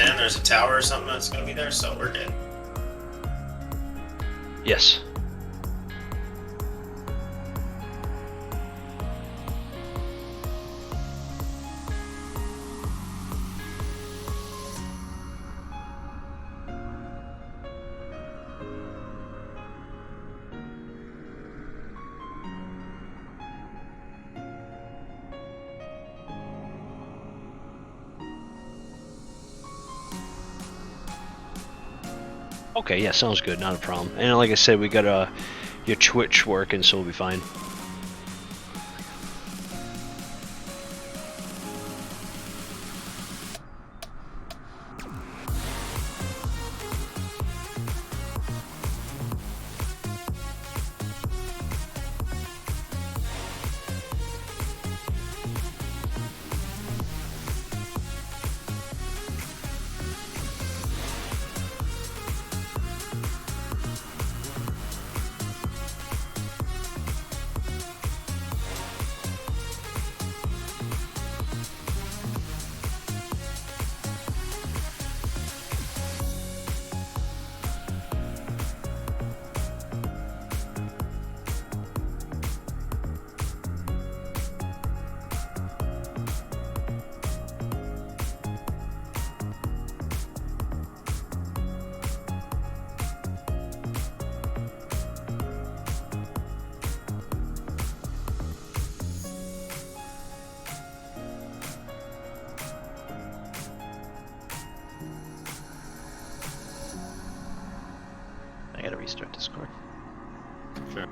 understand there's a tower or something that's going to be there, so we're good. Yes. Okay, yeah, sounds good, not a problem. And like I said, we got your Twitch working, so we'll be fine. I gotta restart Discord. Sure.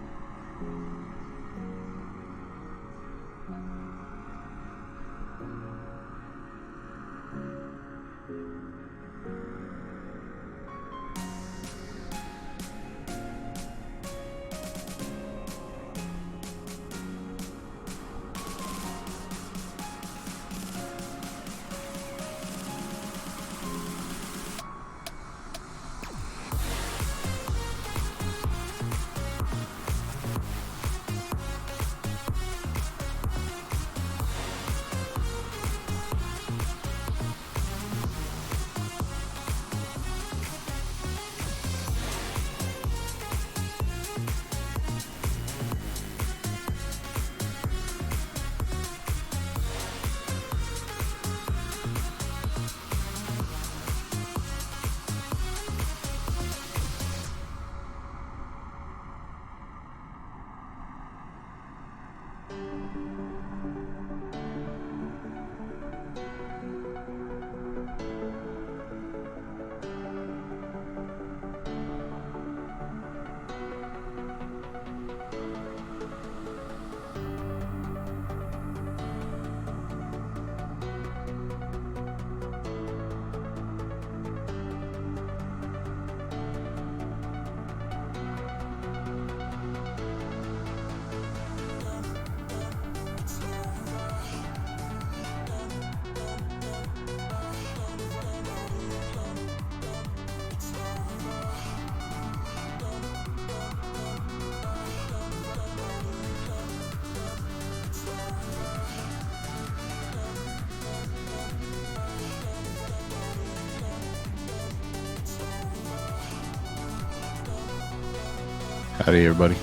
Howdy, everybody.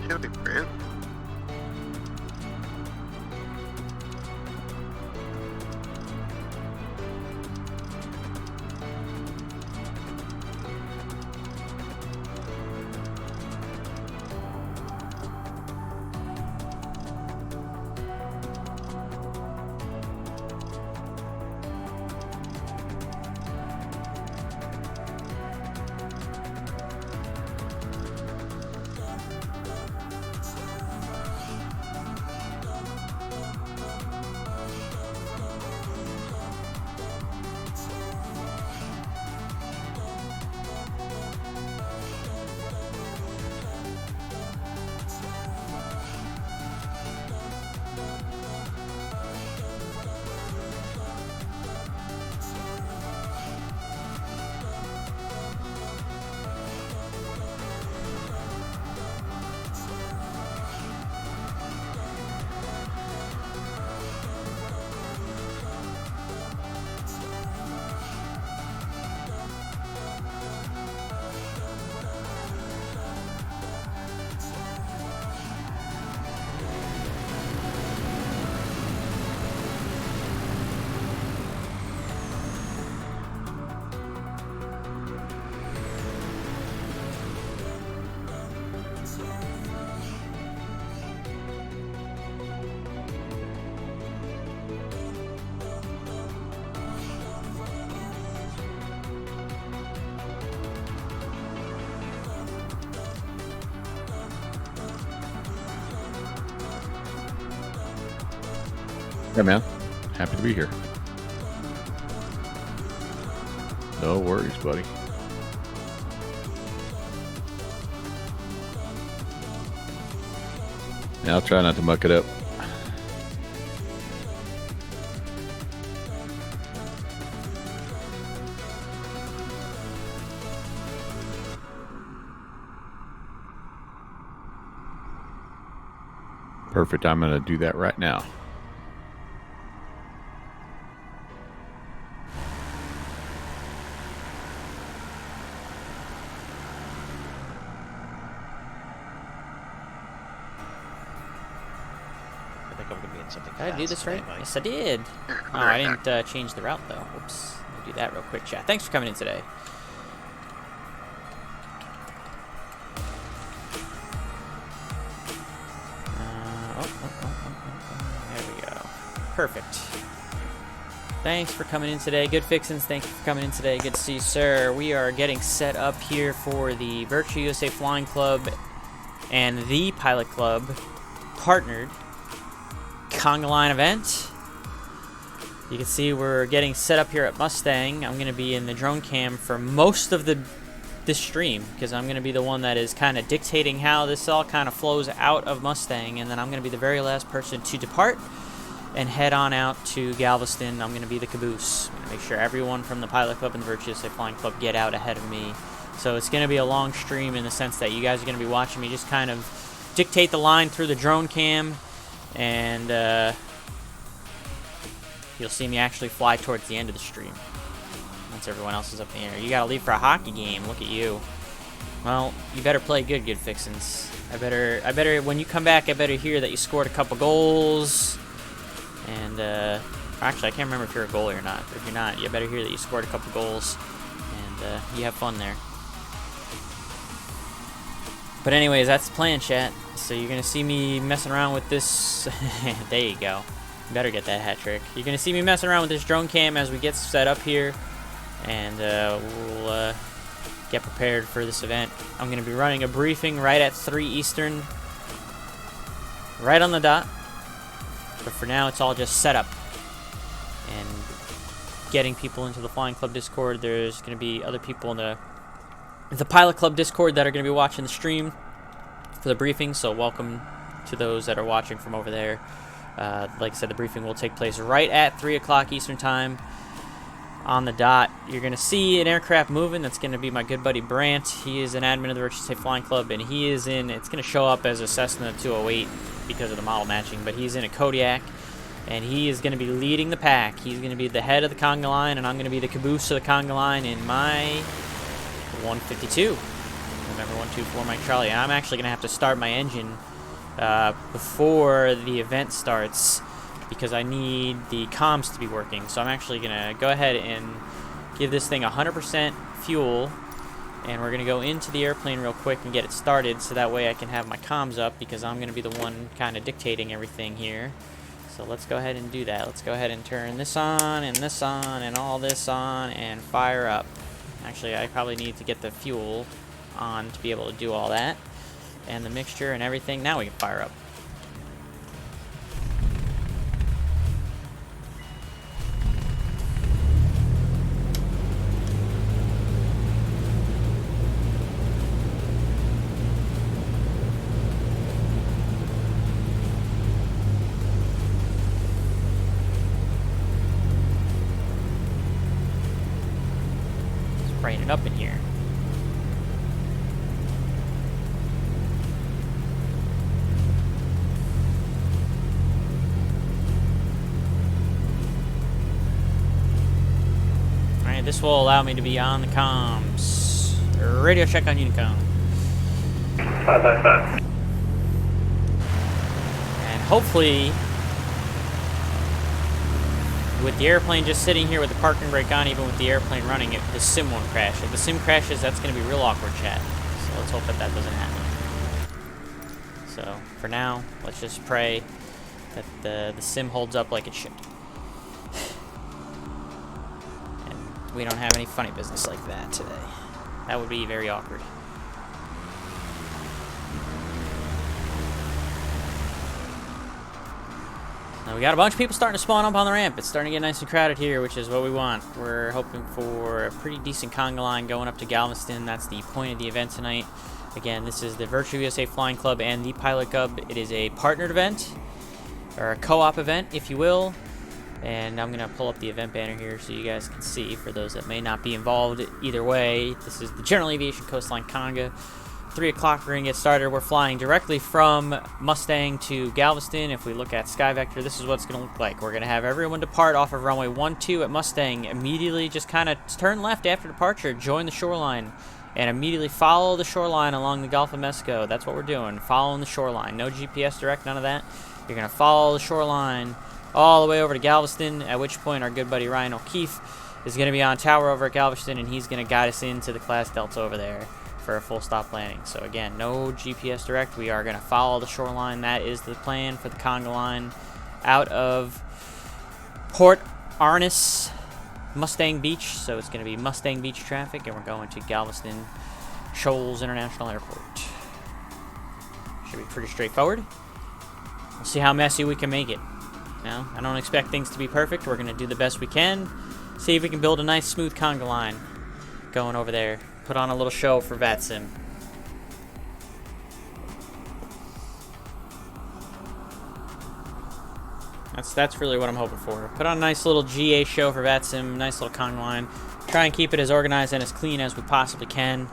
Howdy, Brent. Hey, man. Happy to be here. No worries, buddy. Yeah, I'll try not to muck it up. Perfect. I'm going to do that right now. I think I'm gonna be in something. Did I do fast this today, right? Mike. Yes, I did. Oh, I didn't change the route, though. Oops. Let me do that real quick, chat. Thanks for coming in today. There we go. Perfect. Thanks for coming in today. Good Fixins, thank you for coming in today. Good to see you, sir. We are getting set up here for the Virtual USA Flying Club and the Pilot Club partnered Conga Line event. You can see we're getting set up here at Mustang. I'm going to be in the drone cam for most of this stream because I'm going to be the one that is kind of dictating how this all kind of flows out of Mustang, and then I'm going to be the very last person to depart and head on out to Galveston. I'm going to be the caboose. I'm going to make sure everyone from the Pilot Club and the Virtual USA Flying Club get out ahead of me. So it's going to be a long stream in the sense that you guys are going to be watching me just kind of dictate the line through the drone cam, and you'll see me actually fly towards the end of the stream once everyone else is up in the air. You gotta leave for a hockey game. Look at you. Well, you better play good Fixins. I better when you come back, I better hear that you scored a couple goals. And actually, I can't remember if you're a goalie or not. But if you're not, you better hear that you scored a couple goals, and you have fun there. But anyways, that's the plan, chat. So you're gonna see me messing around with this. There you go. Better get that hat trick. You're gonna see me messing around with this drone cam as we get set up here, and we'll get prepared for this event. I'm gonna be running a briefing right at 3 Eastern, right on the dot. But for now, it's all just set up and getting people into the Flying Club Discord. There's gonna be other people in the Pilot Club Discord that are gonna be watching the stream for the briefing. So welcome to those that are watching from over there. Like I said, the briefing will take place right at 3 o'clock Eastern Time on the dot. You're going to see an aircraft moving. That's going to be my good buddy Brant. He is an admin of the Virtual USA Flying Club, and he is in, it's going to show up as a Cessna 208 because of the model matching, but he's in a Kodiak, and he is going to be leading the pack. He's going to be the head of the Conga Line, and I'm going to be the caboose of the Conga Line in my 152. November 124 Mike Charlie. And I'm actually going to have to start my engine before the event starts because I need the comms to be working. So I'm actually going to go ahead and give this thing 100% fuel, and we're going to go into the airplane real quick and get it started so that way I can have my comms up because I'm going to be the one kind of dictating everything here. So let's go ahead and do that. Let's go ahead and turn this on and all this on and fire up. Actually, I probably need to get the fuel on to be able to do all that. And the mixture and everything. Now we can fire up. Spraying it up in here. This will allow me to be on the comms. Radio check on Unicom. 555. And hopefully, with the airplane just sitting here with the parking brake on, even with the airplane running, the sim won't crash. If the sim crashes, that's going to be real awkward, chat. So let's hope that that doesn't happen. So for now, let's just pray that the sim holds up like it should. We don't have any funny business like that today. That would be very awkward. We got a bunch of people starting to spawn up on the ramp. It's starting to get nice and crowded here, which is what we want. We're hoping for a pretty decent conga line going up to Galveston. That's the point of the event tonight. Again, this is the Virtual USA Flying Club and the Pilot Club. It is a partnered event, or a co-op event, if you will. And I'm going to pull up the event banner here so you guys can see, for those that may not be involved either way. This is the General Aviation Coastline Conga. 3 o'clock, we're going to get started. We're flying directly from Mustang to Galveston. If we look at Sky Vector, this is what it's going to look like. We're going to have everyone depart off of runway 12 at Mustang. Immediately just kind of turn left after departure, join the shoreline, and immediately follow the shoreline along the Gulf of Mexico. That's what we're doing, following the shoreline. No GPS direct, none of that. You're going to follow the shoreline all the way over to Galveston, at which point our good buddy Ryan O'Keefe is going to be on tower over at Galveston, and he's going to guide us into the Class Delta over there for a full stop landing. So again, no GPS direct. We are going to follow the shoreline. That is the plan for the Conga Line out of Port Arnis, Mustang Beach. So it's going to be Mustang Beach traffic, and we're going to Galveston Shoals International Airport. Should be pretty straightforward. We'll see how messy we can make it. No, I don't expect things to be perfect. We're going to do the best we can. See if we can build a nice smooth conga line going over there. Put on a little show for VATSIM. That's really what I'm hoping for. Put on a nice little GA show for VATSIM, nice little conga line. Try and keep it as organized and as clean as we possibly can.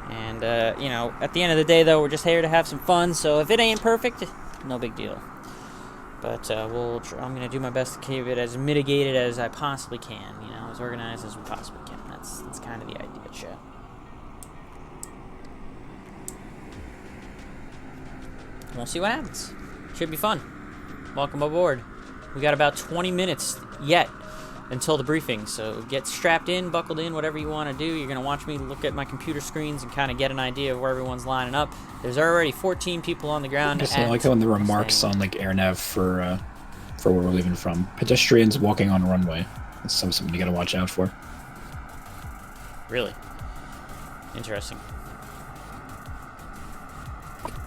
And, you know, at the end of the day, though, we're just here to have some fun. So if it ain't perfect, no big deal. But I'm going to do my best to keep it as mitigated as I possibly can. You know, as organized as we possibly can. That's kind of the idea, chat. We'll see what happens. Should be fun. Welcome aboard. We got about 20 minutes yet until the briefing, so get strapped in, buckled in, whatever you want to do. You're going to watch me look at my computer screens and kind of get an idea of where everyone's lining up. There's already 14 people on the ground. I like how in the remarks on like AirNav for where we're leaving from, pedestrians walking on runway. That's something you got to watch out for. Really? Interesting.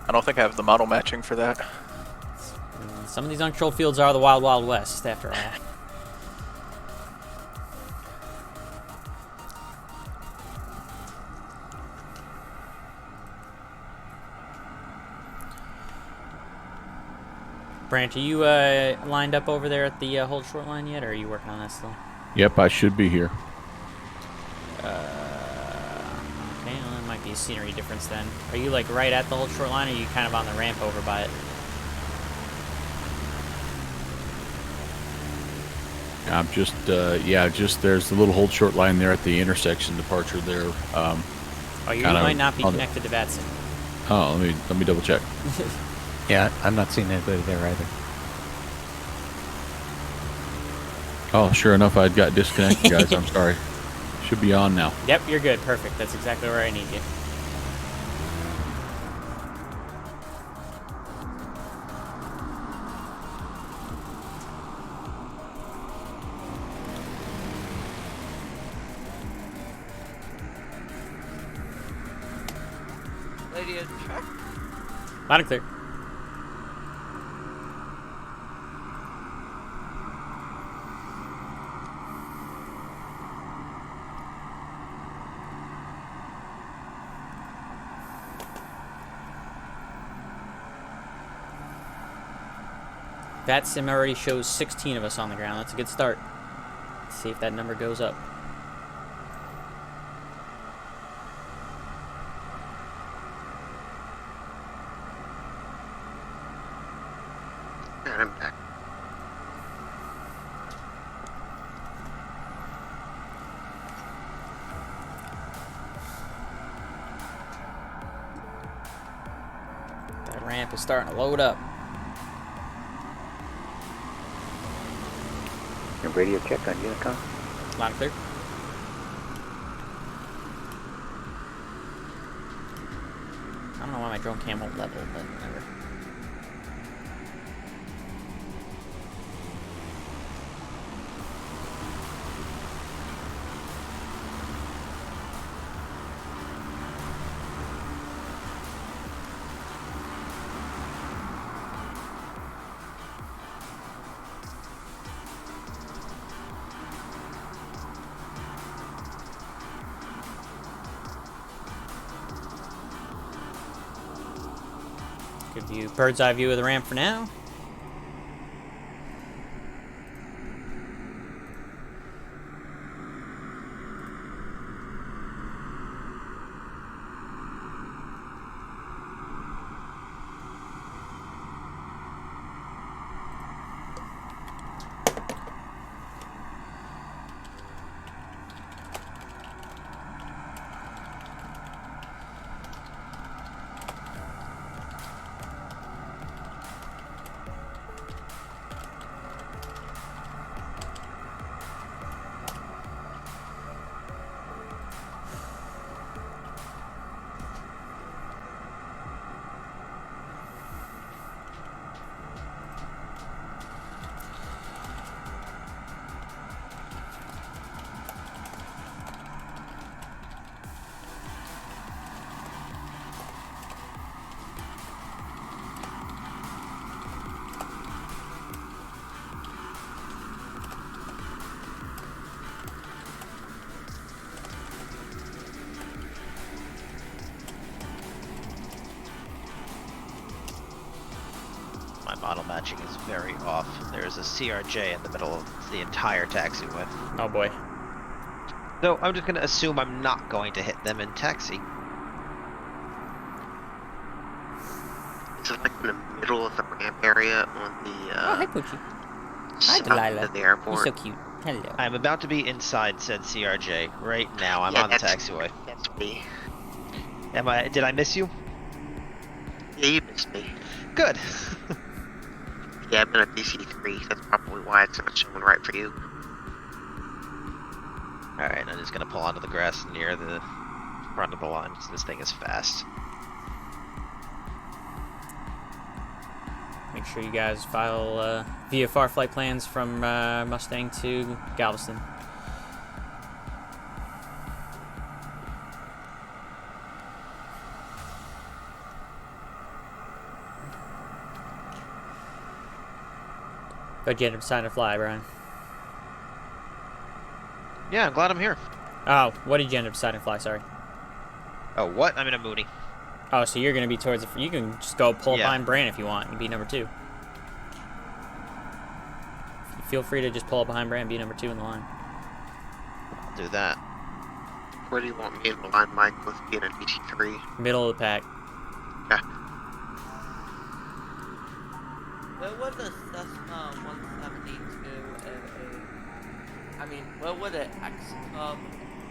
I don't think I have the model matching for that. Some of these uncontrolled fields are the Wild Wild West, after all. Brant, are you lined up over there at the hold short line yet, or are you working on that still? Yep, I should be here. Okay, well, that might be a scenery difference then. Are you like right at the hold short line, or are you kind of on the ramp over by it? I'm just, just there's the little hold short line there at the intersection departure there. Oh, you might not be connected to VATSIM. Oh, let me double check. Yeah, I'm not seeing anybody there either. Oh, sure enough, I got disconnected, guys. I'm sorry. Should be on now. Yep, you're good. Perfect. That's exactly where I need you. Radio check. Loud and clear. VATSIM already shows 16 of us on the ground. That's a good start. Let's see if that number goes up. And I'm back. That ramp is starting to load up. Your radio check on Unicom. Loud and clear. I don't know why my drone cam won't level, but whatever. Give you bird's eye view of the ramp for now. My model matching is very off. There's a CRJ in the middle of the entire taxiway. Oh boy. So I'm just gonna assume I'm not going to hit them in taxi. Is it like in the middle of the ramp area on the Oh, hi, Poochie. Hi, south Delilah. of the You're airport? so cute. Hello. I'm about to be inside said CRJ right now. I'm Yeah, on the that's- taxiway. That's me. Did I miss you? Yeah, you missed me. Good. Yeah, I've been at DC3. That's probably why it's not showing right for you. Alright, I'm just gonna pull onto the grass near the front of the line. This thing is fast. Make sure you guys file VFR flight plans from Mustang to Galveston. But you end up deciding to fly, Brian. Yeah, I'm glad I'm here. Oh, what did you end up deciding to fly? Sorry. Oh, what? I'm in a Mooney. Oh, so you're going to be towards the... You can just go pull up Yeah. behind Brand if you want and be number 2. Feel free to just pull up behind Brand and be number 2 in the line. I'll do that. Where do you want me in the line, Mike, with being a DC3? Middle of the pack. Yeah. Where would a Cessna 172 I mean, where would an X-Cub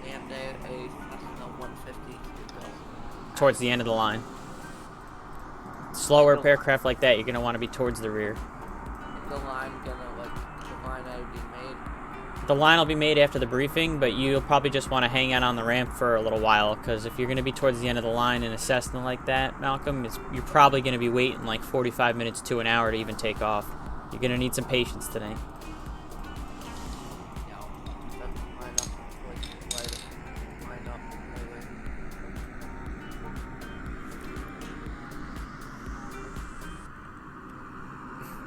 and a Cessna 152 go? Towards the end of the line. Slower aircraft like that, you're going to want to be towards the rear. Is the line gonna, like, the line that would be made? The line will be made after the briefing, but you'll probably just want to hang out on the ramp for a little while, because if you're going to be towards the end of the line in a Cessna like that, Malcolm, you're probably going to be waiting like 45 minutes to an hour to even take off. You're going to need some patience today. Yeah, I'll set the line up, like, line up, anyway.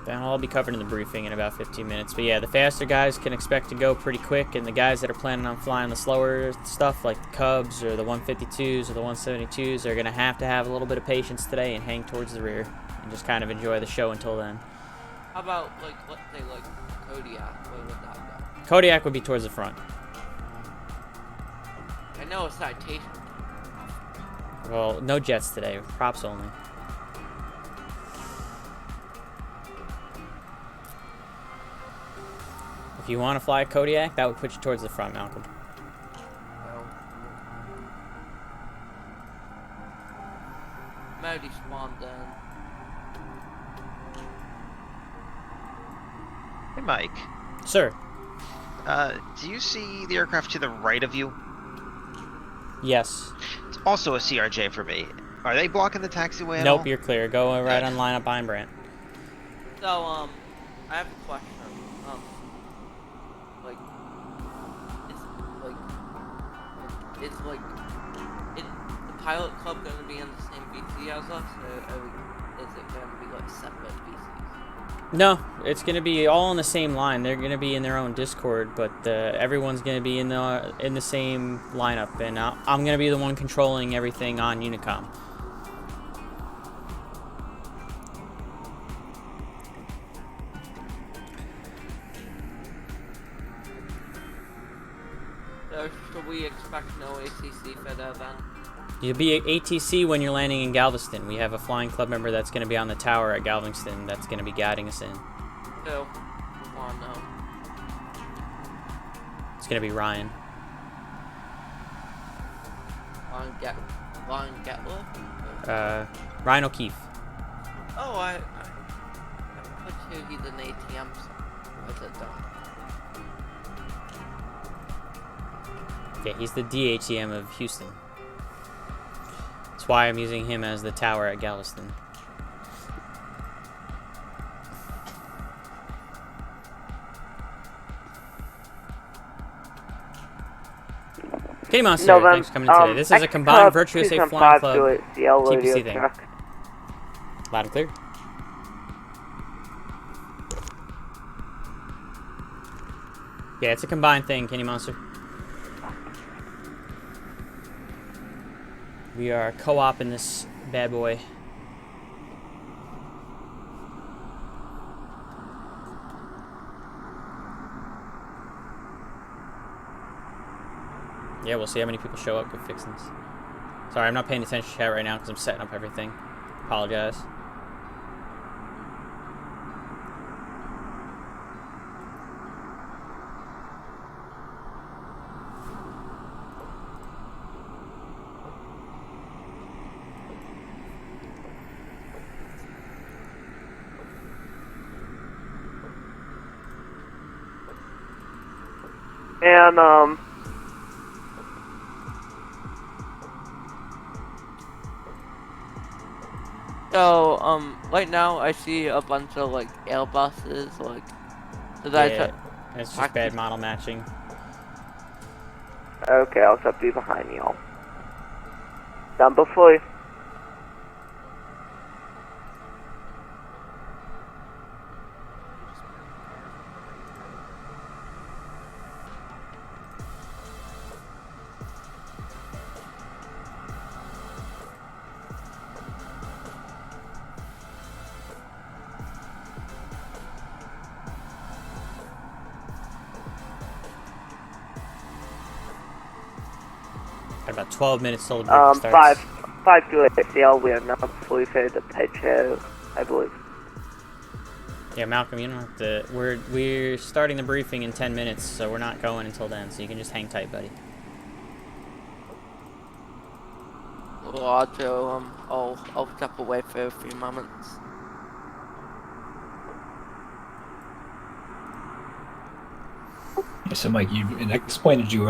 That'll all be covered in the briefing in about 15 minutes. But yeah, the faster guys can expect to go pretty quick, and the guys that are planning on flying the slower stuff, like the Cubs or the 152s or the 172s, are going to have a little bit of patience today and hang towards the rear and just kind of enjoy the show until then. How about, like, let's say, like, Kodiak, where would that go? Kodiak would be towards the front. I know a citation. Well, no jets today, props only. If you want to fly a Kodiak, that would put you towards the front, Malcolm. Well, maybe spawned then. Hey, Mike. Sir. Do you see the aircraft to the right of you? Yes. It's also a CRJ for me. Are they blocking the taxiway at Nope, all? you're clear. Go right on line up behind Brant. So, I have a question. Like, is the pilot club going to be in the same VC as us, or is it going to be like separate VCs? No, it's going to be all on the same line. They're going to be in their own Discord, but everyone's going to be in the same lineup, and I'm going to be the one controlling everything on Unicom. So should we expect no ATC for the event? You'll be at ATC when you're landing in Galveston. We have a flying club member that's going to be on the tower at Galveston that's going to be guiding us in. Who? Oh no. It's going to be Ryan. Ron Getler? Ryan O'Keefe. Oh, I put you he's an ATM, so what's it done? Yeah, he's the DATM of Houston. That's why I'm using him as the tower at Galveston. Kitty Monster, thanks for coming in today. This is a combined Virtue USA Flying Club TPC thing. Loud and clear. Yeah, it's a combined thing, Kenny Monster. We are co-oping this bad boy. Yeah, we'll see how many people show up with fixing this. Sorry, I'm not paying attention to chat right now because I'm setting up everything. Apologize. And, so, right now I see a bunch of, like, Airbuses, like, Yeah, it's just bad model matching. Okay, I'll just be behind y'all. Number 3. Got about 12 minutes till the break starts. 5 to 8 CL, we are not fully fed the pitch, I believe. Yeah, Malcolm, you don't have to. We're starting the briefing in 10 minutes, so we're not going until then. So you can just hang tight, buddy. Roger, I'll step away for a few moments. So, Mike, in X-Plane, did you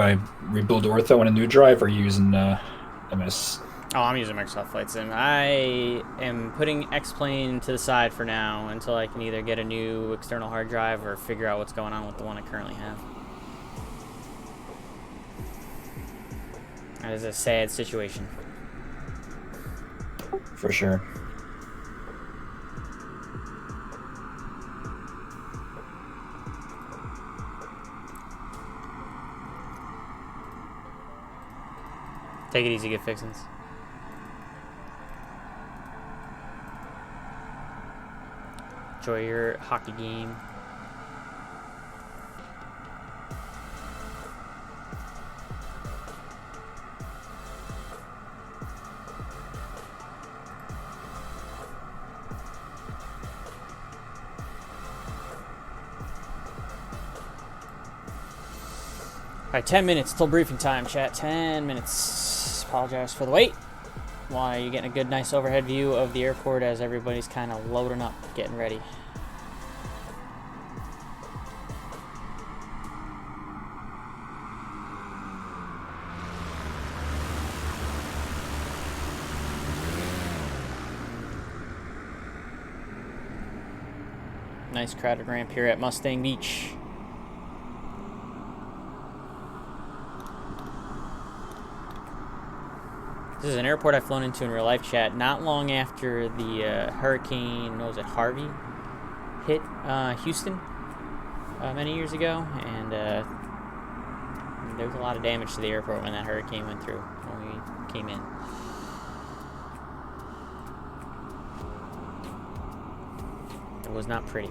rebuild Ortho on a new drive, or are you using MS? Oh, I'm using Microsoft Flight Sim. I am putting X-Plane to the side for now until I can either get a new external hard drive or figure out what's going on with the one I currently have. That is a sad situation. For sure. Take it easy, get fixins'. Enjoy your hockey game. Alright, 10 minutes till briefing time, chat. 10 minutes. Apologize for the wait. While you're getting a good, nice overhead view of the airport as everybody's kind of loading up, getting ready. Nice crowded ramp here at Mustang Beach. This is an airport I've flown into in real life, chat. Not long after the hurricane, what was it, Harvey, hit Houston many years ago, and there was a lot of damage to the airport when that hurricane went through, when we came in. It was not pretty.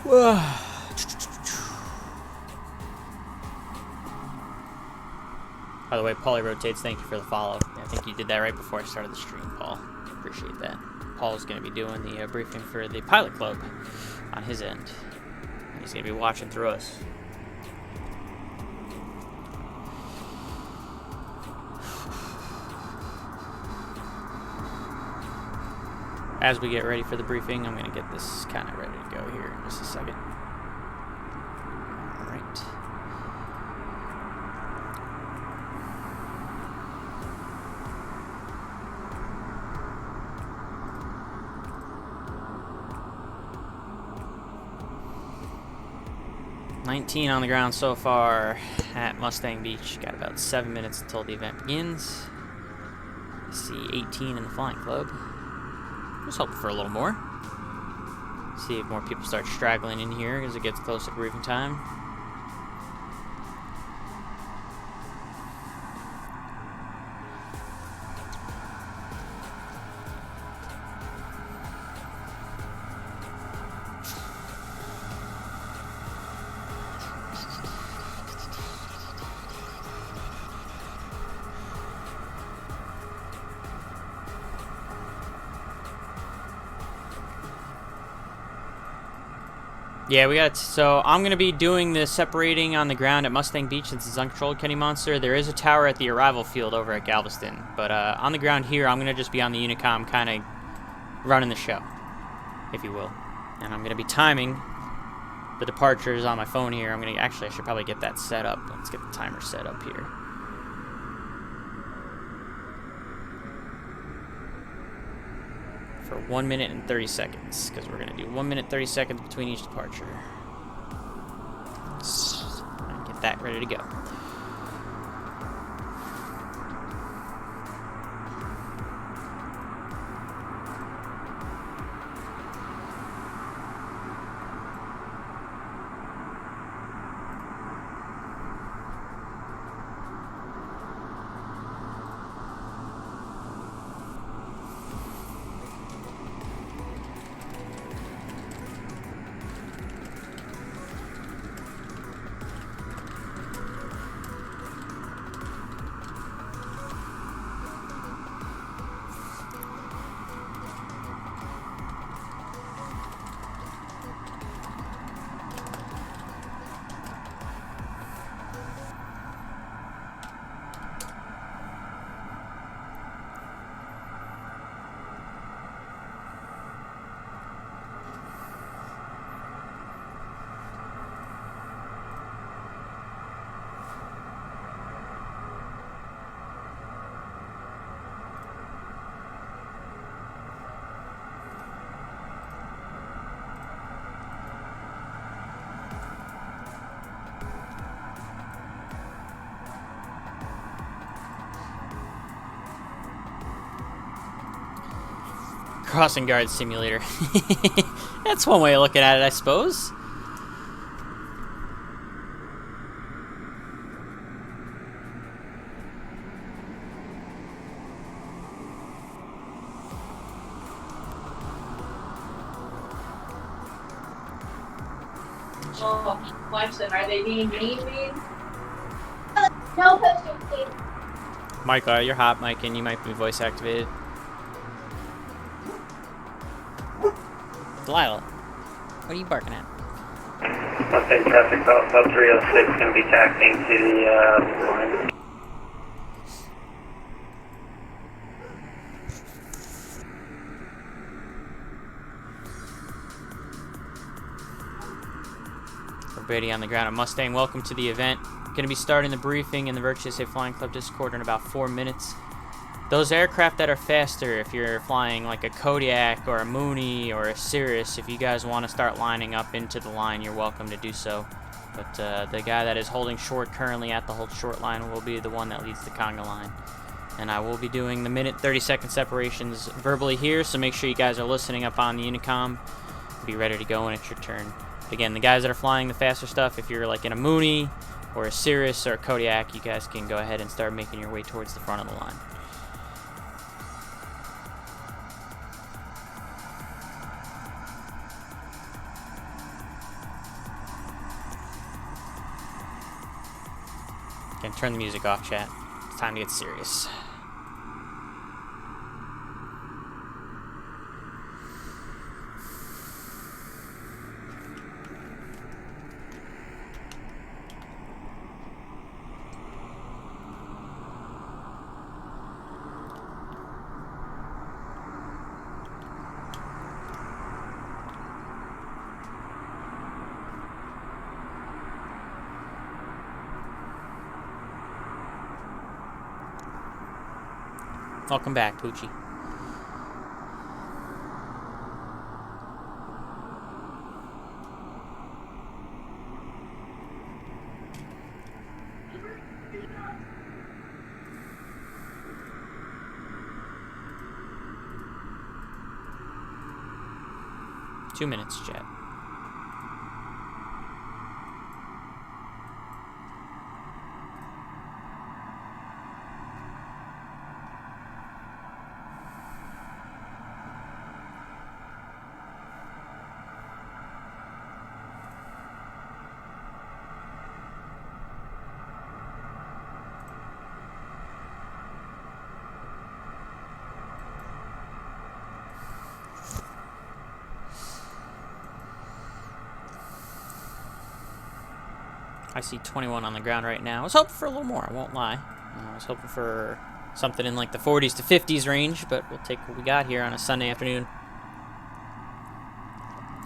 By the way, Paulie Rotates, thank you for the follow. I think you did that right before I started the stream, Paul. Appreciate that. Paul's going to be doing the briefing for the Pilot Club on his end. He's going to be watching through us. As we get ready for the briefing, I'm going to get this kind of ready to go here in just a second. All right. $19 on the ground so far at Mustang Beach. Got about 7 minutes until the event begins. I see 18 in the Flying Club. Just hoping for a little more. See if more people start straggling in here as it gets closer to briefing time. Yeah, we got. So I'm gonna be doing the separating on the ground at Mustang Beach since it's uncontrolled, Kenny Monster. There is a tower at the arrival field over at Galveston, but on the ground here, I'm gonna just be on the Unicom, kind of running the show, if you will. And I'm gonna be timing the departures on my phone here. I'm gonna actually, I should probably get that set up. Let's get the timer set up here. For 1 minute and 30 seconds, because we're going to do 1 minute 30 seconds between each departure. Let's get that ready to go. Crossing guard simulator. That's one way of looking at it, I suppose. Oh, watch them. Are they being mean? No, please. Michael, you're hot, Mike, and you might be voice activated. Delilah, what are you barking at? Mustang traffic about 306 going to be taxiing to the line. Everybody on the ground at Mustang, welcome to the event. Going to be starting the briefing in the Virtuous A Flying Club Discord in about 4 minutes. Those aircraft that are faster, if you're flying like a Kodiak or a Mooney or a Cirrus, if you guys want to start lining up into the line, you're welcome to do so. But the guy that is holding short currently at the hold short line will be the one that leads the Conga Line. And I will be doing the minute 30-second separations verbally here, so make sure you guys are listening up on the Unicom. Be ready to go when it's your turn. But again, the guys that are flying the faster stuff, if you're like in a Mooney or a Cirrus or a Kodiak, you guys can go ahead and start making your way towards the front of the line. Gonna turn the music off, chat. It's time to get serious. Welcome back, Poochie. Two minutes, chat. I see 21 on the ground right now. I was hoping for a little more, I won't lie. I was hoping for something in like the 40s to 50s range, but we'll take what we got here on a Sunday afternoon.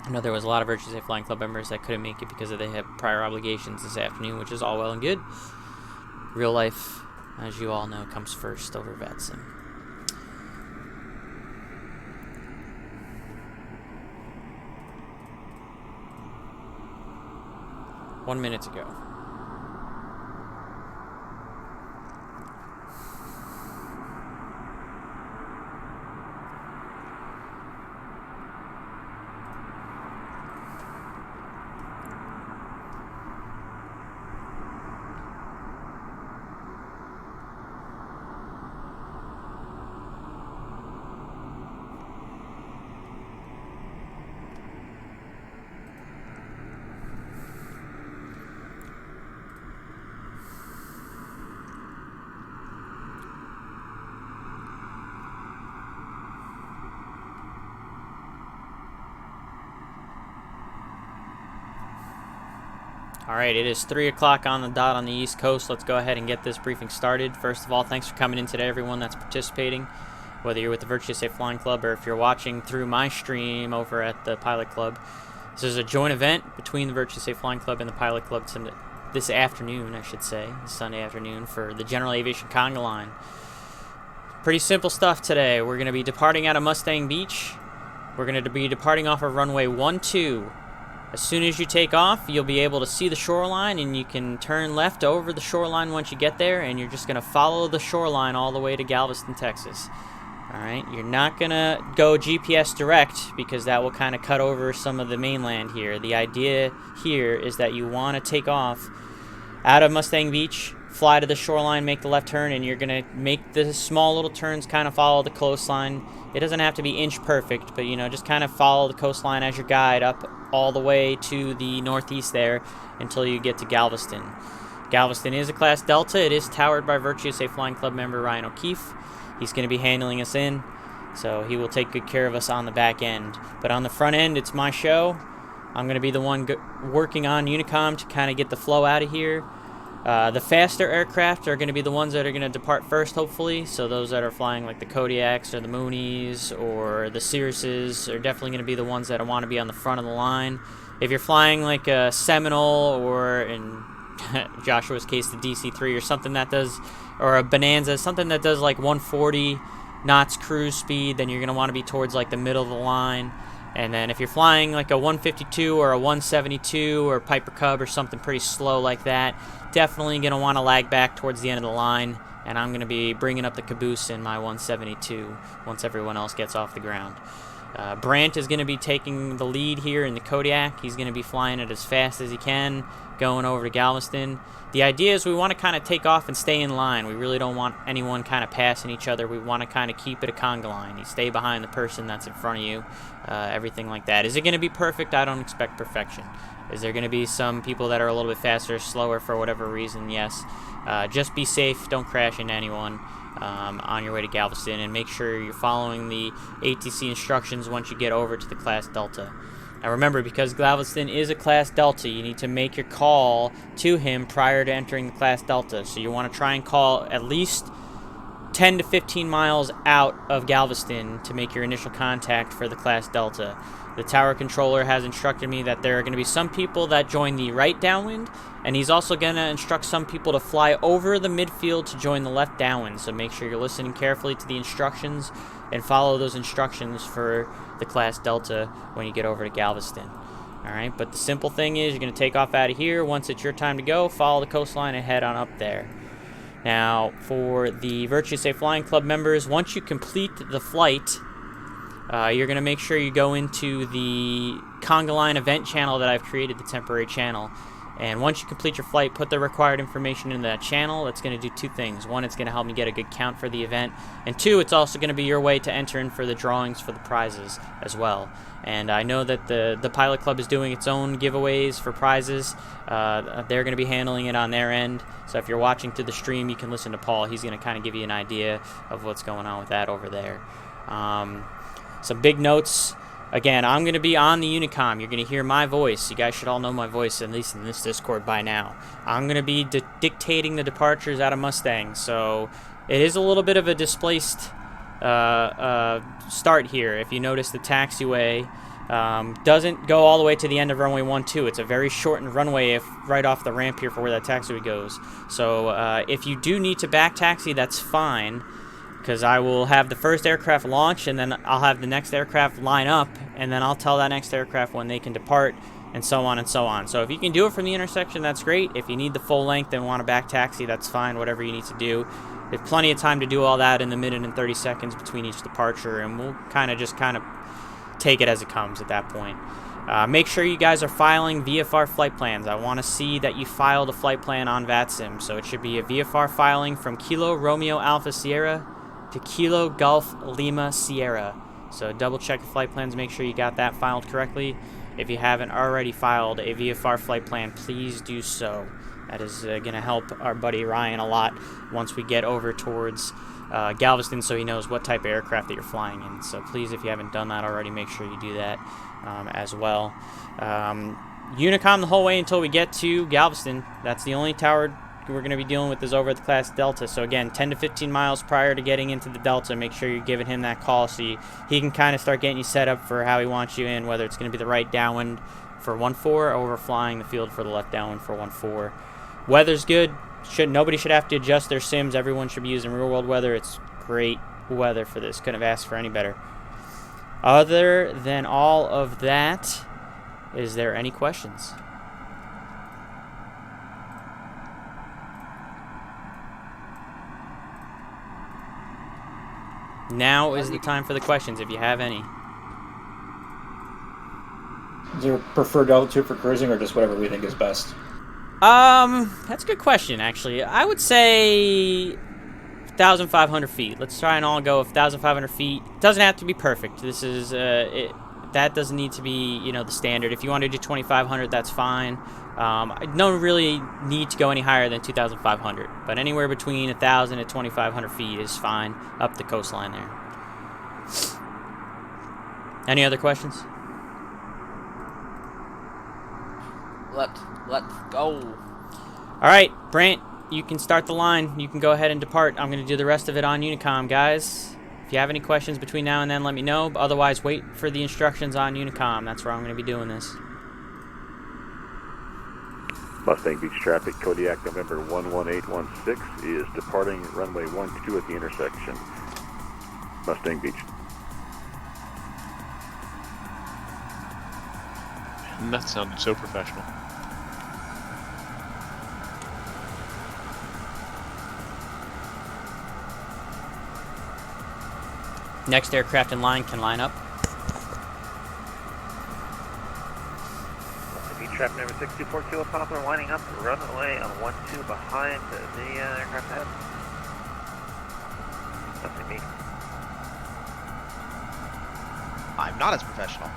I know there was a lot of Virtuous Safe Flying Club members that couldn't make it because they had prior obligations this afternoon, which is all well and good. Real life, as you all know, comes first over VATSIM. One minute to go. Alright, it is 3 o'clock on the dot on the East Coast. Let's go ahead and get this briefing started. First of all, thanks for coming in today, everyone that's participating. Whether you're with the Virtuous Safe Flying Club or if you're watching through my stream over at the Pilot Club. This is a joint event between the Virtuous Safe Flying Club and the Pilot Club this afternoon, I should say, Sunday afternoon, for the General Aviation Conga Line. Pretty simple stuff today. We're going to be departing out of Mustang Beach. We're going to be departing off of runway 12. As soon as you take off, you'll be able to see the shoreline, and you can turn left over the shoreline once you get there, and you're just going to follow the shoreline all the way to Galveston, Texas. Alright, you're not going to go GPS direct because that will kind of cut over some of the mainland here. The idea here is that you want to take off out of Mustang Beach, fly to the shoreline, make the left turn, and you're going to make the small little turns, kind of follow the coastline. It doesn't have to be inch perfect, but, you know, just kind of follow the coastline as your guide up all the way to the northeast there until you get to Galveston. Galveston is a Class Delta. It is towered by Virtuous Safe Flying Club member Ryan O'Keefe. He's going to be handling us in, so he will take good care of us on the back end. But on the front end, it's my show. I'm going to be the one working on Unicom to kind of get the flow out of here. The faster aircraft are going to be the ones that are going to depart first, hopefully. So those that are flying like the Kodiaks or the Moonies or the Cirruses are definitely going to be the ones that want to be on the front of the line. If you're flying like a Seminole or, in Joshua's case, the DC-3 or something that does, or a Bonanza, something that does like 140 knots cruise speed, then you're going to want to be towards like the middle of the line. And then if you're flying like a 152 or a 172 or Piper Cub or something pretty slow like that, definitely going to want to lag back towards the end of the line. And I'm going to be bringing up the Caboose in my 172 once everyone else gets off the ground. Brandt is going to be taking the lead here in the Kodiak. He's going to be flying it as fast as he can, going over to Galveston. The idea is we want to kind of take off and stay in line. We really don't want anyone kind of passing each other. We want to kind of keep it a conga line. You stay behind the person that's in front of you, everything like that. Is it going to be perfect? I don't expect perfection. Is there going to be some people that are a little bit faster, slower for whatever reason? Yes. Just be safe. Don't crash into anyone on your way to Galveston, and make sure you're following the ATC instructions once you get over to the Class Delta. Now remember, because Galveston is a Class Delta, you need to make your call to him prior to entering the Class Delta. So you want to try and call at least 10 to 15 miles out of Galveston to make your initial contact for the Class Delta. The tower controller has instructed me that there are going to be some people that join the right downwind, and he's also going to instruct some people to fly over the midfield to join the left downwind. So make sure you're listening carefully to the instructions and follow those instructions for the Class Delta when you get over to Galveston. Alright, but the simple thing is you're going to take off out of here. Once it's your time to go, follow the coastline and head on up there. Now, for the Virtue Safe Flying Club members, once you complete the flight, you're going to make sure you go into the Conga Line event channel that I've created, the temporary channel. And once you complete your flight, put the required information in that channel. That's going to do two things. One, it's going to help me get a good count for the event. And two, it's also going to be your way to enter in for the drawings for the prizes as well. And I know that the Pilot Club is doing its own giveaways for prizes. They're going to be handling it on their end. So if you're watching through the stream, you can listen to Paul. He's going to kind of give you an idea of what's going on with that over there. Some big notes. Again, I'm going to be on the Unicom. You're going to hear my voice. You guys should all know my voice, at least in this Discord by now. I'm going to be dictating the departures out of Mustang, so it is a little bit of a displaced start here. If you notice, the taxiway doesn't go all the way to the end of runway 12. It's a very shortened runway right off the ramp here for where that taxiway goes. So if you do need to back taxi, that's fine, because I will have the first aircraft launch, and then I'll have the next aircraft line up, and then I'll tell that next aircraft when they can depart, and so on and so on. So if you can do it from the intersection, that's great. If you need the full length and want to back taxi, that's fine, whatever you need to do. There's plenty of time to do all that in the minute and 30 seconds between each departure, and we'll kind of take it as it comes at that point. Make sure you guys are filing VFR flight plans. I want to see that you filed a flight plan on VATSIM. So it should be a VFR filing from Kilo Romeo Alpha Sierra to Kilo Golf Lima Sierra. So double check the flight plans, make sure you got that filed correctly. If you haven't already filed a VFR flight plan, please do so. That is going to help our buddy Ryan a lot once we get over towards Galveston, so he knows what type of aircraft that you're flying in. So please, if you haven't done that already, make sure you do that as well. Unicom the whole way until we get to Galveston. That's the only tower we're going to be dealing with is over at the Class Delta. So again, 10 to 15 miles prior to getting into the Delta, make sure you're giving him that call so he can kind of start getting you set up for how he wants you in, whether it's going to be the right downwind for 1-4 or overflying the field for the left downwind for 1-4. Weather's good. Nobody should have to adjust their sims. Everyone should be using real world weather. It's great weather for this. Couldn't have asked for any better. Other than all of that, is there any questions? Now is the time for the questions, if you have any. Is there a preferred altitude for cruising, or just whatever we think is best? That's a good question, actually. I would say 1,500 feet. Let's try and all go 1,500 feet. It doesn't have to be perfect. This is, that doesn't need to be, the standard. If you want to do 2,500, that's fine. No really need to go any higher than 2,500, but anywhere between 1,000 and 2,500 feet is fine up the coastline there. Any other questions? Let's go. All right, Brant, you can start the line. You can go ahead and depart. I'm going to do the rest of it on Unicom, guys. If you have any questions between now and then, let me know. But otherwise, wait for the instructions on Unicom. That's where I'm going to be doing this. Mustang Beach traffic, Kodiak November 11816 is departing runway 12 at the intersection. Mustang Beach. And that sounded so professional. Next aircraft in line can line up. Mustang Beach Traffic number 624 Kilo Poplar winding up the runway on 12 behind the aircraft ahead. Nothing me. I'm not as professional.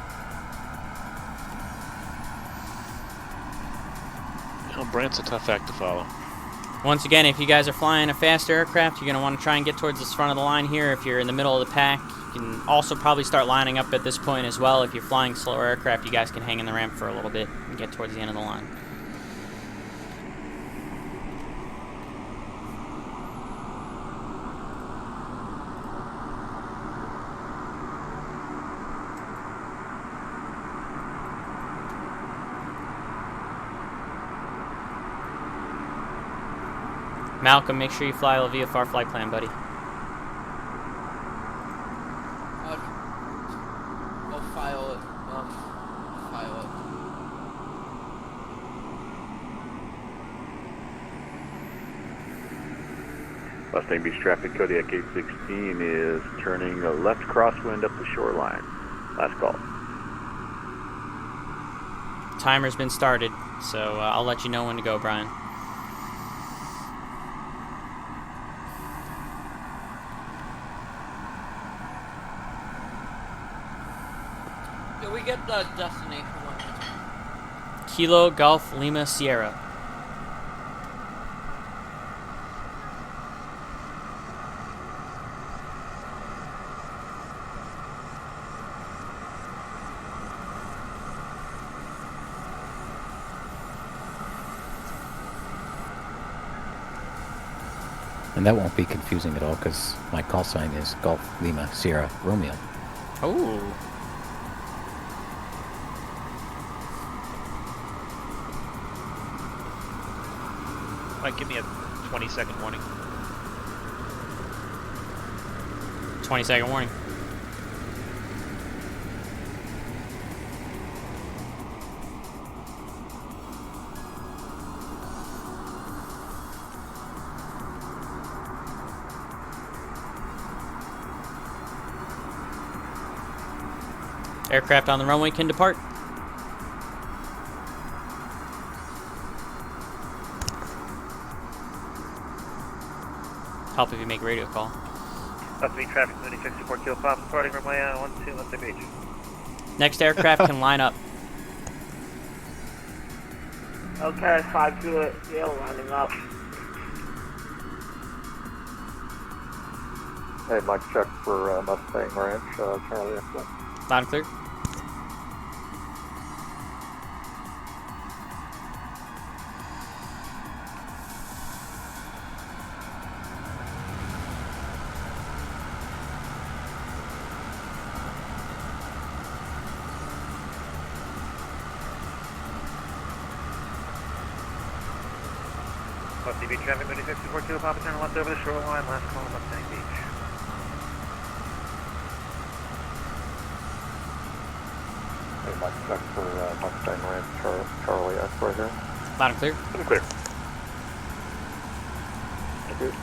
Oh, Brant's a tough act to follow. Once again, if you guys are flying a fast aircraft, you're going to want to try and get towards the front of the line here. If you're in the middle of the pack, you can also probably start lining up at this point as well. If you're flying slower aircraft, you guys can hang in the ramp for a little bit and get towards the end of the line. Malcolm, make sure you fly a VFR flight plan, buddy. I'll file it. File it. Mustang Beach traffic, Kodiak 816 is turning a left crosswind up the shoreline. Last call. Timer's been started, so I'll let you know when to go, Brian. Can we get the destination one? Kilo Golf Lima Sierra. And that won't be confusing at all because my call sign is Golf Lima Sierra Romeo. Oh. Mike, give me a 20-second warning. 20-second warning. Aircraft on the runway can depart. Help if you make a radio call. Must be traffic moving 64 Kilo Pop, departing runway on 12 Mustang Beach. Next aircraft can line up. Okay, 5 Juliet, Yale lining up. Hey, Mike, check for Mustang Ranch, Charlie. Loud and clear. Mustang Beach traffic moving 64 Kilo Papa, turn left over the shoreline, last call Mustang Beach. Hey, Mike, check for Mustang Ranch, Charlie, right here. Loud and clear. Clear. Thank you.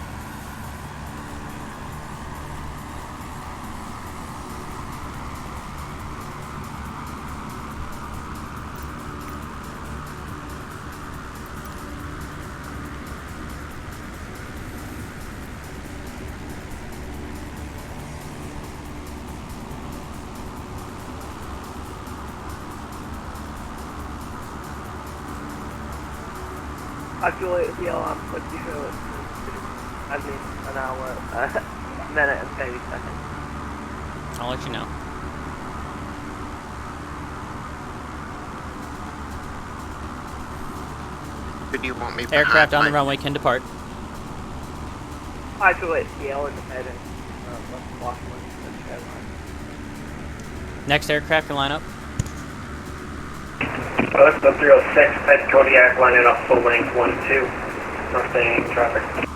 I feel like Yale on 52, I mean, an hour, minute and 30 seconds. I'll let you know. Did you want me Aircraft on the behind runway can depart. I feel like Yale independent, let's walk one. Next aircraft can line up. That's the 306 at Kodiak lining up full length 12. Mustang traffic.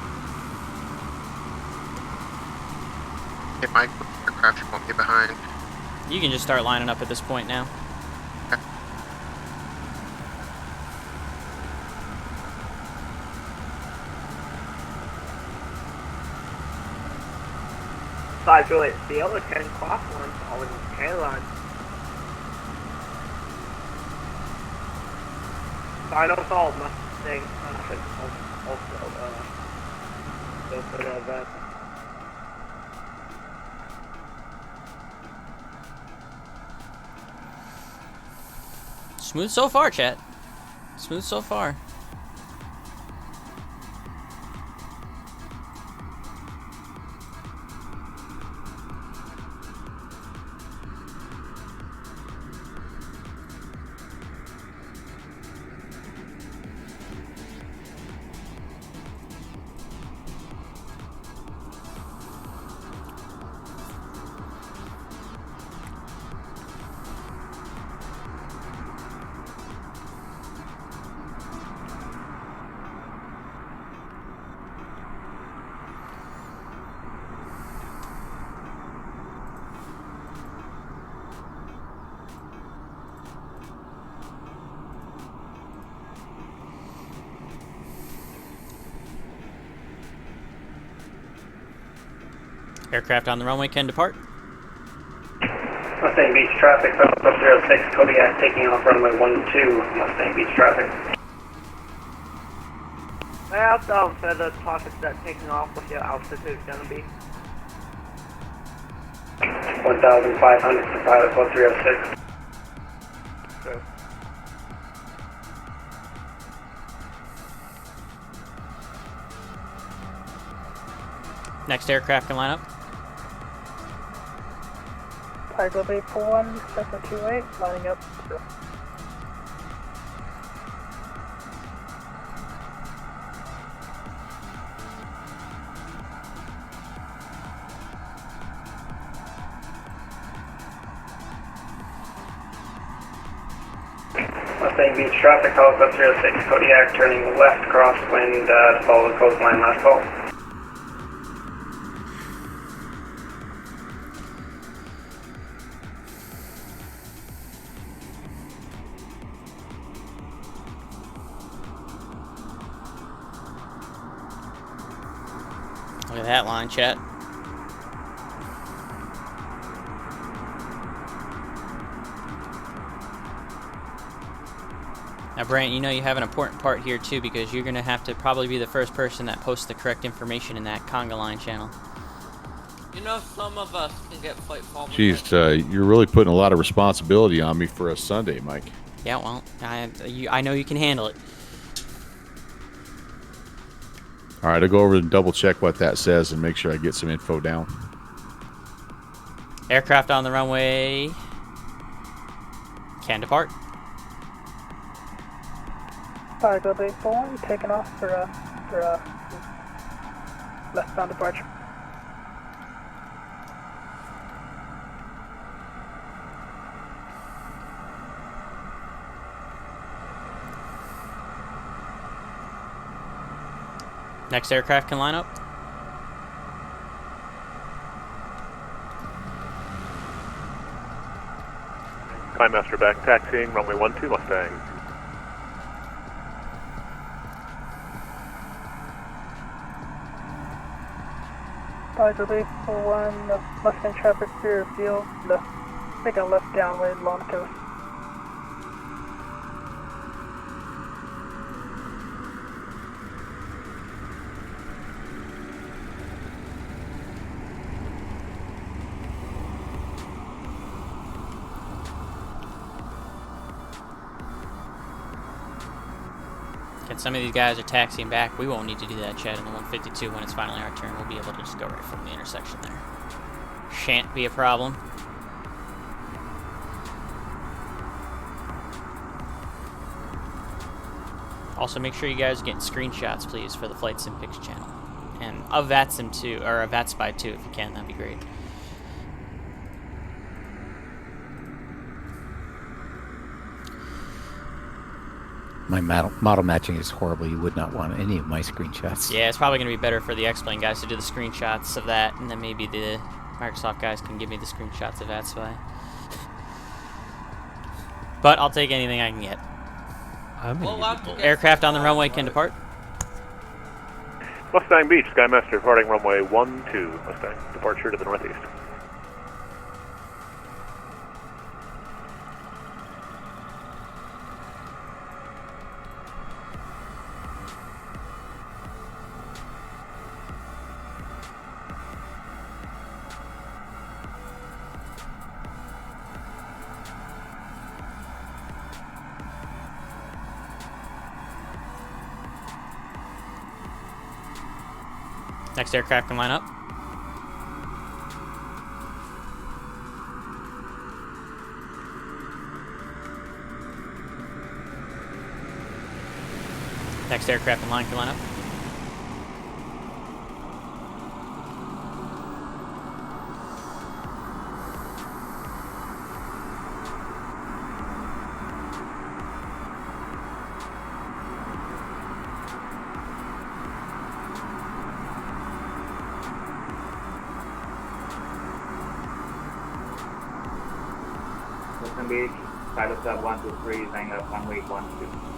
if my aircraft won't be behind? You can just start lining up at this point now. Okay. Five Juliet, the other 10 crosswinds are in Caroline. I know it's all Mustang also, go for that. Smooth so far, chat. Smooth so far. Aircraft on the runway can depart. Mustang Beach traffic, Club 06, Kodiak taking off runway 12, Mustang Beach traffic. I asked for the traffic that taking off, what your altitude is gonna be. 1,500 to pilot Club 306. So, Next aircraft can line up. Tiger 841, 728, lining up. Mustang Beach traffic, call Club 306, Kodiak turning left crosswind to follow the coastline last call. Look at that line, chat. Now, Brant, you know you have an important part here too, because you're gonna have to probably be the first person that posts the correct information in that Conga Line channel. You know, some of us can get flight forward. Jeez, you're really putting a lot of responsibility on me for a Sunday, Mike. Yeah, well, I know you can handle it. All right, I'll go over and double check what that says and make sure I get some info down. Aircraft on the runway can depart. Tiger 841, taking off for left-bound departure. Next aircraft can line up. Skymaster back taxiing, runway 12, Mustang. Tiger 841, Mustang traffic clear field, left, make a left downwind long coast. And some of these guys are taxiing back. We won't need to do that, Chad, in the 152 when it's finally our turn. We'll be able to just go right from the intersection there. Shan't be a problem. Also, make sure you guys are getting screenshots, please, for the Flight Sim Pics channel. And of VATSIM too, or a VATSPY too, if you can, that'd be great. My model matching is horrible. You would not want any of my screenshots. Yeah, it's probably going to be better for the X-Plane guys to do the screenshots of that, and then maybe the Microsoft guys can give me the screenshots of VATSPY. But I'll take anything I can get. Aircraft on the runway can depart. Mustang Beach, Skymaster departing runway 12, Mustang. Departure to the northeast. Next aircraft can line up. Next aircraft in line can line up. Wilson Beach, Pilot Club 123, hang up runway 12.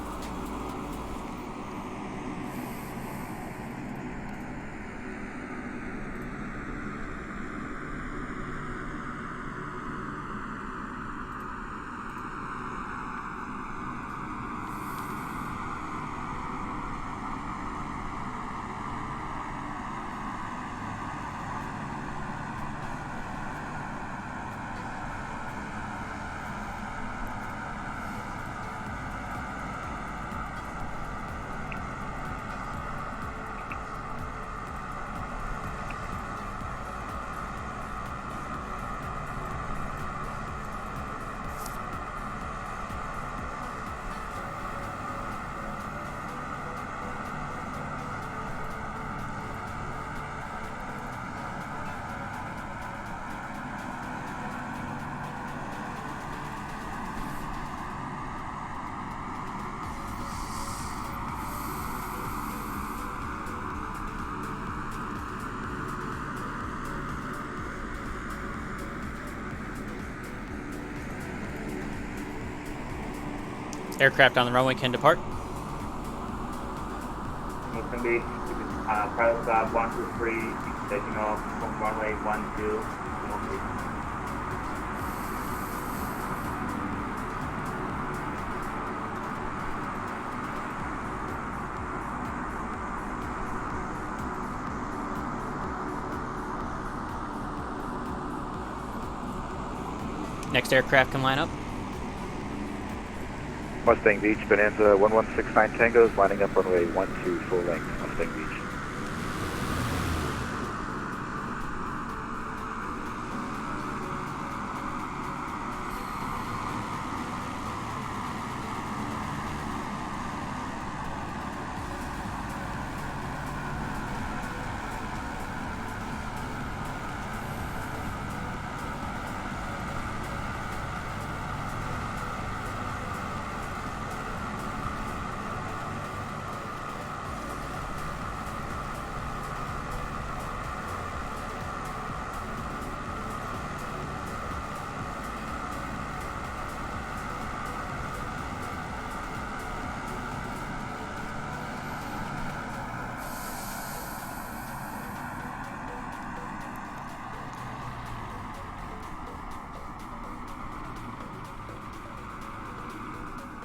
Aircraft on the runway can depart. Wilson Beach, Pilot Club 123, taking off from runway 12. Next aircraft can line up. Mustang Beach, Bonanza 1169 Tangos, lining up runway 12 full length, Mustang Beach.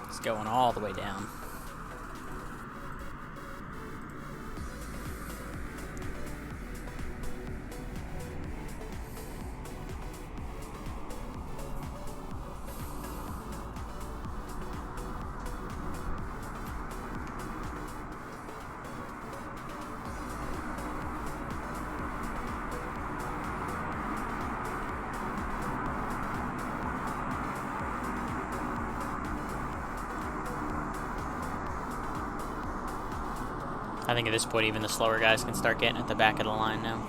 It's going all the way down. I think at this point even the slower guys can start getting at the back of the line now.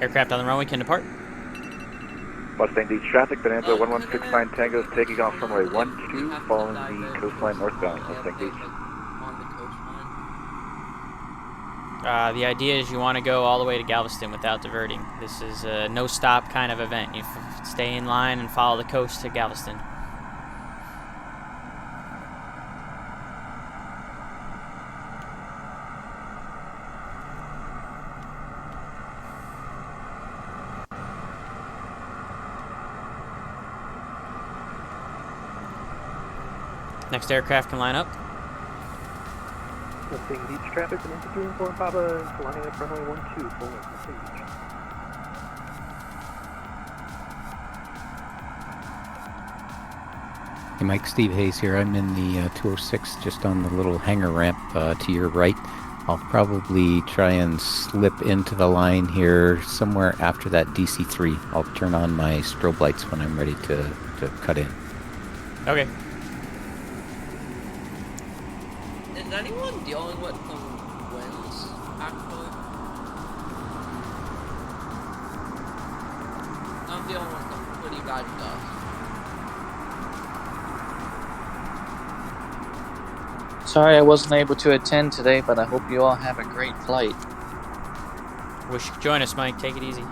Aircraft on the runway can depart. Mustang Beach traffic, Bonanza 1169 Tangos, taking off runway 12, following the coastline northbound, Mustang Beach. The idea is you want to go all the way to Galveston without diverting. This is a no-stop kind of event. You stay in line and follow the coast to Galveston. Next aircraft can line up. Mustang Beach traffic, Bonanza 314 Papa, lining up runway 12, full length, Mustang Beach. Hey Mike, Steve Hayes here. I'm in the 206, just on the little hangar ramp to your right. I'll probably try and slip into the line here somewhere after that DC-3. I'll turn on my strobe lights when I'm ready to cut in. Okay. Is anyone dealing with some winds, actually? I'm dealing with some pretty bad stuff. Sorry I wasn't able to attend today, but I hope you all have a great flight. Wish you could join us, Mike. Take it easy.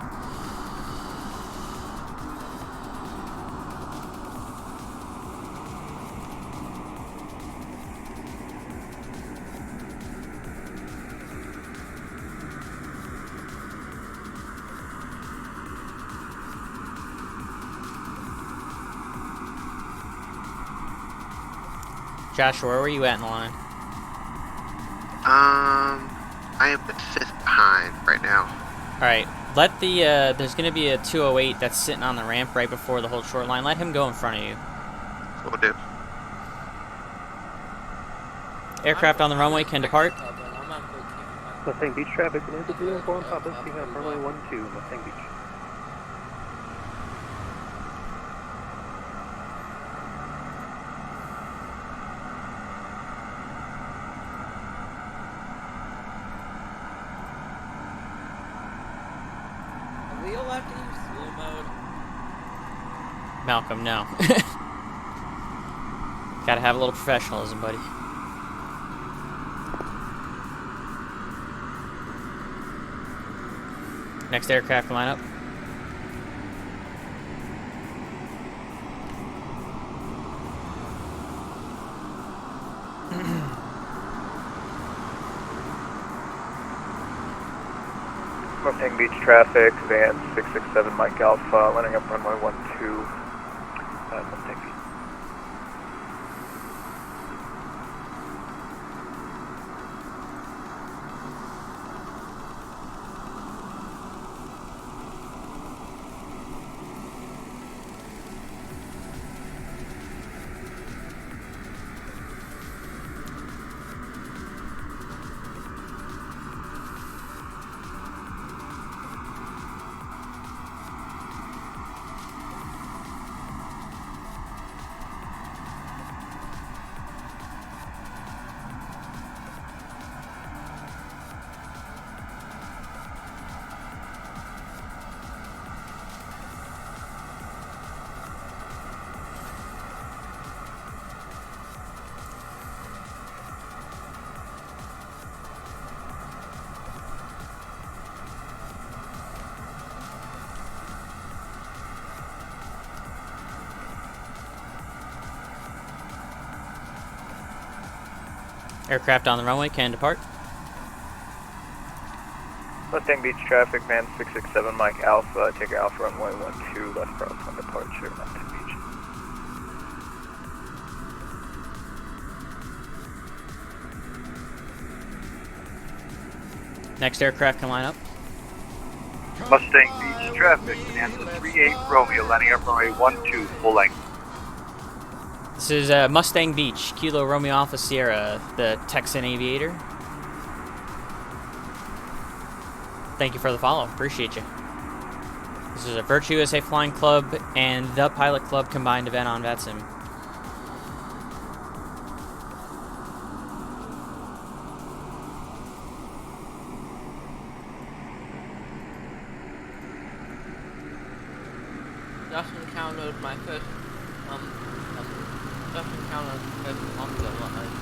Joshua, where were you at in the line? I am the 5th behind right now. Alright, let the, there's gonna be a 208 that's sitting on the ramp right before the whole short line. Let him go in front of you. Will do. Aircraft on the runway can depart. Mustang Beach traffic, Nancy 204 on Papa, speaking on runway 12, Mustang Beach. Are we allowed to use slow mode? Malcolm, no. Gotta have a little professionalism, buddy. Next aircraft line up. Mustang Beach traffic, van 667 Mike Alpha, landing up runway 12, Mustang Beach. Aircraft on the runway can depart. Mustang Beach traffic, van 667 Mike Alpha, take Alpha runway 12, left cross on departure, Mustang Beach. Next aircraft can line up. Mustang Beach traffic, Nancy 38 Romeo, landing up runway 12, full length. This is Mustang Beach, Kilo Romeo Alpha Sierra, the Texan aviator. Thank you for the follow. Appreciate you. This is a Virtue USA Flying Club and the Pilot Club combined event on VATSIM. Just encountered my first, just encountered my first Conga Line.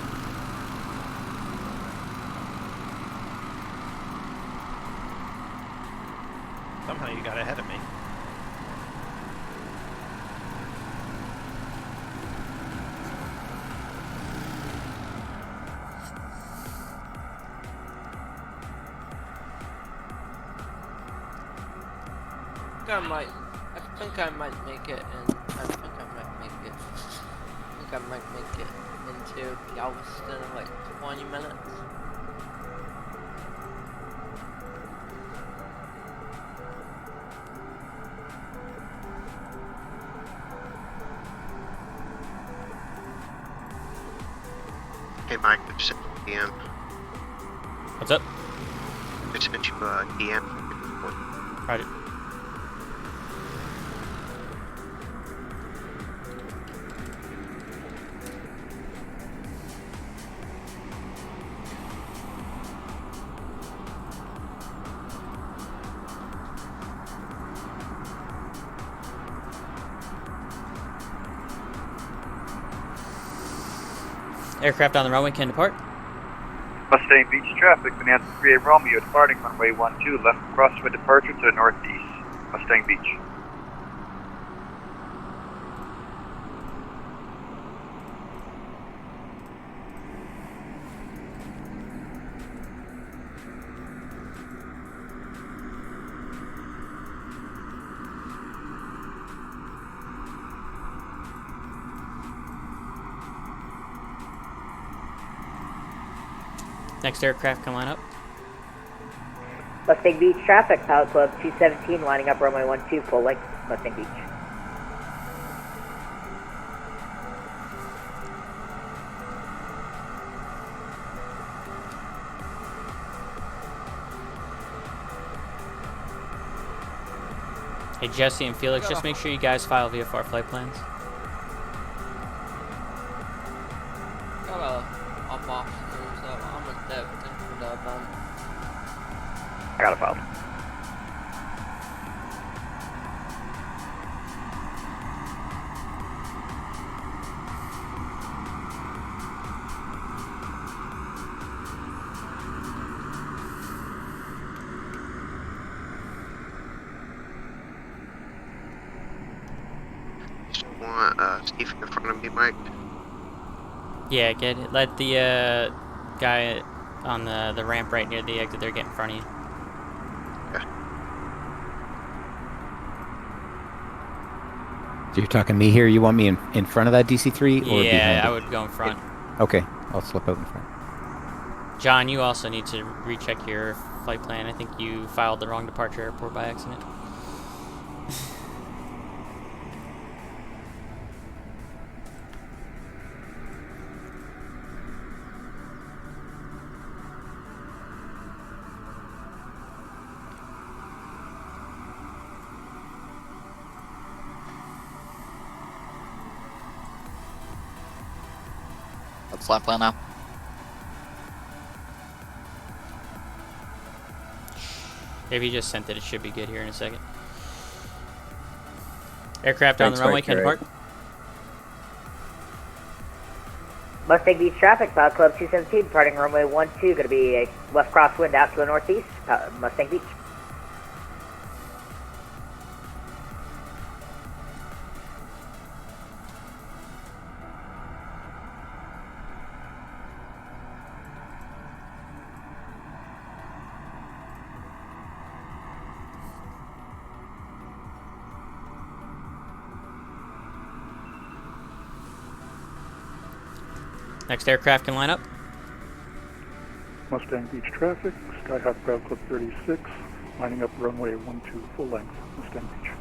Somehow you got ahead of me. I think I might make it, and I think I might make it. I think I might make it into Galveston in like 20 minutes. Hey Mike, I just sent you a DM. What's up? I just sent you a DM. Roger. Aircraft on the runway can depart. Mustang Beach traffic, Bonanza 38 Romeo, departing runway 12, left crosswind departure to the northeast. Mustang Beach. Next aircraft can line up. Mustang Beach traffic, Pilot Club 217 lining up runway 12, full length, Mustang Beach. Hey Jesse and Felix, just make sure you guys file VFR flight plans. Gotta up off. I'm with Dev. I got it filed. Want Steve in front of me, Mike? Yeah, get it. Let the guy on the ramp right near the exit there get in front of you. So you're talking me here? You want me in front of that DC-3 or behind Yeah, it? I would go in front. Okay, I'll slip out in front. John, you also need to recheck your flight plan. I think you filed the wrong departure airport by accident. What's flight plan now? If you just sent it, it should be good here in a second. Aircraft on the runway can depart. Mustang Beach traffic, Pilot Club 217 departing runway 12, going to be a left crosswind out to the northeast, Mustang Beach. Next aircraft can line up. Mustang Beach traffic, Skyhawk Bravo Club 36, lining up runway 12, full length, Mustang Beach.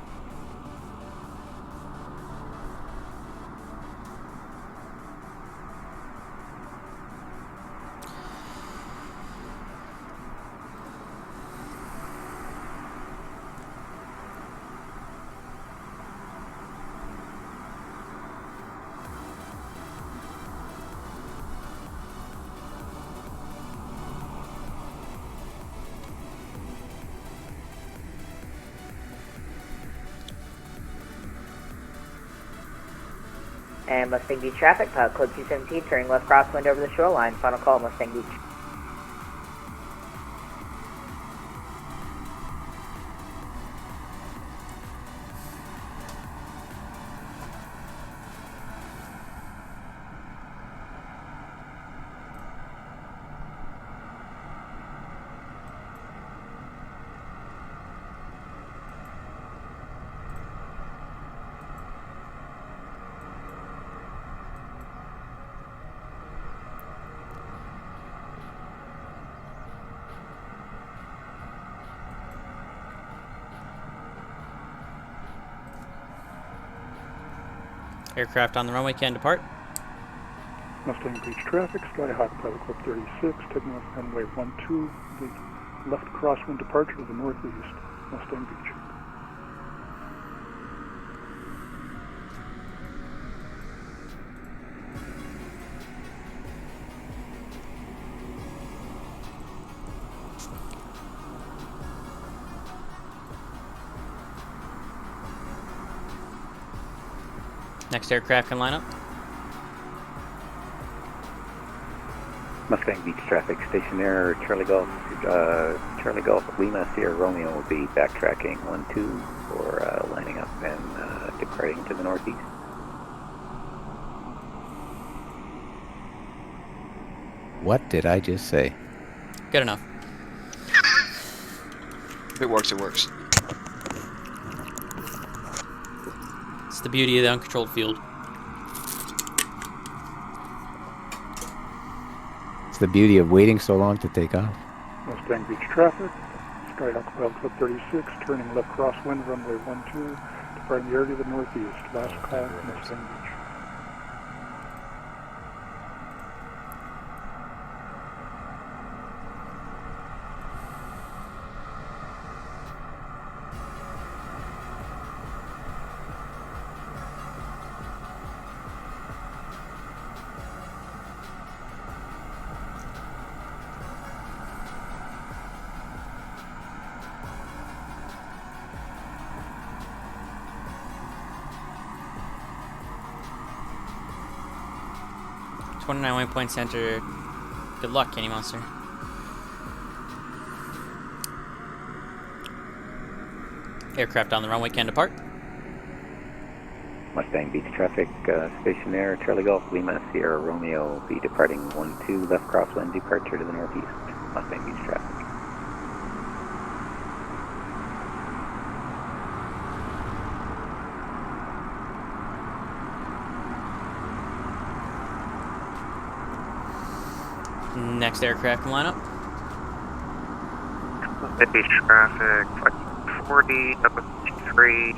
And Mustang Beach traffic, Pilot Club 217 turning left crosswind over the shoreline, final call, Mustang Beach. Aircraft on the runway can depart. Mustang Beach traffic, Skyhawk Pilot Club 36, taking off runway 12, the left crosswind departure to the northeast, Mustang Beach. Next aircraft can line up. Mustang Beach traffic, stationary Charlie Golf Lima Sierra Romeo will be backtracking 12 for lining up and departing to the northeast. What did I just say? Good enough. If it works, it works. It's the beauty of the uncontrolled field. It's the beauty of waiting so long to take off. Mustang Beach traffic, Skyhawk Pilot Club 36, turning left crosswind, runway 12, departing the area to the northeast, last call, Mustang Beach. .29 waypoint center. Good luck, Candy Monster. Aircraft on the runway can depart. Mustang Beach traffic, stationary Charlie Golf Lima Sierra Romeo will be departing 12 left crosswind departure to the northeast, Mustang Beach traffic. Next aircraft can line up. Beach traffic, 40, double 3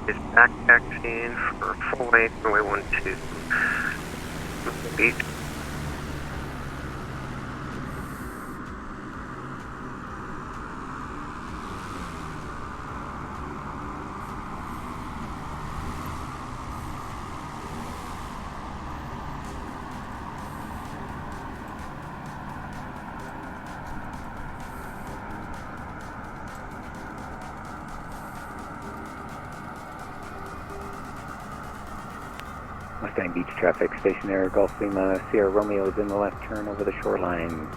is backtracking for full length, runway 12. Beach. Mustang Beach traffic, stationary Golf Lima Sierra Romeo is in the left turn over the shoreline,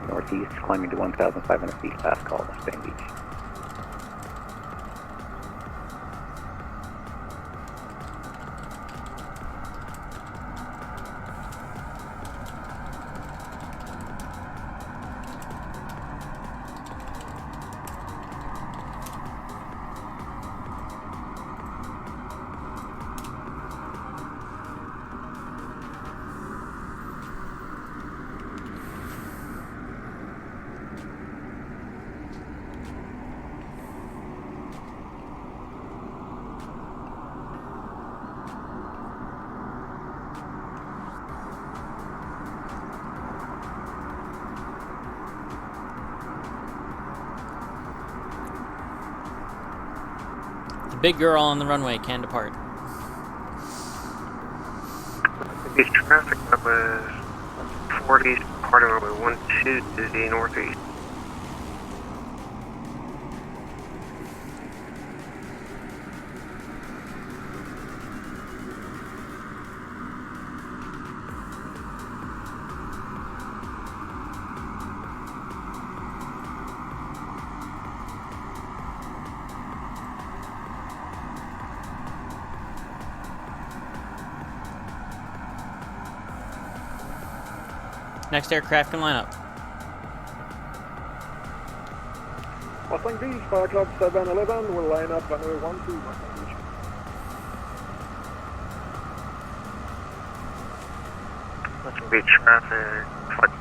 northeast, climbing to 1,500 feet, last call, Mustang Beach. Big girl on the runway can depart. Beach traffic, that was 40, departing runway 12 to the northeast. Next aircraft can line up. Mustang Beach, Fire Club 711, will line up runway 12, Mustang Beach. Mustang Beach traffic, flight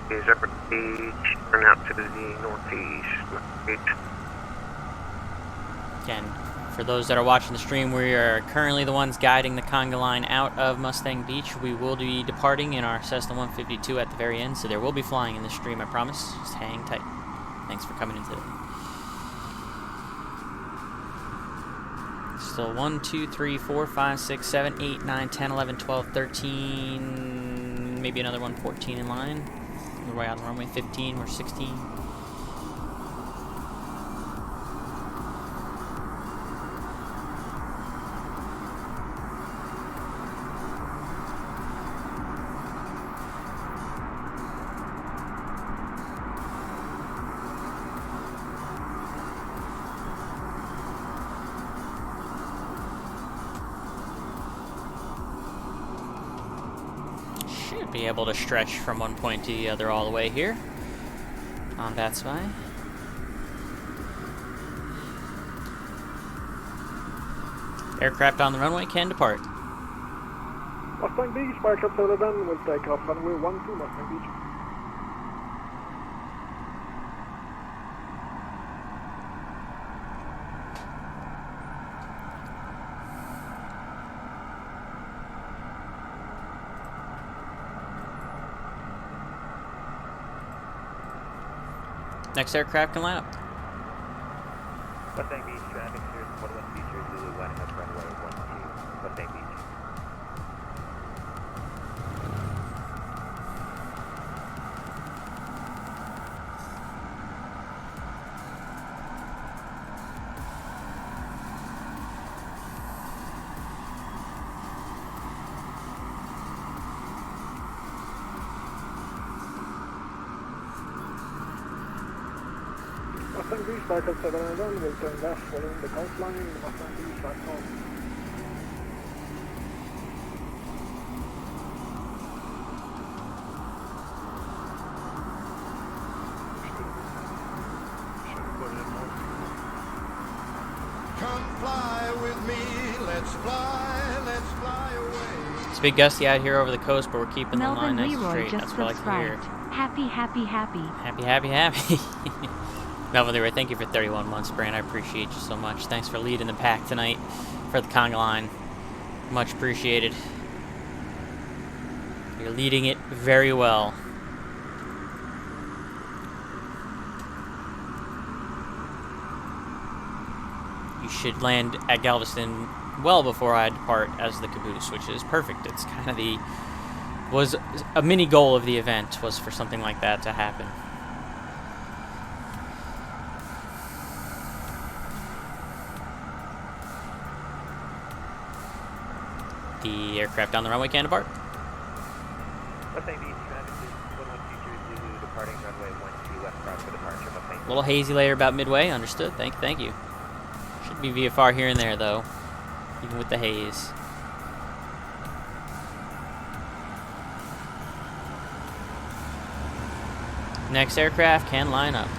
4 is Upper Beach, turn out to the northeast, Mustang Beach. Can For those that are watching the stream, we are currently the ones guiding the Conga Line out of Mustang Beach. We will be departing in our Cessna 152 at the very end, so there will be flying in the stream, I promise. Just hang tight. Thanks for coming in today. Still 1, 2, 3, 4, 5, 6, 7, 8, 9, 10, 11, 12, 13, maybe another one, 14 in line. We're way out on the runway, 15, we're 16. Should be able to stretch from one point to the other all the way here on VATSIM. Aircraft on the runway can depart. Mustang Beach, Fire Club 7, will take off runway 12, Mustang Beach. Next aircraft can line up. Mustang Beach, traffic here, 1-1 Feature, Zulu, lining up runway 12, Mustang Beach. Mustang Beach, Fire Club 7 will turn left following the coastline, Mustang Beach, back home. Come fly with me, let's fly away. It's a bit gusty out here over the coast, but we're keeping the line nice and Leroy straight. just That's what I like to hear. subscribed. Happy, happy, happy. Happy, happy, happy. Melvin Leroy, thank you for 31 months, Brand. I appreciate you so much. Thanks for leading the pack tonight for the Conga Line. Much appreciated. You're leading it very well. You should land at Galveston well before I depart as the Caboose, which is perfect. It's kind of was a mini goal of the event, was for something like that to happen. The aircraft on the runway can depart. Mustang Beach, traffic is 1-1 Feature, Zulu, departing runway 12, left cross for departure, Mustang Beach. A little hazy later about midway, understood. Thank you. Should be VFR here and there though, even with the haze. Next aircraft can line up.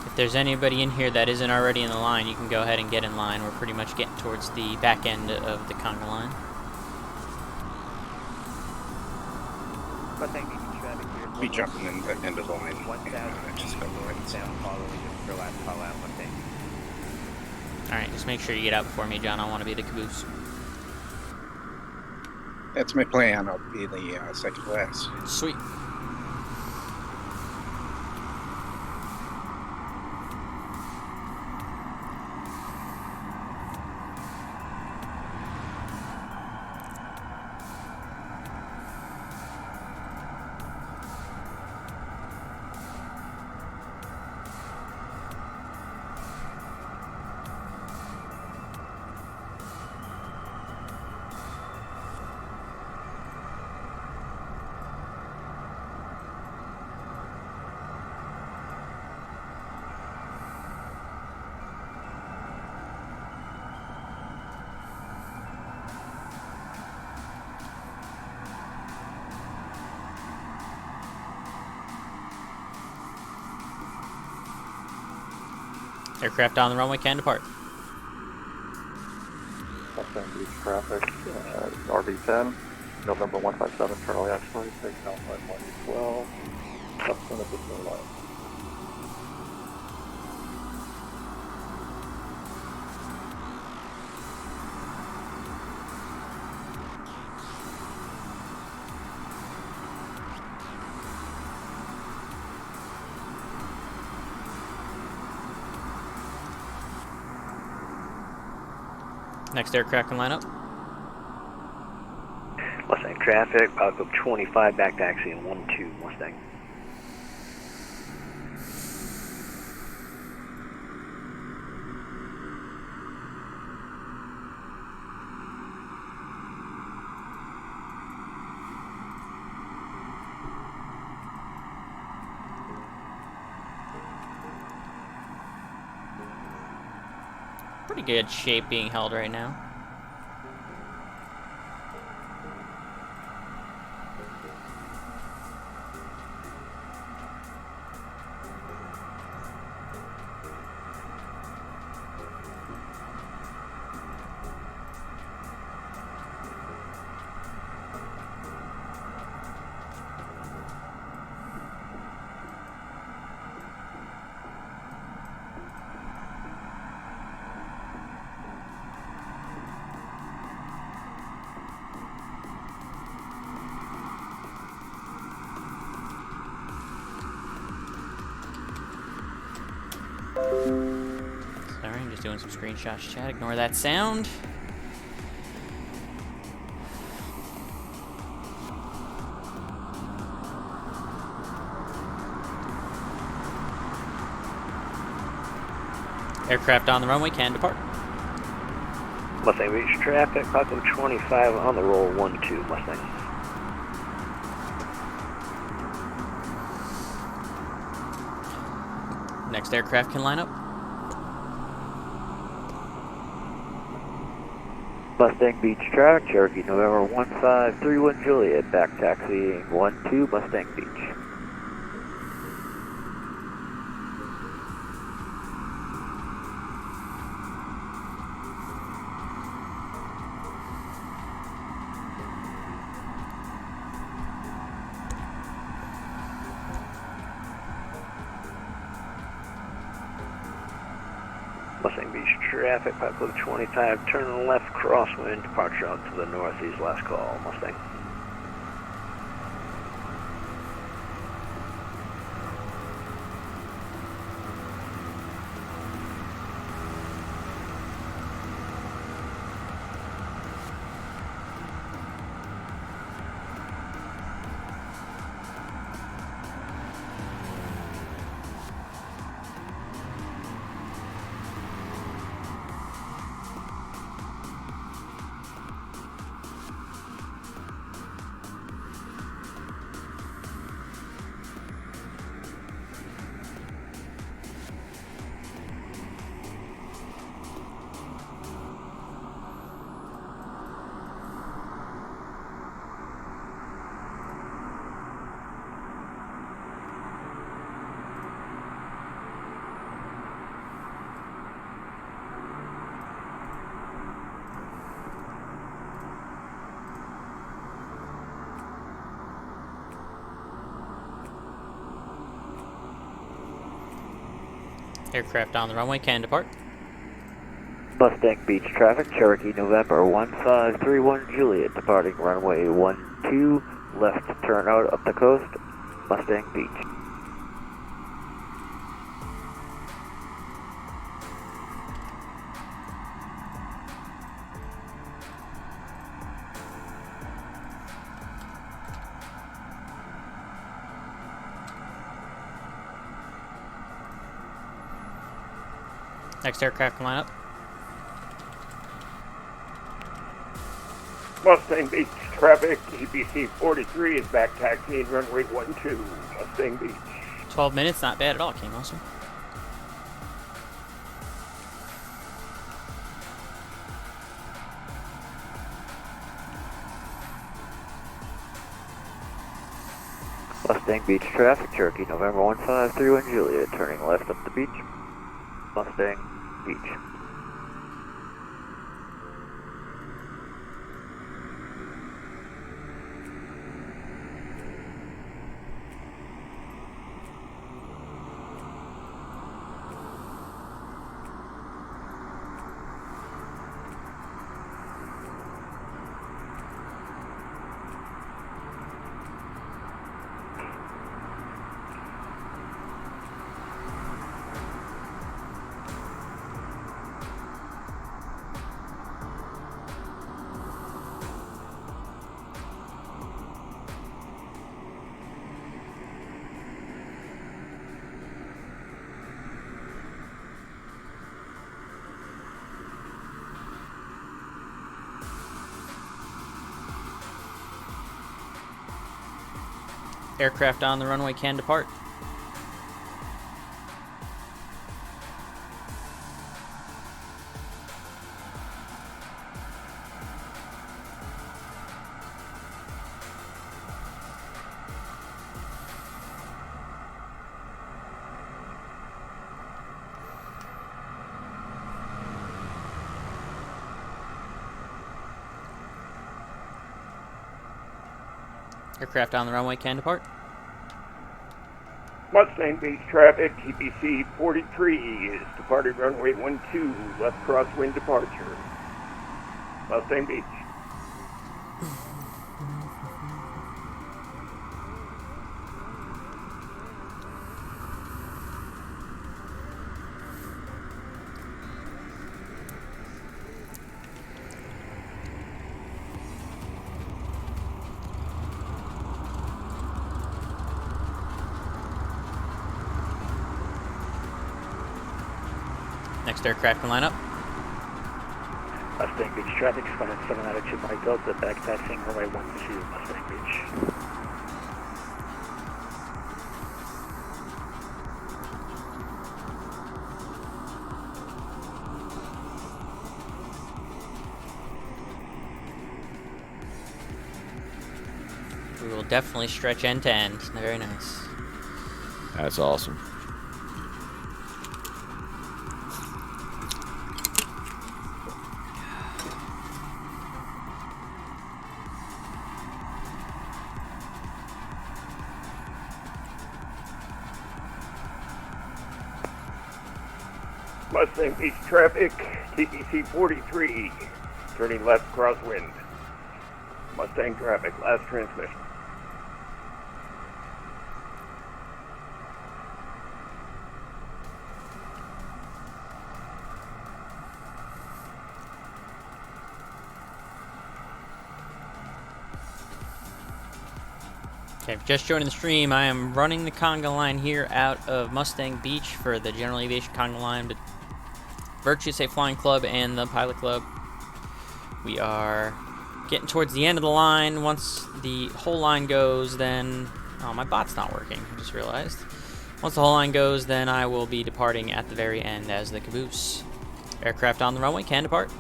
If there's anybody in here that isn't already in the line, you can go ahead and get in line. We're pretty much getting towards the back end of the Conga Line. Mustang Beach, traffic here. Be jumping in the end of the line. 1,000 Just go right. down following your last call out, Mustang Beach. Alright, just make sure you get out before me, John. I want to be the Caboose. That's my plan. I'll be the second class. Sweet. Aircraft on the runway can depart. Mustang Beach traffic, RV10, November 157, Charlie X-ray, taking off line 112, subsequent at the center line. Next aircraft can line up. Mustang traffic, Pilot 25, back taxi in 12 Mustang. Pretty good shape being held right now. Sorry, I'm just doing some screenshots, chat. Ignore that sound. Aircraft on the runway can depart. Mustang Beach traffic, Pilot 25 on the roll, 12 Mustang. Next aircraft can line up. Mustang Beach traffic, Cherokee November 1531 Juliet, back taxiing 12 Mustang Beach. Mustang Beach traffic, Pilot 25, turn left, crosswind, departure out to the northeast, last call, Mustang. Aircraft on the runway can depart. Mustang Beach traffic, Cherokee November 1531 Juliet, departing runway 12, left turn out up the coast, Mustang Beach. Next aircraft can line up. Mustang Beach traffic, EBC 43 is back taxiing runway 12, Mustang Beach. 12 minutes, not bad at all, King Awesome. Mustang Beach traffic, Cherokee November 1531 Juliet, turning left up the beach. Mustang Beach. Aircraft on the runway can depart. Aircraft on the runway can depart. Mustang Beach traffic, TPC 43 is departing runway 12, left crosswind departure. Mustang Beach. Next aircraft can line up. Mustang Beach traffic, Skyline 7 out of 2 Mike Delta, back taxiing runway 12, Mustang Beach. We will definitely stretch end to end. Very nice. That's awesome. Mustang Beach traffic, TPC 43, turning left crosswind. Mustang traffic, last transmission. Okay, if you're just joining the stream, I am running the Conga Line here out of Mustang Beach for the General Aviation Conga Line, but Virtue Safe Flying Club and the Pilot Club. We are getting towards the end of the line. Once the whole line goes, then... Oh, my bot's not working, I just realized. Once the whole line goes, then I will be departing at the very end as the Caboose. Aircraft on the runway can depart.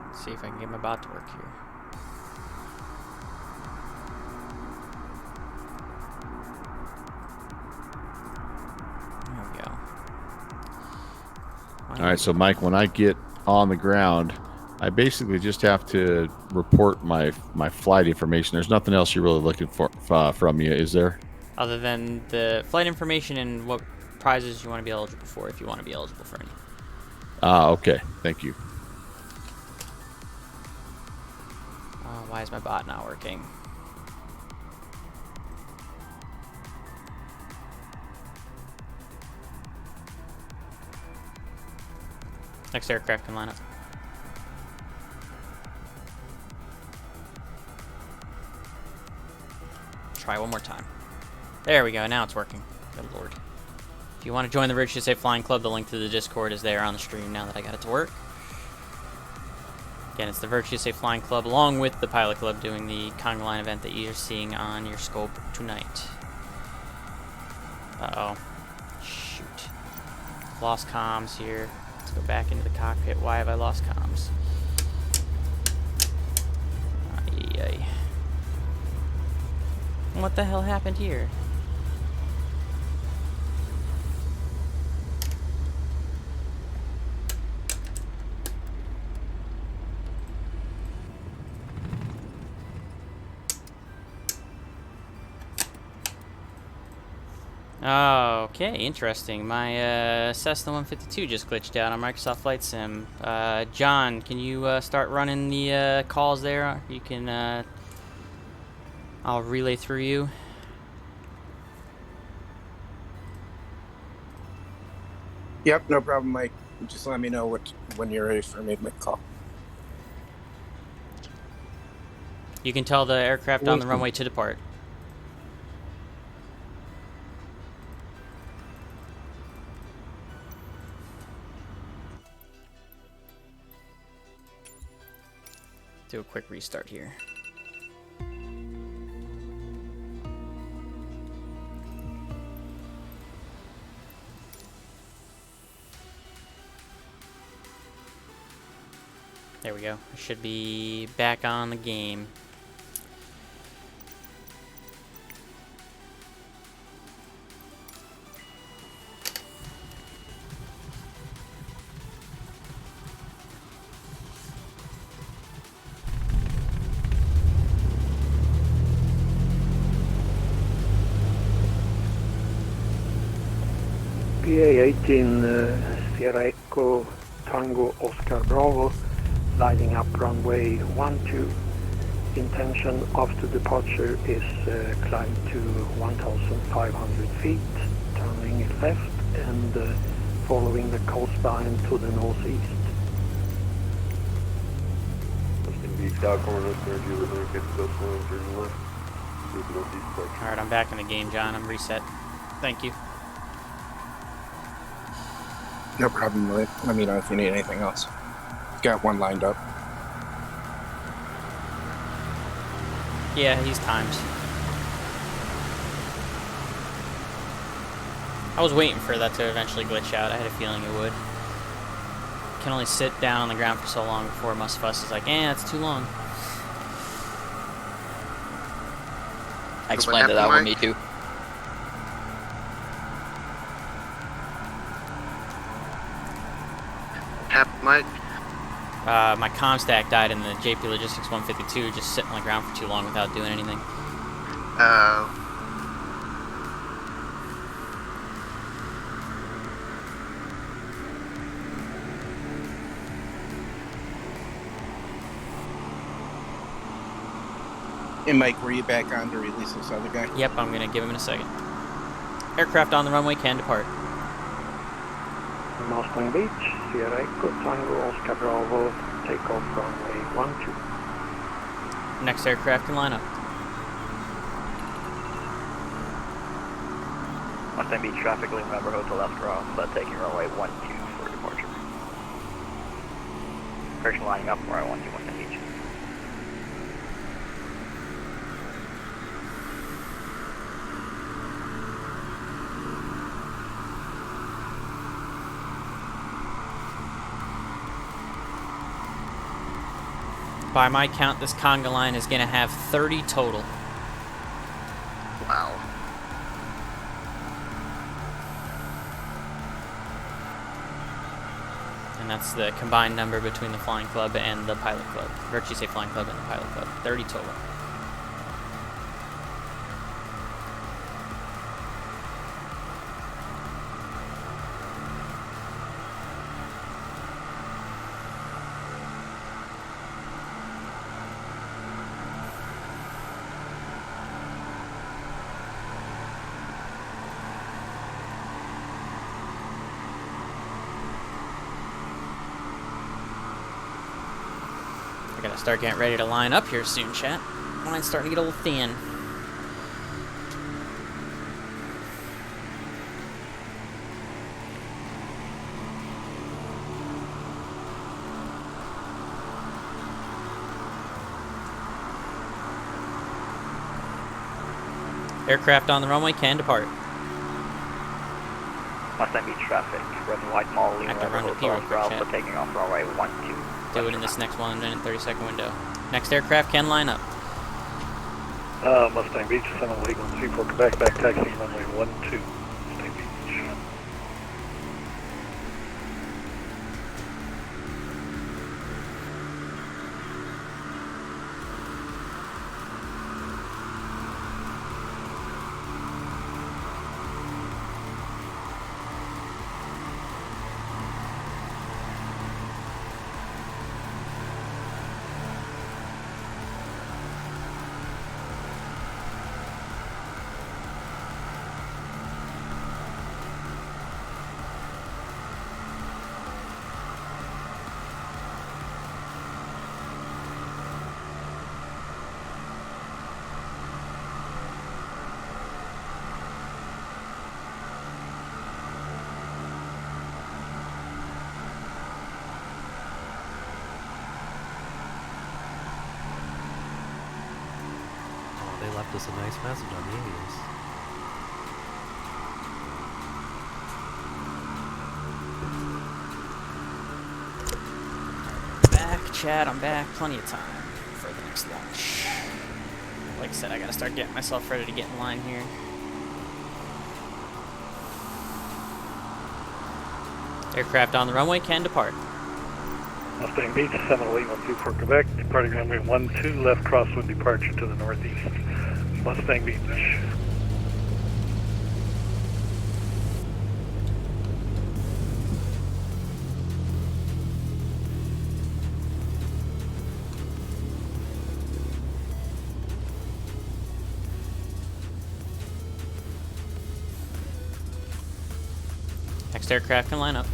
Let's see if I can get my bot to work here. There we go. All right, so Mike, when I get on the ground, I basically just have to report my flight information. There's nothing else you're really looking for from me, is there? Other than the flight information and what prizes you want to be eligible for, if you want to be eligible for any. Okay. Thank you. Why is my bot not working? Next aircraft can line up. Try one more time. There we go, now it's working. Good lord. If you want to join the Virtue Safe Flying Club, the link to the Discord is there on the stream now that I got it to work. Again, it's the Virtue Safe Flying Club along with the Pilot Club doing the Conga Line event that you're seeing on your scope tonight. Uh-oh. Shoot. Lost comms here. Let's go back into the cockpit. Why have I lost comms? Ay. what the hell happened here? Okay, interesting. My Cessna 152 just glitched out on Microsoft Flight Sim. John, can you start running the calls there? You can, I'll relay through you. Yep, no problem, Mike. Just let me know when you're ready for me to make a call. You can tell the aircraft on the runway to depart. Do a quick restart here. There we go. I should be back on the game. PA-18 Sierra Echo Tango Oscar Bravo, lining up runway 12. Intention after departure is climb to 1,500 feet, turning left and following the coastline to the northeast. Alright, I'm back in the game, John. I'm reset. Thank you. No problem, let me know if you need anything else. Got one lined up. Yeah, he's timed. I was waiting for that to eventually glitch out. I had a feeling it would. Can only sit down on the ground for so long before MSFS is like, it's too long. I explained that with me too. Mike? My comm stack died in the JP Logistics 152, just sitting on the ground for too long without doing anything. Hey Mike, were you back on to release this other guy? Yep, I'm gonna give him in a second. Aircraft on the runway can depart. Mustang Beach, Sierra Echo Tango Oscar Bravo, take off runway 12. Next aircraft can line up. Mustang Beach traffic, Lima November Hotel left cross, taking runway 12 for departure. Correction lining up, runway 12, Mustang Beach. By my count, this Conga Line is going to have 30 total. Wow. And that's the combined number between the Flying Club and the Pilot Club. Or actually say Flying Club and the Pilot Club. 30 total. I gotta start getting ready to line up here soon, chat. Line's starting to get a little thin. Aircraft on the runway can depart. Mustang Beach traffic, red and white mall, Lima November Hotel Bravo, taking off runway 12. Do it in this next 1 minute 30-second window. Next aircraft can line up. Mustang Beach, Seminole Eagle 34 Quebec, back taxi runway 12, Mustang Beach. They left us a nice message on the Indians. Back, Chad, I'm back. Plenty of time for the next launch. Like I said, I gotta start getting myself ready to get in line here. Aircraft on the runway can depart. Mustang Beach, Seminole Eagle 24 Quebec, departing runway 12, left crosswind departure to the northeast. Mustang Beach. Next aircraft can line up.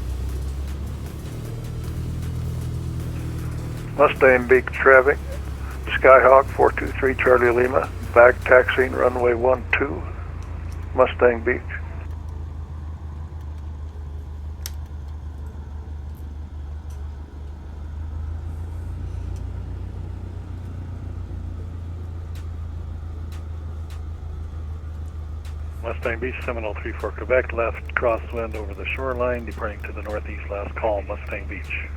Mustang Beach traffic, Skyhawk 423 Charlie Lima, back taxiing runway 12, Mustang Beach. Mustang Beach, Seminole 34 Quebec, left crosswind over the shoreline, departing to the northeast, last call, Mustang Beach.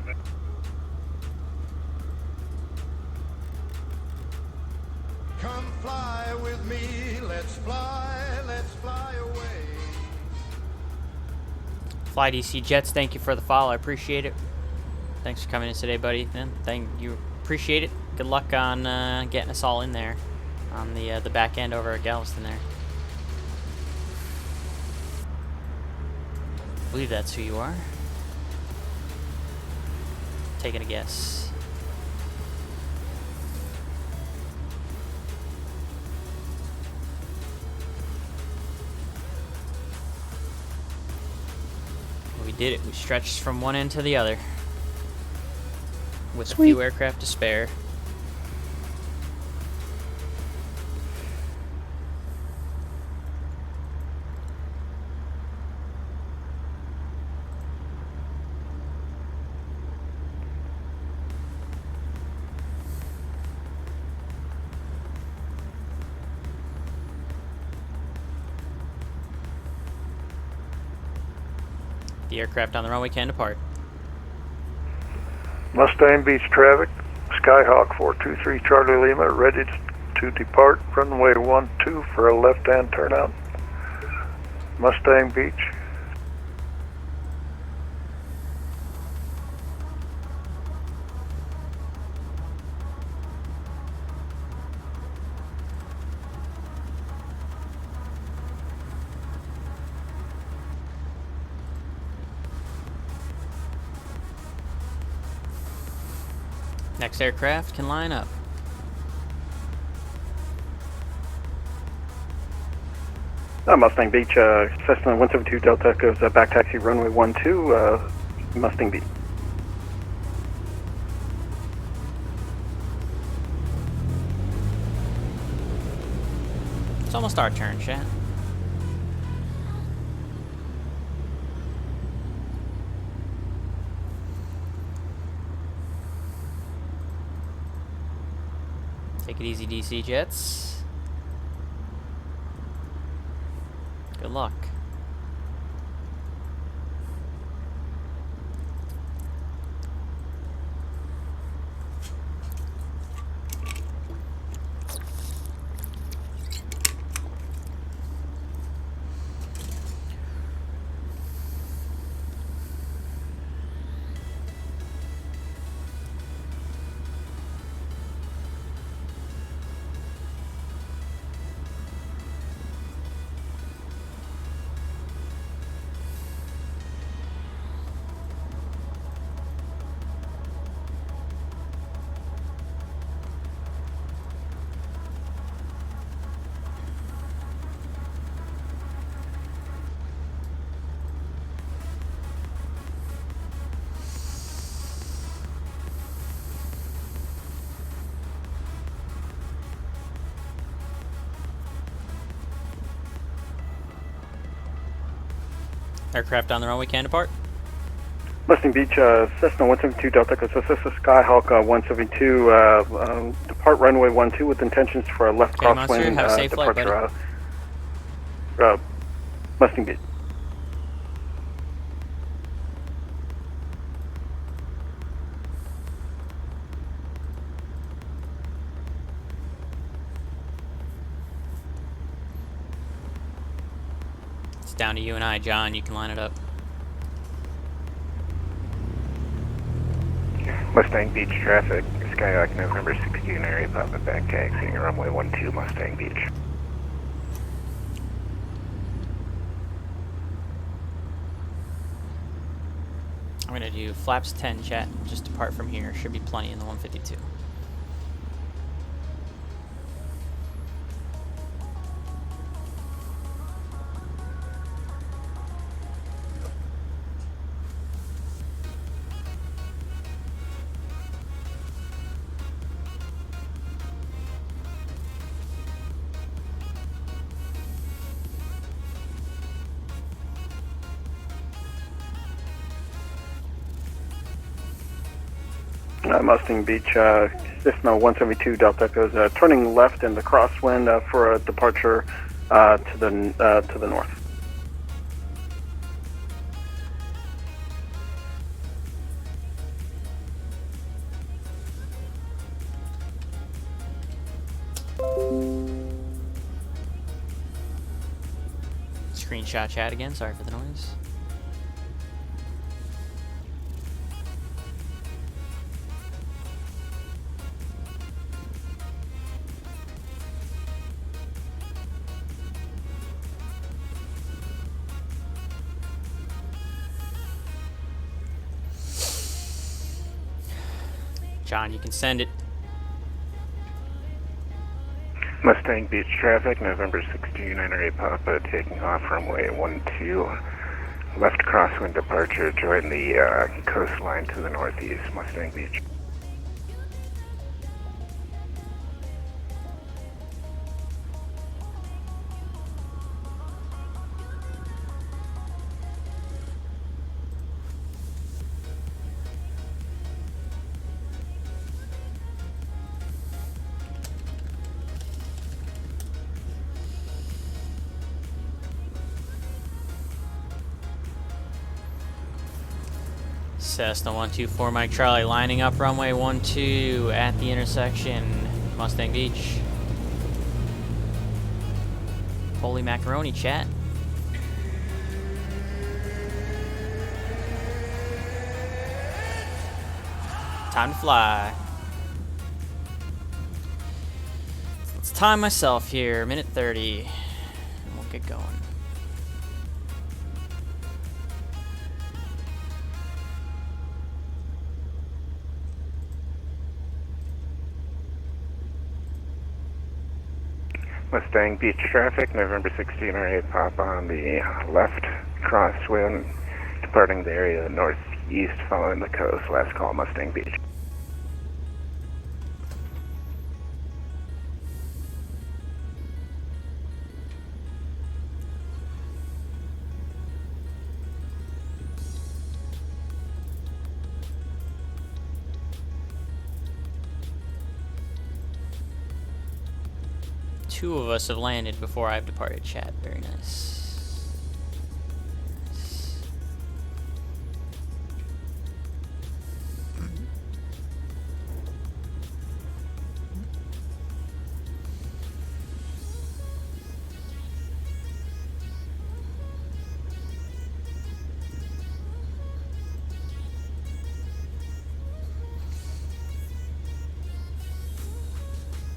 Come fly with me, let's fly away. Fly DC Jets, thank you for the follow. I appreciate it. Thanks for coming in today, buddy. And thank you. Appreciate it. Good luck on getting us all in there on the back end over at Galveston there. I believe that's who you are. Taking a guess. We did it. We stretched from one end to the other with Sweet. a few aircraft to spare. The aircraft on the runway can depart. Mustang Beach traffic, Skyhawk 423 Charlie Lima, ready to depart runway 12 for a left-hand turnout. Mustang Beach. Next aircraft can line up. Mustang Beach, Cessna 172 Delta goes back taxi runway 12, Mustang Beach. It's almost our turn, chat. Take it easy, DC Jets. Good luck. Aircraft on the runway can depart. Mustang Beach, Cessna 172 Delta Echo, so Cessna Skyhawk 172, depart runway 12 with intentions for a left Okay, Monster, crosswind have a safe flight, departure. buddy. Mustang Beach. It's down to you and I, John. You can line it up. Mustang Beach traffic, Skyhawk November 16 area Papa back taxiing runway 12 Mustang Beach. I'm gonna do flaps 10, chat. Just depart from here. Should be plenty in the 152. Mustang Beach, Cessna 172 Delta Echoes, turning left in the crosswind for a departure to the north. Screenshot chat again. Sorry for the noise. John, you can send it. Mustang Beach traffic, November 16 NRA Papa, taking off runway 12. Left crosswind departure, join the coastline to the northeast, Mustang Beach. Cessna 124 Mike Charlie lining up runway 12 at the intersection, Mustang Beach. Holy macaroni, chat. Time to fly. Let's time myself here, minute 30, and we'll get going. Mustang Beach traffic, November 16 RA Papa on the left crosswind, departing the area northeast following the coast. Last call, Mustang Beach. Two of us have landed before I've departed, chat. Very nice.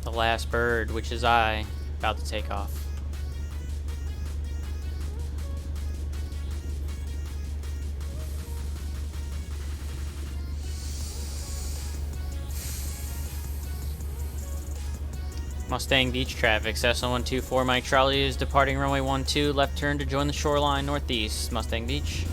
The last bird, which is I, about to take off. Mustang Beach traffic, Cessna 124 Mike Charlie is departing runway 12, left turn to join the shoreline northeast, Mustang Beach.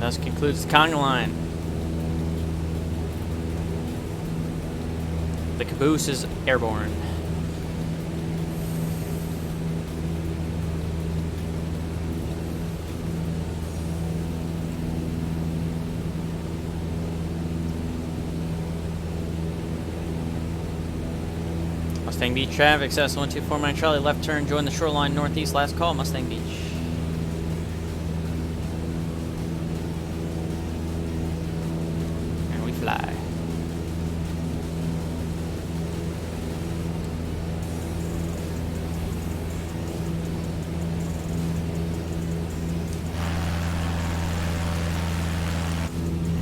thus concludes the Conga Line. The Caboose is airborne. Mustang Beach traffic, SS1249 Charlie, left turn, join the shoreline northeast, last call, Mustang Beach. And we fly.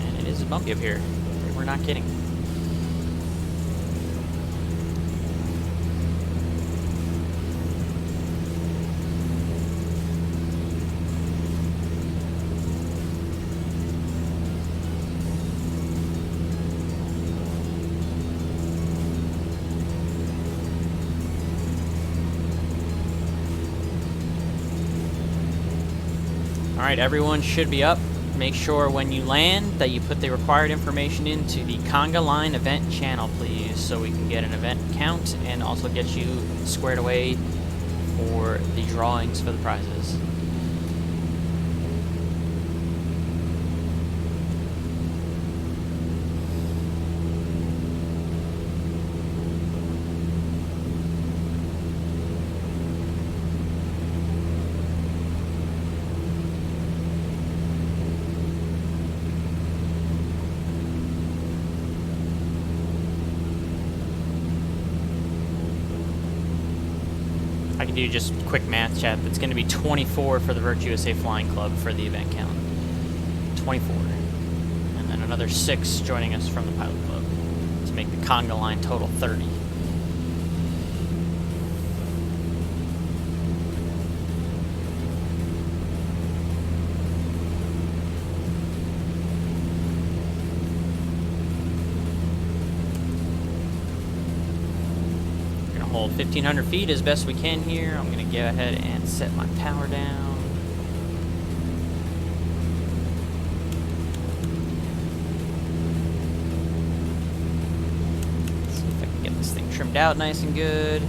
And it is bumpy up here. We're not kidding. Alright, everyone should be up. Make sure when you land that you put the required information into the Conga Line event channel, please, so we can get an event count and also get you squared away for the drawings for the prizes. I can do just quick math, chat. That's going to be 24 for the Virtue USA Flying Club for the event count. 24. And then another 6 joining us from the Pilot Club to make the Conga Line total 30. Hold 1,500 feet as best we can here. I'm going to go ahead and set my power down. Let's see if I can get this thing trimmed out nice and good.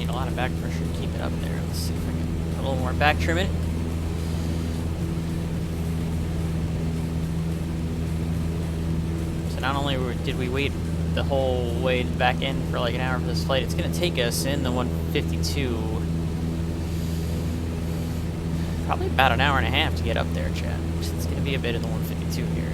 A lot of back pressure to keep it up there. Let's see if I can put a little more back trim in it. So not only did we wait the whole way to the back end for like an hour for this flight, it's going to take us in the 152 probably about an hour and a half to get up there, chat. It's going to be a bit in the 152 here.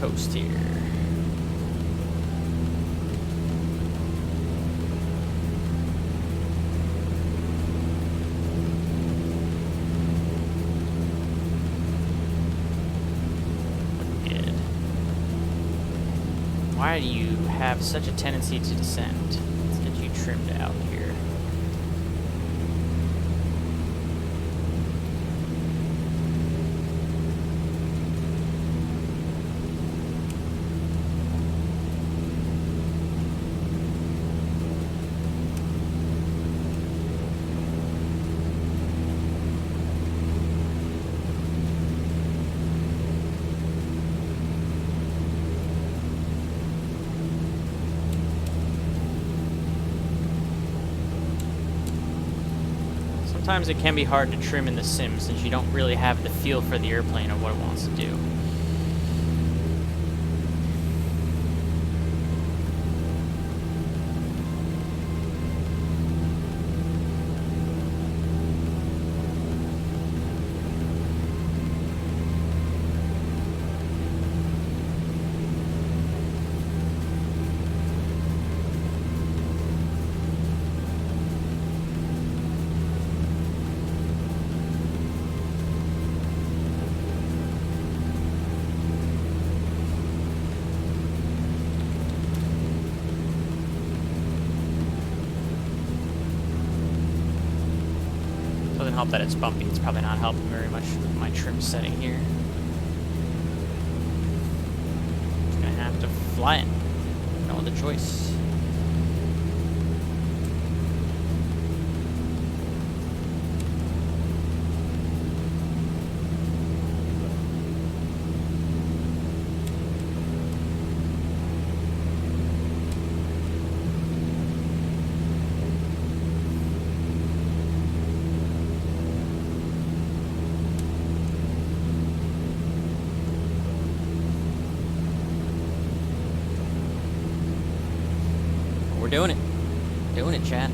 coast here. Good. Why do you have such a tendency to descend? Let's get you trimmed out here. Sometimes it can be hard to trim in the sim since you don't really have the feel for the airplane or what it wants to do. Doesn't help that it's bumpy. It's probably not helping very much with my trim setting here. Just gonna have to fly it. No other choice. We're doing it. Doing it, chat.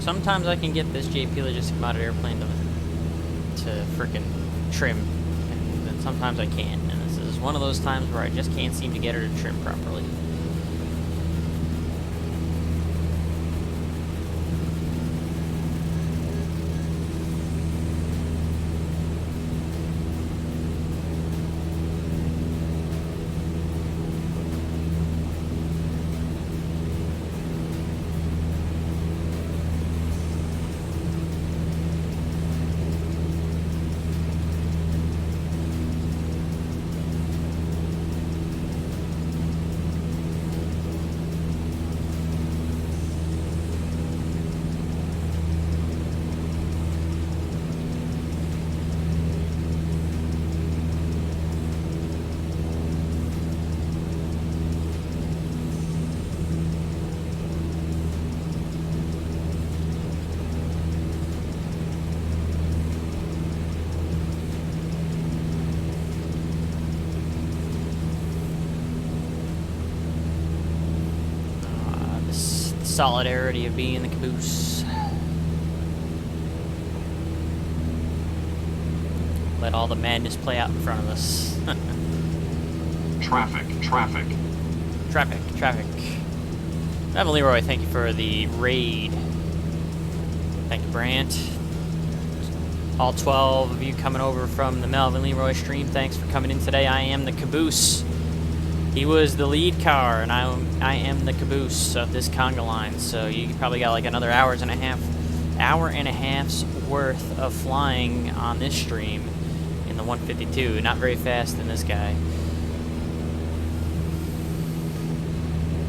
Sometimes I can get this JP Logistic modded airplane to frickin' trim, and then sometimes I can't. And this is one of those times where I just can't seem to get her to trim properly. Solidarity of being the Caboose. Let all the madness play out in front of us. Traffic. Evan Leroy, thank you for the raid. Thank you, Brant. All 12 of you coming over from the Melvin Leroy stream, thanks for coming in today. I am the Caboose. He was the lead car, and I am the Caboose of this Conga Line. So you probably got like another hour and a half's worth of flying on this stream in the 152. Not very fast in this guy.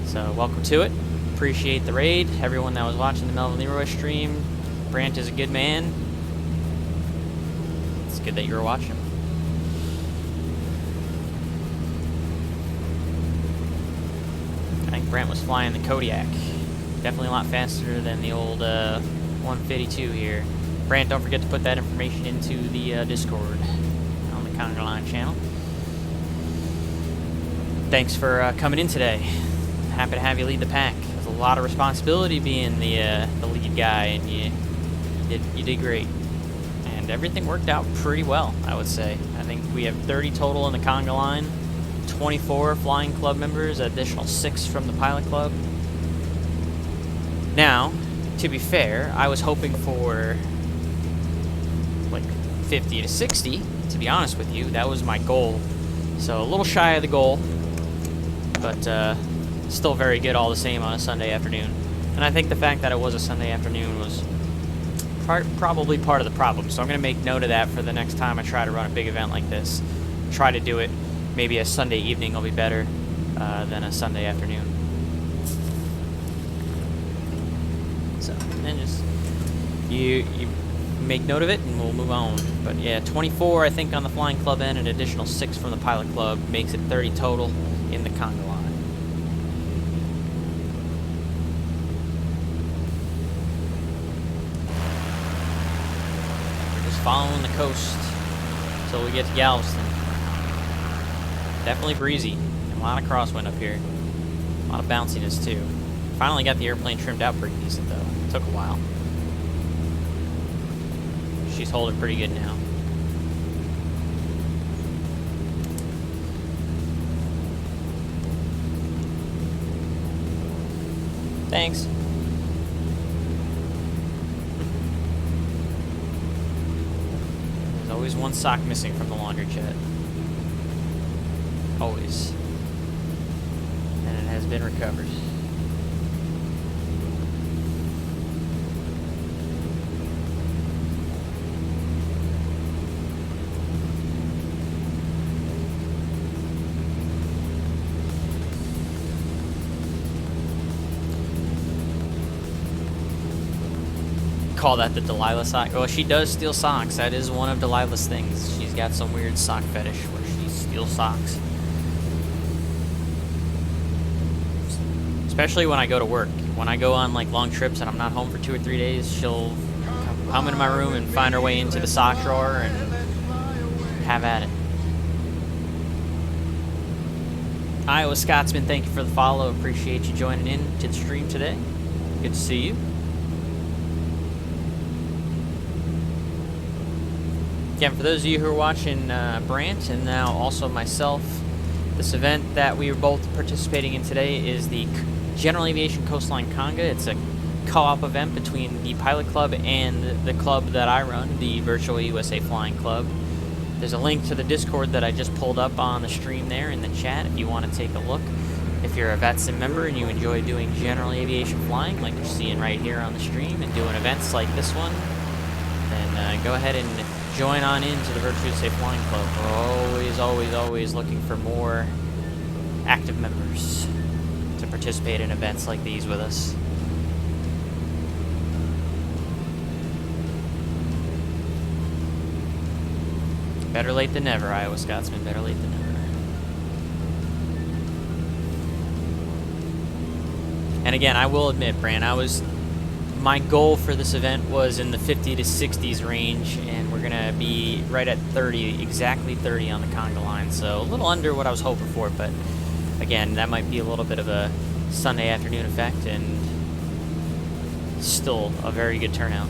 So welcome to it. Appreciate the raid. Everyone that was watching the Melvin Leroy stream. Brant is a good man. good that you were watching. I think Brent was flying the Kodiak. Definitely a lot faster than the old 152 here. Brent, don't forget to put that information into the Discord on the Conga Line channel. Thanks for coming in today. Happy to have you lead the pack. There's a lot of responsibility being the lead guy, and you did great. And everything worked out pretty well, I would say. I think we have 30 total in the Conga Line, 24 flying club members, additional 6 from the pilot club. Now, to be fair, I was hoping for like 50 to 60, to be honest with you. That was my goal. So a little shy of the goal, but still very good all the same on a Sunday afternoon. And I think the fact that it was a Sunday afternoon was probably part of the problem. So I'm going to make note of that for the next time I try to run a big event like this. Try to do it. Maybe a Sunday evening will be better than a Sunday afternoon. So, and just you make note of it, and we'll move on. But yeah, 24 I think on the flying club end, an additional 6 from the pilot club makes it 30 total in the Conga Line. We're just following the coast until we get to Galveston. Definitely breezy. A lot of crosswind up here. A lot of bounciness too. Finally got the airplane trimmed out pretty decent though. Took a while. She's holding pretty good now. Thanks. There's always one sock missing from the laundry jet. Always. And it has been recovered. Call that the Delilah sock. Well, she does steal socks. That is one of Delilah's things. She's got some weird sock fetish where she steals socks. Especially when I go to work. When I go on like long trips and I'm not home for 2 or 3 days, she'll come into my room and find her way into the sock drawer and have at it. Iowa Scotsman, thank you for the follow. Appreciate you joining in to the stream today. Good to see you. Again, for those of you who are watching Brant and now also myself, this event that we are both participating in today is the General Aviation Coastline Conga. It's a co-op event between the Pilot Club and the club that I run, the Virtual USA Flying Club. There's a link to the Discord that I just pulled up on the stream there in the chat if you want to take a look. If you're a VATSIM member and you enjoy doing general aviation flying like you're seeing right here on the stream and doing events like this one, then go ahead and join on into the Virtual USA Flying Club. We're always looking for more active members to participate in events like these with us. Better late than never, Iowa Scotsman. Better late than never. And again, I will admit, Bran, my goal for this event was in the 50 to 60s range, and we're going to be right at 30, exactly 30 on the Conga Line. So a little under what I was hoping for, but again, that might be a little bit of a Sunday afternoon effect, and still a very good turnout.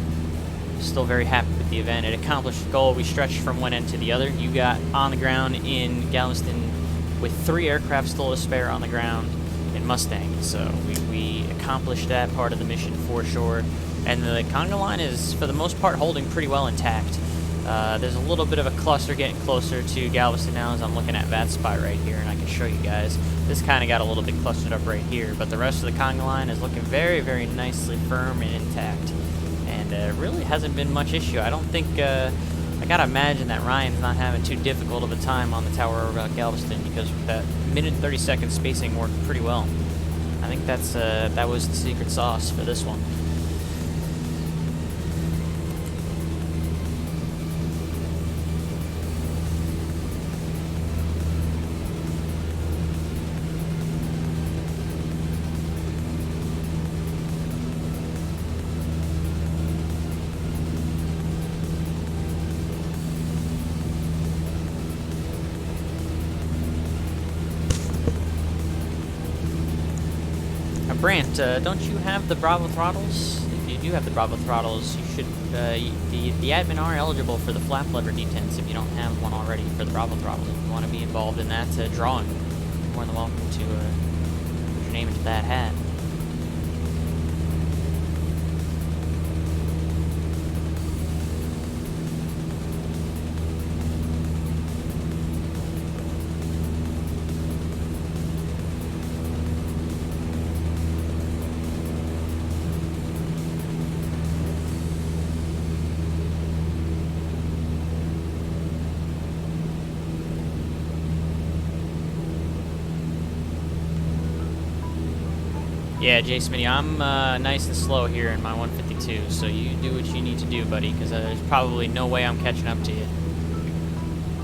Still very happy with the event. It accomplished the goal. We stretched from one end to the other. You got on the ground in Galveston with 3 aircraft still to spare on the ground in Mustang. So we accomplished that part of the mission for sure. And the Conga Line is, for the most part, holding pretty well intact. There's a little bit of a cluster getting closer to Galveston now as I'm looking at VATSPY right here, and I can show you guys. This kind of got a little bit clustered up right here, but the rest of the Conga Line is looking very, very nicely firm and intact. And really hasn't been much issue. I don't think, I gotta imagine that Ryan's not having too difficult of a time on the tower over Galveston, because that minute 30-second spacing worked pretty well. I think that was the secret sauce for this one. Brant, don't you have the Bravo throttles? If you do have the Bravo throttles, you should, the admin are eligible for the flap lever detents if you don't have one already for the Bravo throttles. If you want to be involved in that drawing, you're more than welcome to put your name into that hat. Yeah, Jay Smitty, I'm nice and slow here in my 152, so you do what you need to do, buddy, because there's probably no way I'm catching up to you.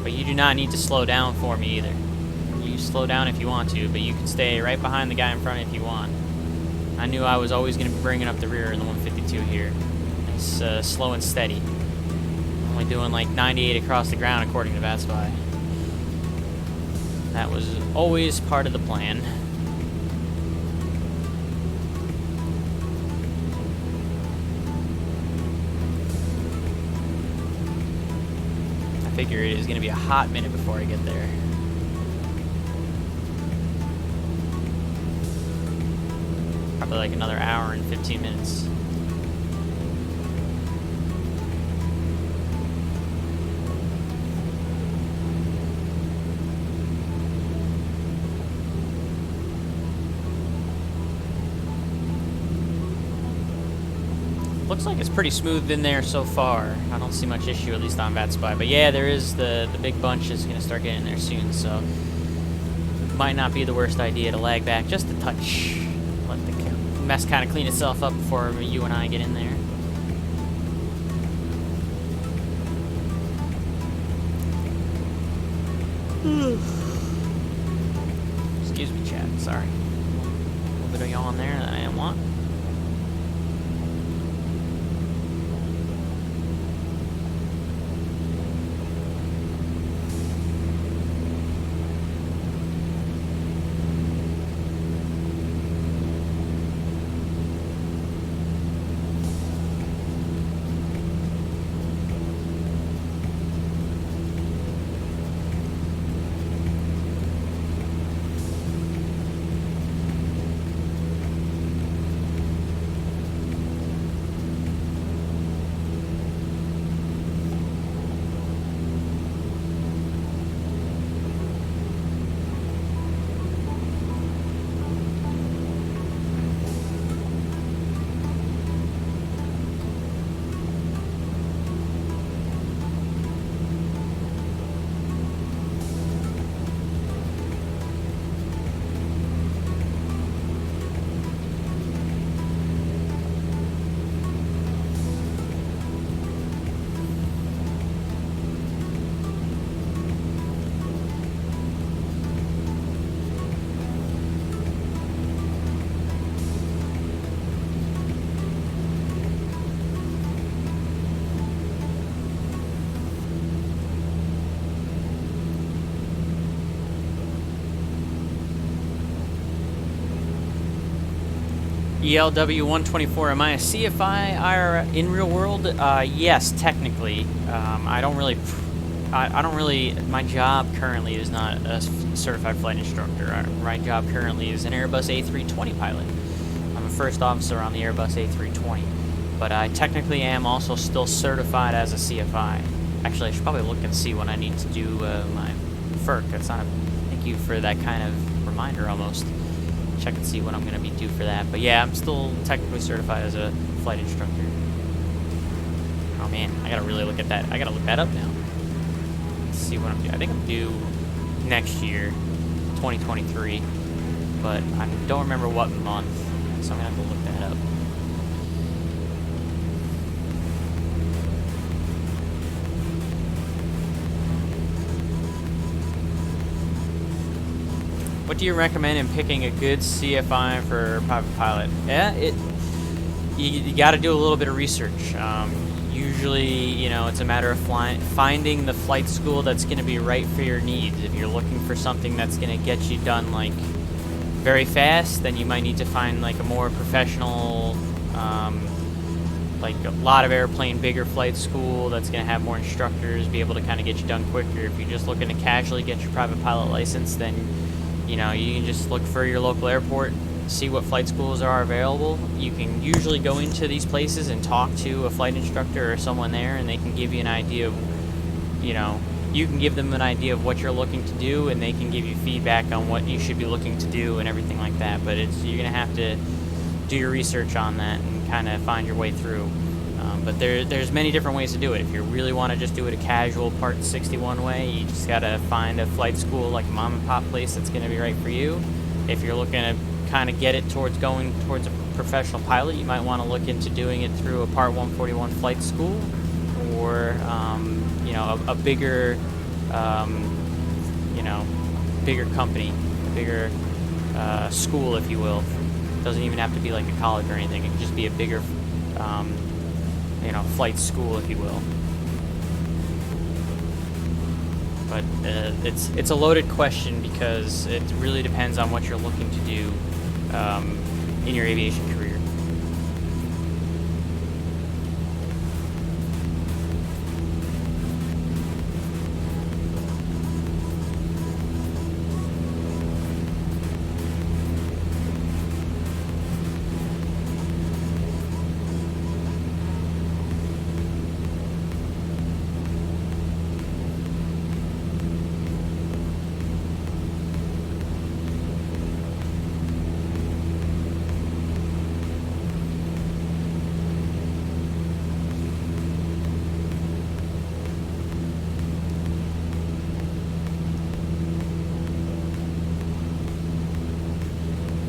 But you do not need to slow down for me either. You slow down if you want to, but you can stay right behind the guy in front if you want. I knew I was always going to be bringing up the rear in the 152 here. It's slow and steady. I'm only doing like 98 across the ground according to VATSIM. That was always part of the plan. I figure it is going to be a hot minute before I get there. Probably like another hour and 15 minutes. Looks like it's pretty smooth in there so far. I don't see much issue, at least on VATSIM. But yeah, there is the big bunch is going to start getting there soon, so might not be the worst idea to lag back just a touch. Let the mess kind of clean itself up before you and I get in there. Excuse me, chat. Sorry. A little bit of yawn there that I didn't want. ELW-124, am I a CFI in real world? Yes, technically. I don't really, my job currently is not a certified flight instructor. My job currently is an Airbus A320 pilot. I'm a first officer on the Airbus A320, but I technically am also still certified as a CFI. Actually, I should probably look and see when I need to do my FERC. That's not a, thank you for that kind of reminder almost. Check and see when I'm going to be due for that. But yeah, I'm still technically certified as a flight instructor. Oh man, I gotta really look at that. I gotta look that up now. Let's see what I'm due. I think I'm due next year, 2023. But I don't remember what month, so I'm going to have to look that up. What do you recommend in picking a good CFI for private pilot? Yeah, you got to do a little bit of research. Usually, you know, it's a matter of finding the flight school that's going to be right for your needs. If you're looking for something that's going to get you done like very fast, then you might need to find like a more professional, like a lot of airplane, bigger flight school that's going to have more instructors, be able to kind of get you done quicker. If you're just looking to casually get your private pilot license, then you know, you can just look for your local airport, see what flight schools are available. You can usually go into these places and talk to a flight instructor or someone there, and they can give you an idea of, you know, you can give them an idea of what you're looking to do, and they can give you feedback on what you should be looking to do and everything like that. But you're going to have to do your research on that and kind of find your way through. But there's many different ways to do it. If you really want to just do it a casual Part 61 way, you just got to find a flight school like a mom and pop place that's going to be right for you. If you're looking to kind of get it towards going towards a professional pilot, you might want to look into doing it through a Part 141 flight school, or you know, a bigger you know, bigger company, a bigger school, if you will. It doesn't even have to be like a college or anything. It can just be a bigger you know, flight school, if you will. But it's a loaded question because it really depends on what you're looking to do in your aviation career.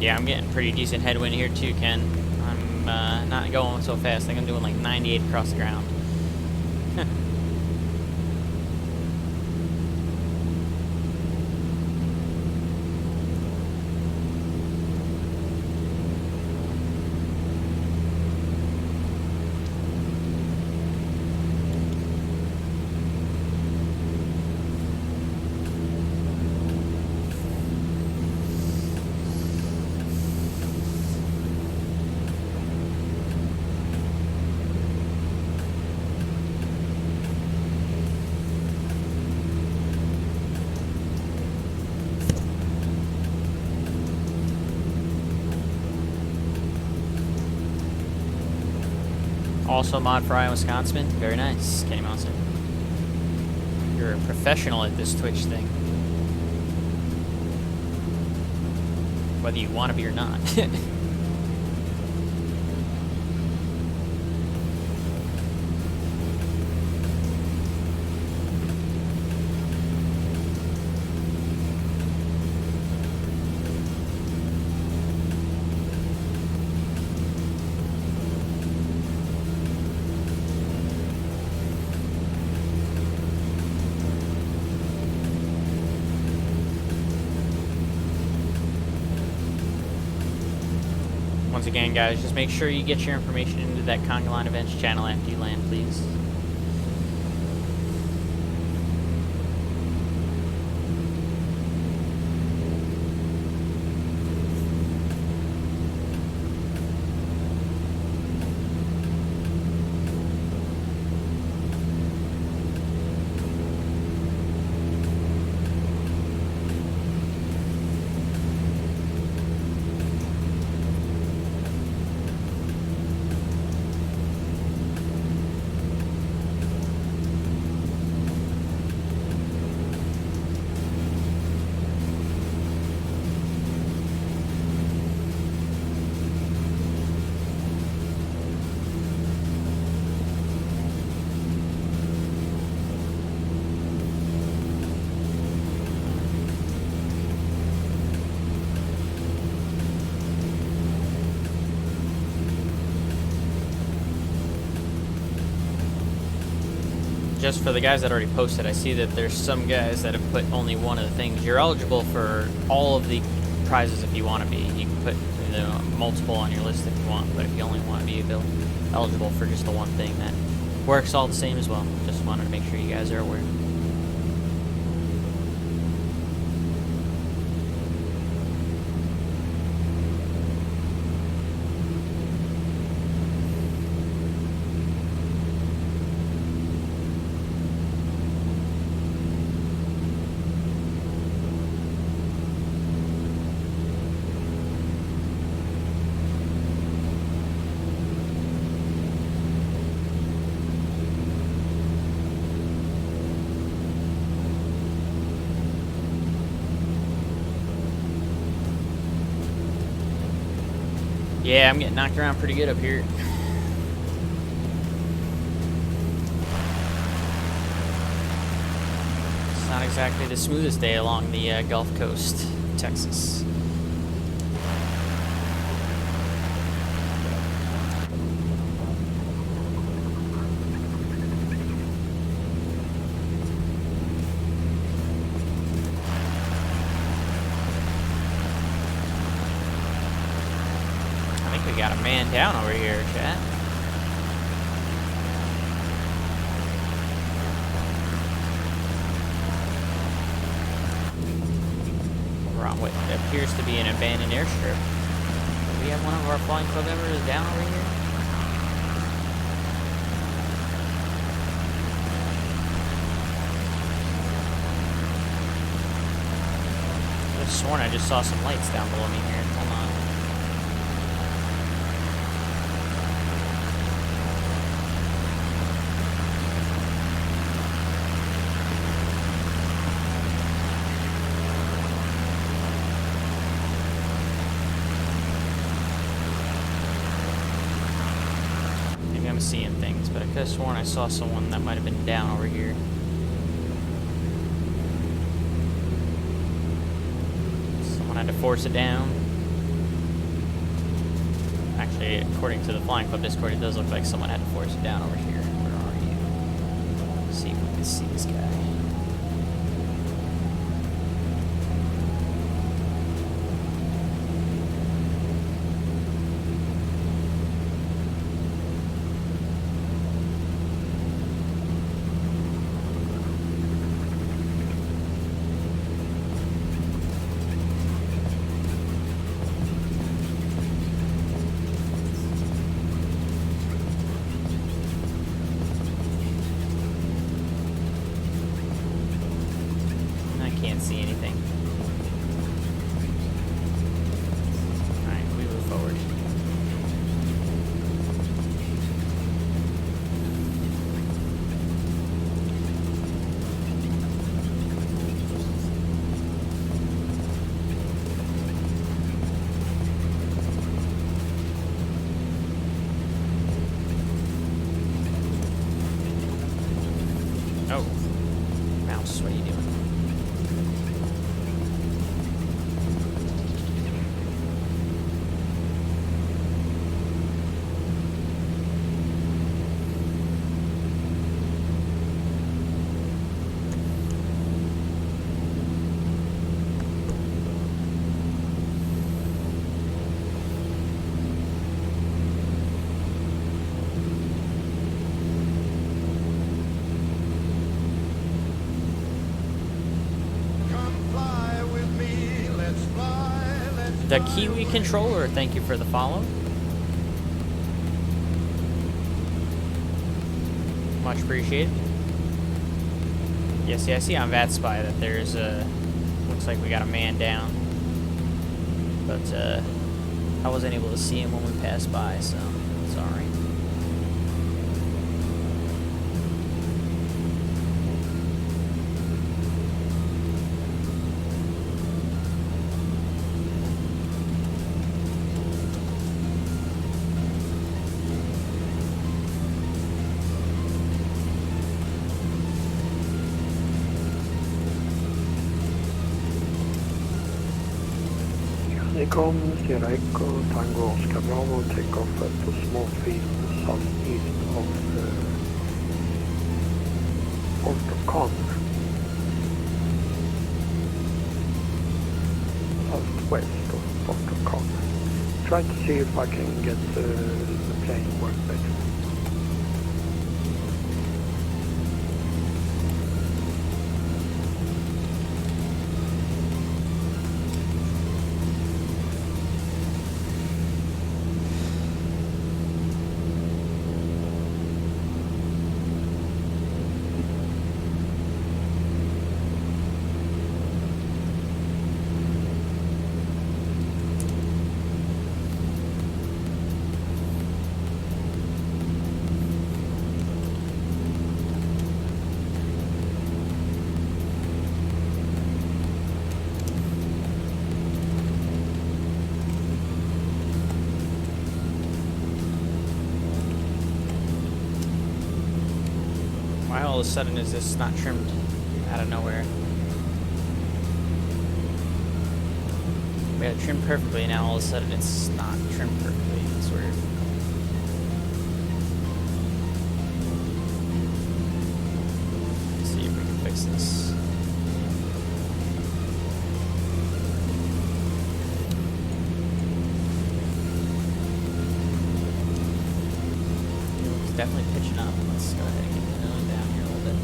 Yeah, I'm getting pretty decent headwind here too, Ken. I'm not going so fast. I think I'm doing like 98 across the ground. Also mod for Iowa, Wisconsin. Very nice, Kenny Monster. You're a professional at this Twitch thing. Whether you want to be or not. Once again, guys, just make sure you get your information into that Conga Line events channel after you land, please. Just for the guys that already posted, I see that there's some guys that have put only one of the things. You're eligible for all of the prizes if you want to be. You can put, you know, multiple on your list if you want, but if you only want to be eligible for just the one thing, that works all the same as well. Just wanted to make sure you guys are aware. Yeah, I'm getting knocked around pretty good up here. It's not exactly the smoothest day along the Gulf Coast, Texas. I think we got a man down over here, chat. We're on what appears to be an abandoned airstrip. Do we have one of our flying club members down over here? I could have sworn I just saw some lights down below me here. Hold on. Maybe I'm seeing things, but I could have sworn I saw someone that might have been down over here. Someone had to force it down. Actually, according to the Flying Club Discord, it does look like someone had to force it down over here. Where are you? Let's see if we can see this guy. I can't see anything. Alright, we move forward. Oh. Mouse, what are you doing? The Kiwi Controller, thank you for the follow. Much appreciated. Yes, yeah, I see on VATSIM that there's a... looks like we got a man down. But, I wasn't able to see him when we passed by, so it's alright. Ecom, Sierra Echo, Tango, Oscar Bravo, take off at the small field southeast of Port of Conga. Southwest of Port of Conga. Try to see if I can get the plane work better. Why all of a sudden is this not trimmed out of nowhere? We had it trimmed perfectly, and now all of a sudden it's not trimmed perfectly. It's weird. Let's see if we can fix this. It's definitely pitching up. Let's go ahead and get the nose down here a little bit.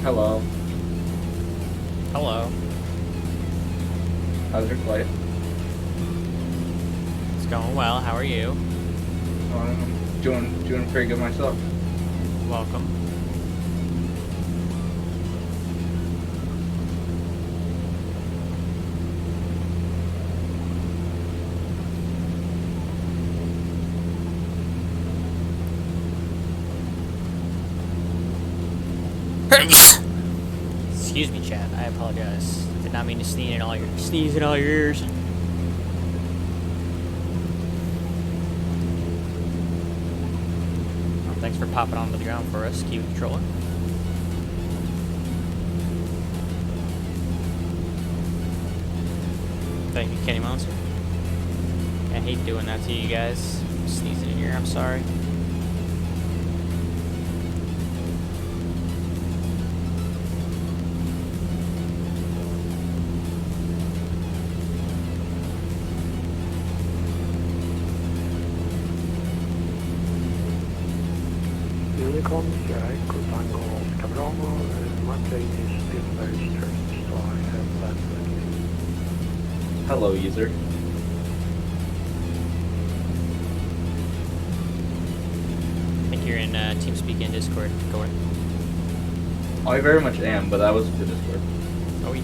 Hello. Hello. How's your flight? It's going well. How are you? I'm doing pretty good myself. Welcome. Excuse me, chat. I apologize. Did not mean to sneeze in all your ears. Well, thanks for popping onto the ground for us, Kiwi Controller. Thank you, Kenny Monster. I hate doing that to you guys. Sneezing in your ear. I'm sorry. Unicorn, Sierra, Echo Tango, Cabramo, my plane is still very strange, so I have that ready. Hello, user. I think you're in TeamSpeak and Discord, Gordon. I very much am, but that was for Discord. Oh, yeah.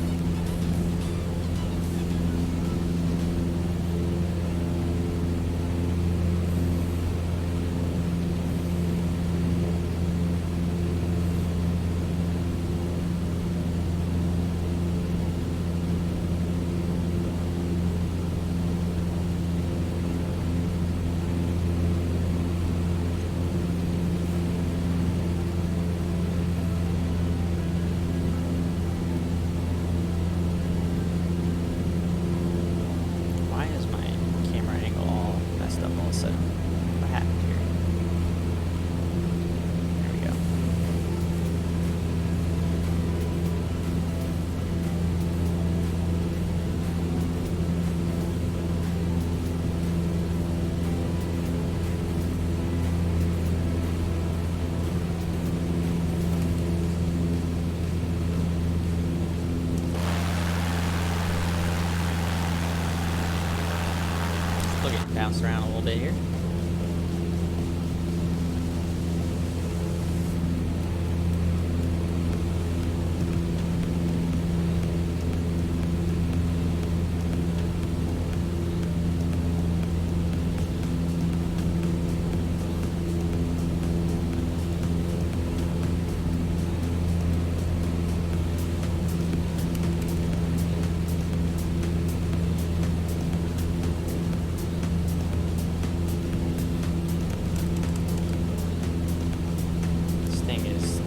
Bounce around a little bit here.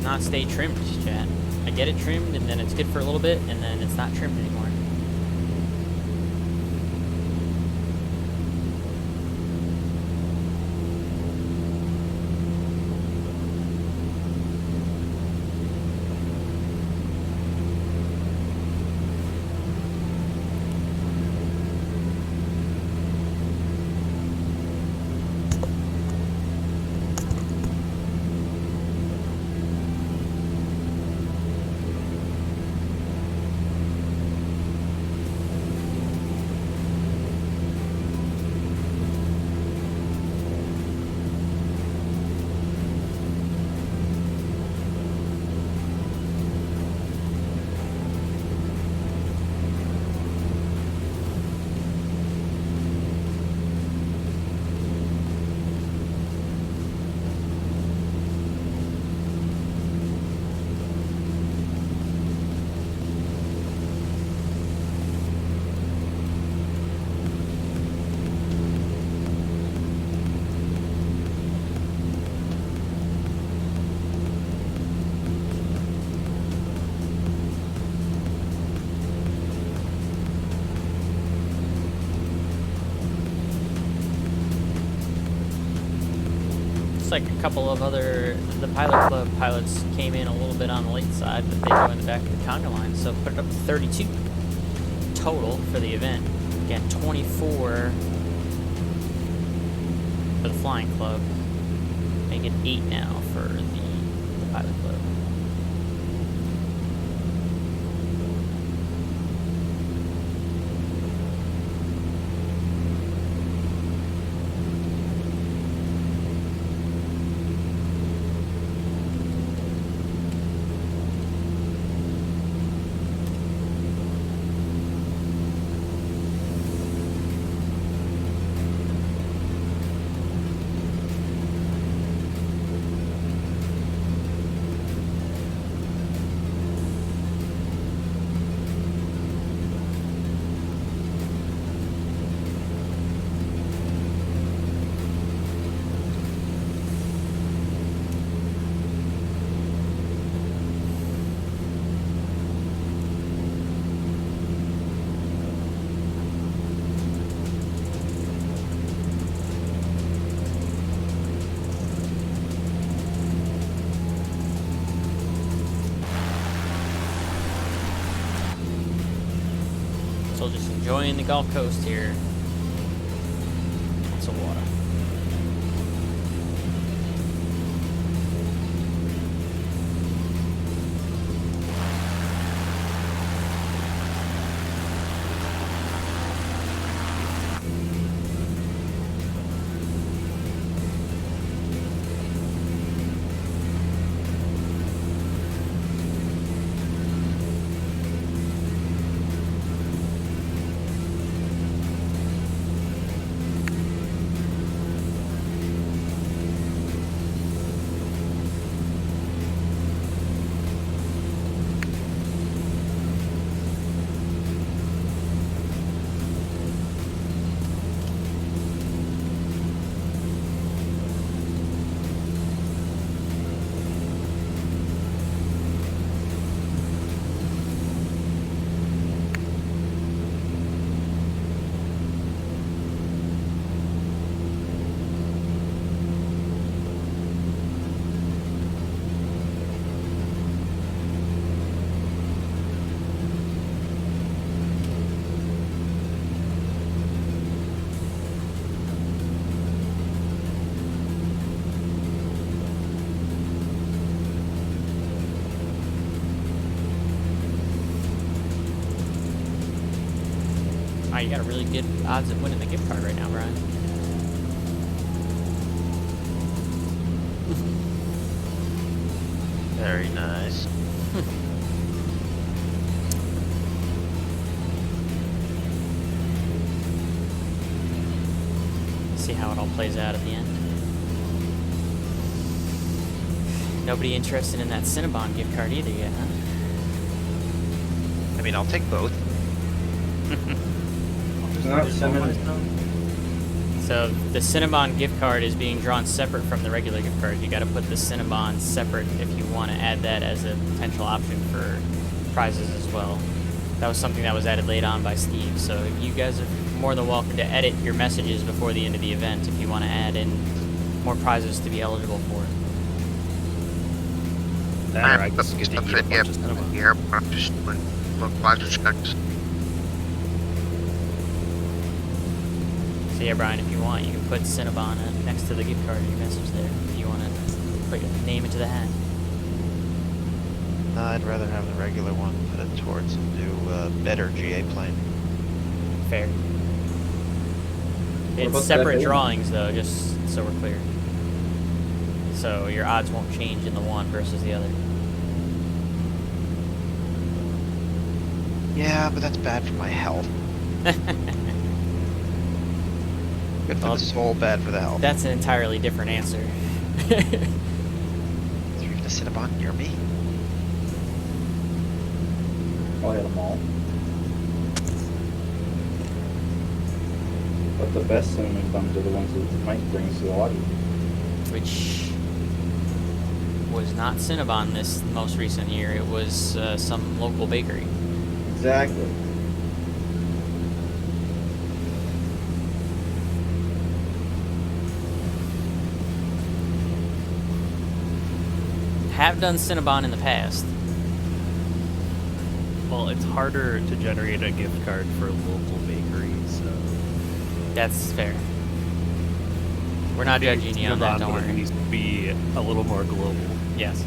not stay trimmed, chat. I get it trimmed, and then it's good for a little bit, and then it's not trimmed anymore. Like a couple of the pilot club pilots came in a little bit on the late side, but they joined the back of the Conga line, so put it up to 32 total for the event. Again, 24 for the flying club. Make it 8 now for the pilot club. So just enjoying the Gulf Coast here. Lots of water. Wow, you got a really good odds of winning the gift card right now, Brian. Very nice. See how it all plays out at the end. Nobody interested in that Cinnabon gift card either yet, huh? I mean, I'll take both. There's not cinnamon. So the Cinnabon gift card is being drawn separate from the regular gift card. You got to put the Cinnabon separate if you want to add that as a potential option for prizes as well. That was something that was added late on by Steve. So you guys are more than welcome to edit your messages before the end of the event if you want to add in more prizes to be eligible for it. That or I just get to eat a bunch of Cinnabon. Here, I'm just doing localizer checks. So yeah, Brian, if you want, you can put Cinnabon next to the gift card in your message there if you want to put your name into the hat. I'd rather have the regular one, put it towards a new, better GA plane. Fair. What It's about separate that? drawings, though, just so we're clear. So your odds won't change in the one versus the other. Yeah, but that's bad for my health. Good for the soul, bad for the health. That's an entirely different answer. So you're gonna sit upon near me? I'll hit them all. But the best cinnamon buns are the ones that Mike brings to the lobby. Which was not Cinnabon this most recent year. It was some local bakery. Exactly. Have done Cinnabon in the past. Well, it's harder to generate a gift card for a local bakery, so... That's fair. We're not judging you on that, don't Cinnabon worry. needs to be a little more global. Yes.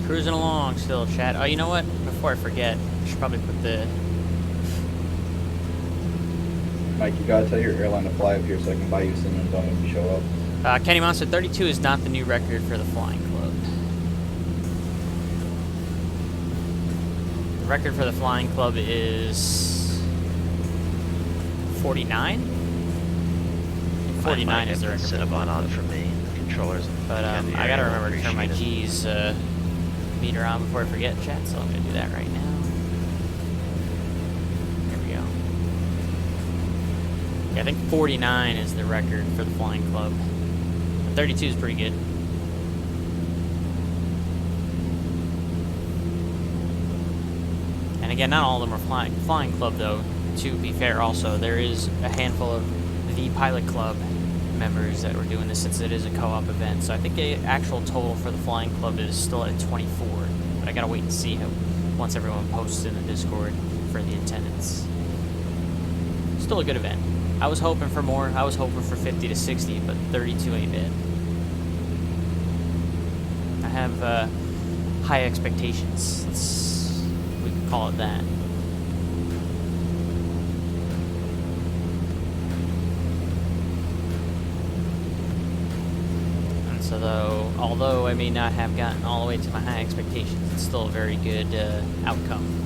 Cruising along still, chat. Oh, you know what? Before I forget, I should probably put the... Mike, you gotta tell your airline to fly up here so I can buy you a cinnamon bun when you show up. Kenny Monster 32 is not the new record for the Flying Club. The record for the Flying Club is 49? 49 is the record. Cinnabon on for me. The controllers. But I gotta remember to turn my G's meter on before I forget, chat, so I'm gonna do that right now. There we go. Yeah, I think 49 is the record for the Flying Club. 32 is pretty good. And again, not all of them are Flying Club, though. To be fair, also, there is a handful of the Pilot Club members that were doing this since it is a co-op event. So I think the actual total for the Flying Club is still at 24. But I gotta wait and see how, once everyone posts in the Discord for the attendance. Still a good event. I was hoping for more. I was hoping for 50 to 60, but 32 ain't bad. I have high expectations. We can call it that. And so, although I may not have gotten all the way to my high expectations, it's still a very good outcome.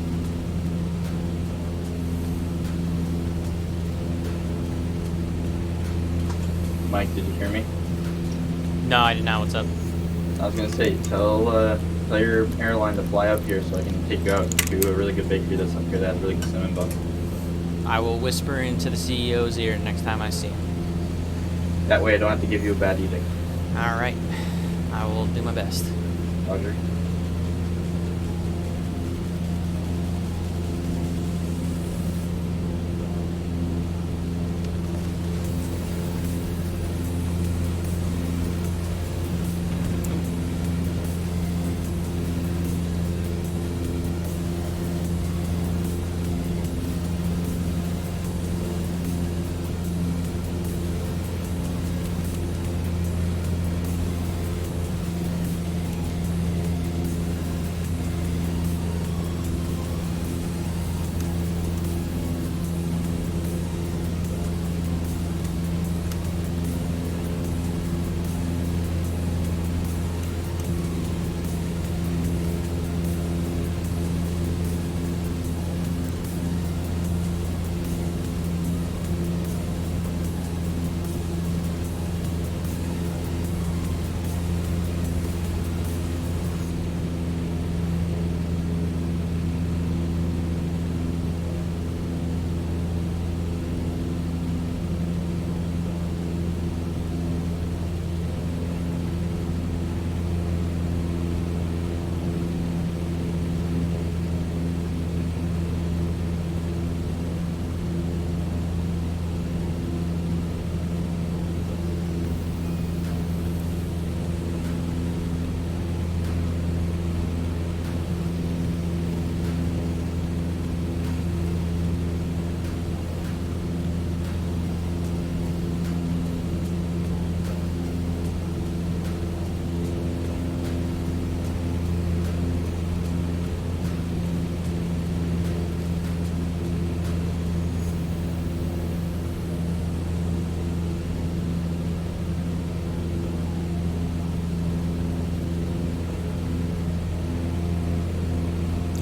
Mike, did you hear me? No, I did not. What's up? I was gonna say, tell your airline to fly up here so I can take you out to a really good bakery that's up here that has really good cinnamon buns. I will whisper into the CEO's ear next time I see him. That way I don't have to give you a bad edict. Alright. I will do my best. Roger.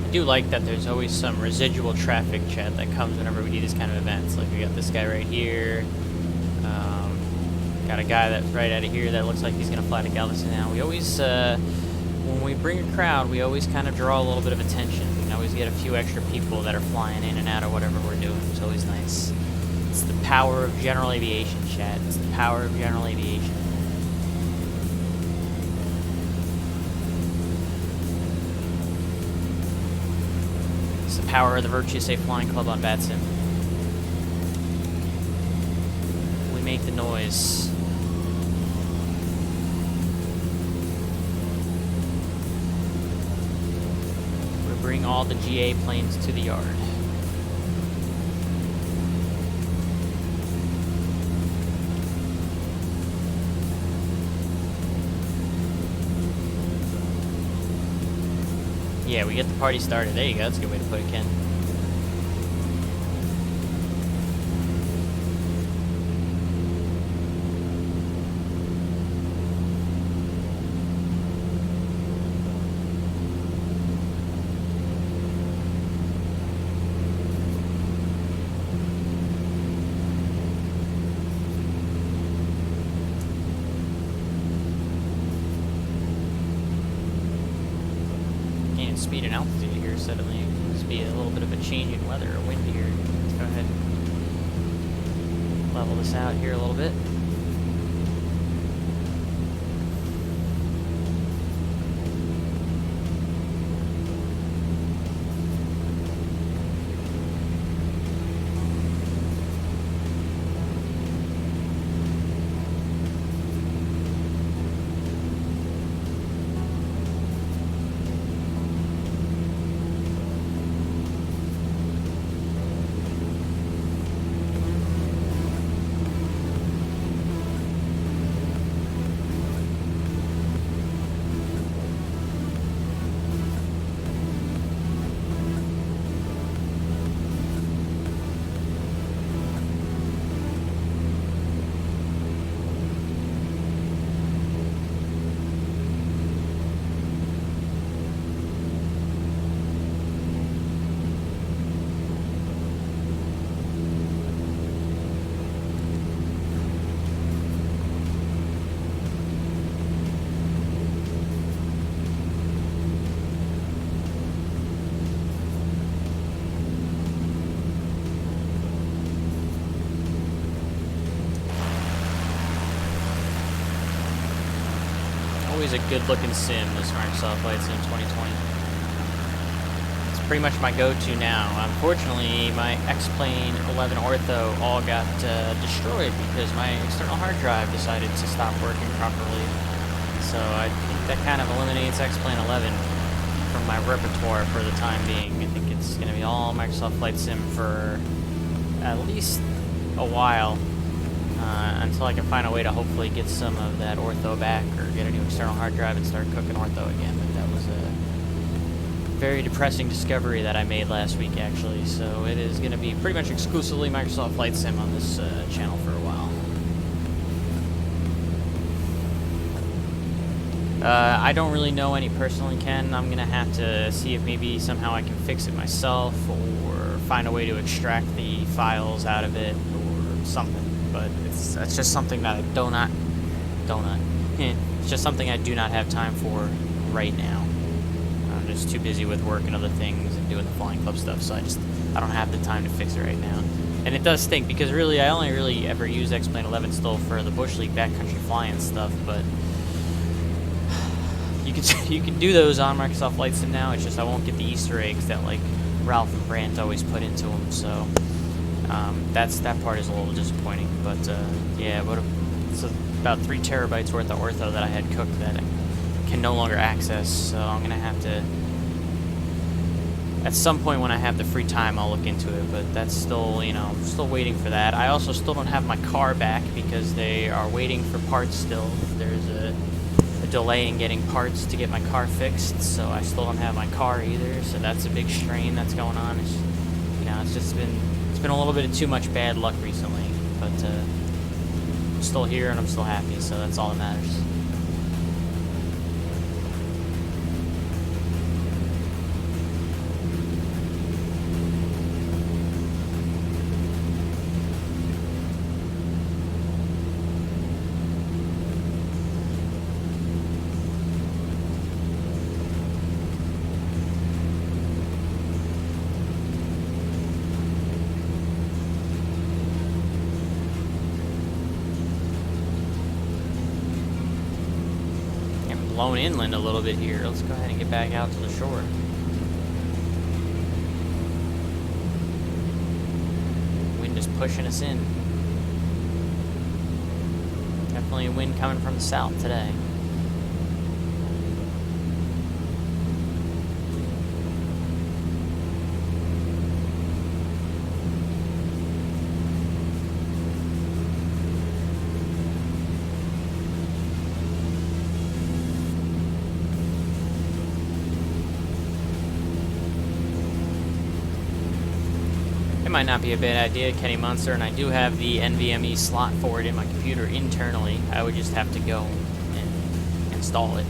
I do like that there's always some residual traffic, chat, that comes whenever we do these kind of events. Like we got this guy right here. Got a guy that's right out of here that looks like he's going to fly to Galveston now. We always, when we bring a crowd, we always kind of draw a little bit of attention. We always get a few extra people that are flying in and out of whatever we're doing. It's always nice. It's the power of general aviation, chat. It's the power of general aviation. It's the power of the Virtue Safe Flying Club on VATSIM. We make the noise. We bring all the GA planes to the yard. Yeah, we get the party started. There you go. That's a good way to put it, Ken. Speed and altitude here suddenly. Must be a little bit of a change in weather or wind here. Let's go ahead and level this out here a little bit. Always a good-looking sim, this Microsoft Flight Sim 2020. It's pretty much my go-to now. Unfortunately, my X-Plane 11 Ortho all got destroyed because my external hard drive decided to stop working properly. So I think that kind of eliminates X-Plane 11 from my repertoire for the time being. I think it's going to be all Microsoft Flight Sim for at least a while. Until I can find a way to hopefully get some of that ortho back or get a new external hard drive and start cooking ortho again. But that was a very depressing discovery that I made last week, actually. So it is going to be pretty much exclusively Microsoft Flight Sim on this channel for a while. I don't really know any personally, Ken. I'm going to have to see if maybe somehow I can fix it myself or find a way to extract the files out of it or something. But that's just something that I it's just something I do not have time for right now. I'm just too busy with work and other things and doing the flying club stuff, so I don't have the time to fix it right now. And it does stink because really I only really ever use X-Plane 11 still for the Bush League backcountry flying stuff, but you can do those on Microsoft Flight Sim now. It's just I won't get the Easter eggs that like Ralph and Brandt always put into them, so that part is a little disappointing, but yeah, it's about 3 terabytes worth of ortho that I had cooked that I can no longer access, so I'm gonna have to, at some point when I have the free time, I'll look into it, but that's still, I'm still waiting for that. I also still don't have my car back because they are waiting for parts still. There's a delay in getting parts to get my car fixed, so I still don't have my car either, so that's a big strain that's going on. It's just been a little bit of too much bad luck recently, but I'm still here and I'm still happy, so that's all that matters. blowing inland a little bit here. Let's go ahead and get back out to the shore. Wind is pushing us in. Definitely a wind coming from the south today. It might not be a bad idea, Kenny Munster, and I do have the NVMe slot for it in my computer internally. I would just have to go and install it.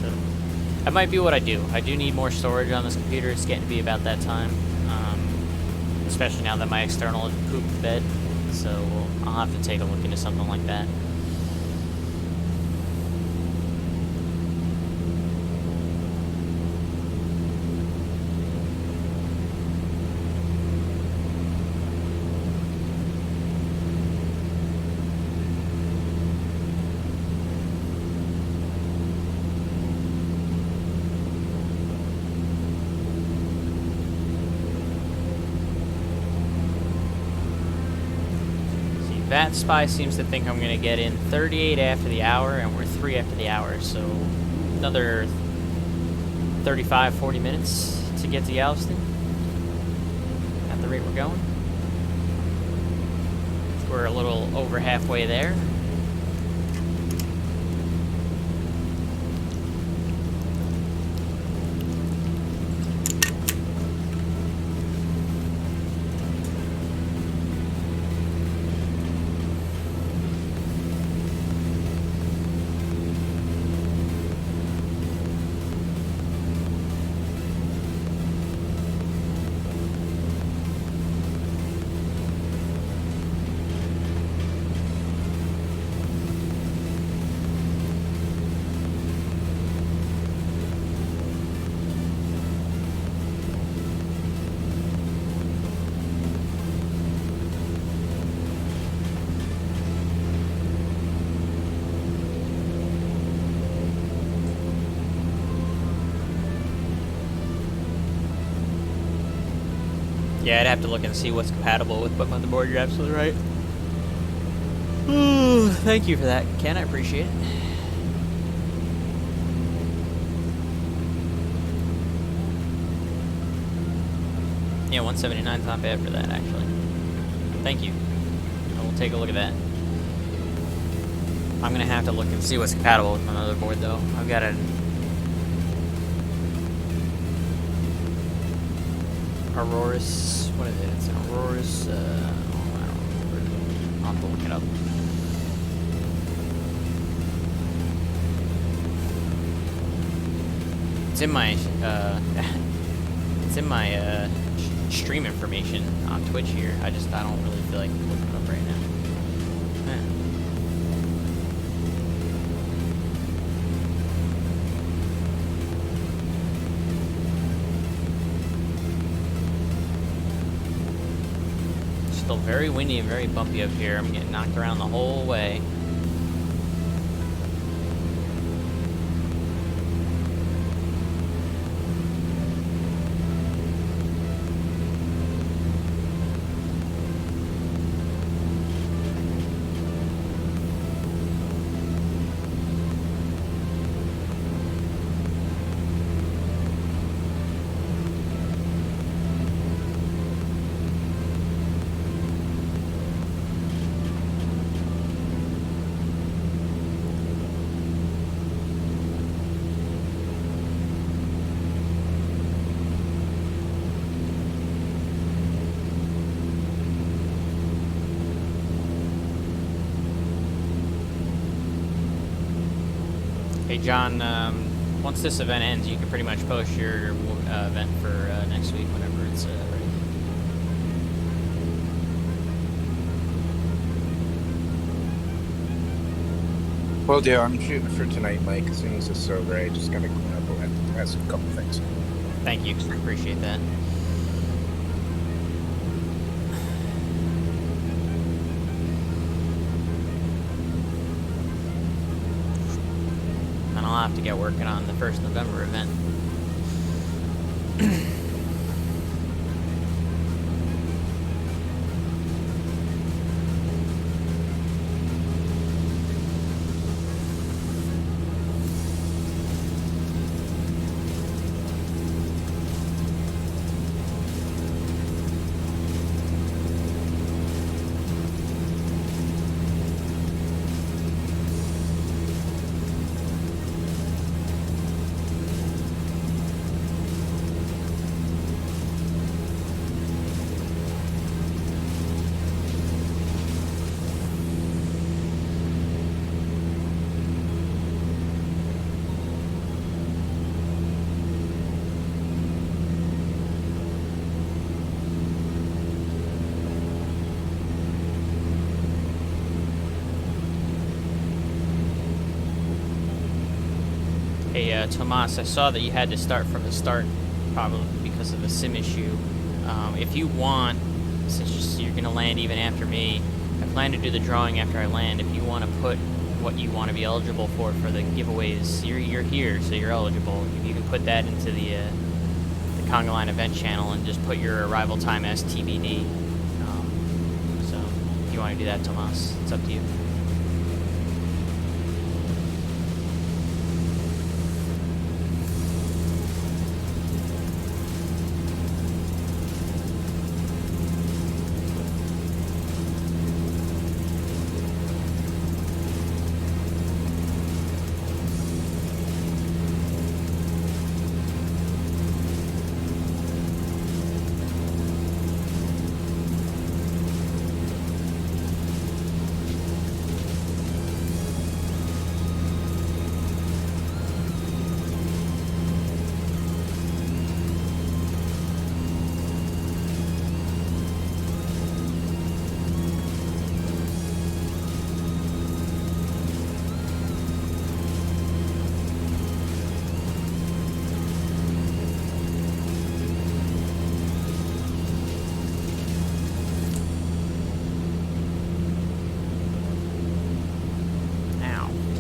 So that might be what I do. I do need more storage on this computer. It's getting to be about that time, especially now that my external has pooped the bed. So I'll have to take a look into something like that. That spy seems to think I'm going to get in 38 after the hour, and we're 3 after the hour, so another 35, 40 minutes to get to Galveston at the rate we're going. We're a little over halfway there. Yeah, I'd have to look and see what's compatible with what motherboard. You're absolutely right. Ooh, thank you for that, Ken. I appreciate it. Yeah, 179 is not bad for that, actually. Thank you. I will take a look at that. I'm gonna have to look and see what's compatible with my motherboard, though. I've got a Aurora's, what is it? It's an Aurora's, I don't remember. I'll have to look it up. It's in my, stream information on Twitch here. I don't really feel like looking it up right now. Still very windy and very bumpy up here. I'm getting knocked around the whole way. Hey John, once this event ends, you can pretty much post your event for next week whenever it's ready. Will do. I'm shooting for tonight, Mike. As soon as it's over, I just gotta clean up and ask a couple things. Thank you. Appreciate that. I'll have to get working on the 1st November event. Hey, Tomas, I saw that you had to start from the start, probably because of a sim issue. If you want, since you're going to land even after me, I plan to do the drawing after I land. If you want to put what you want to be eligible for the giveaways, you're here, so you're eligible. If you can put that into the Conga Line event channel and just put your arrival time as TBD. So, if you want to do that, Tomas, it's up to you.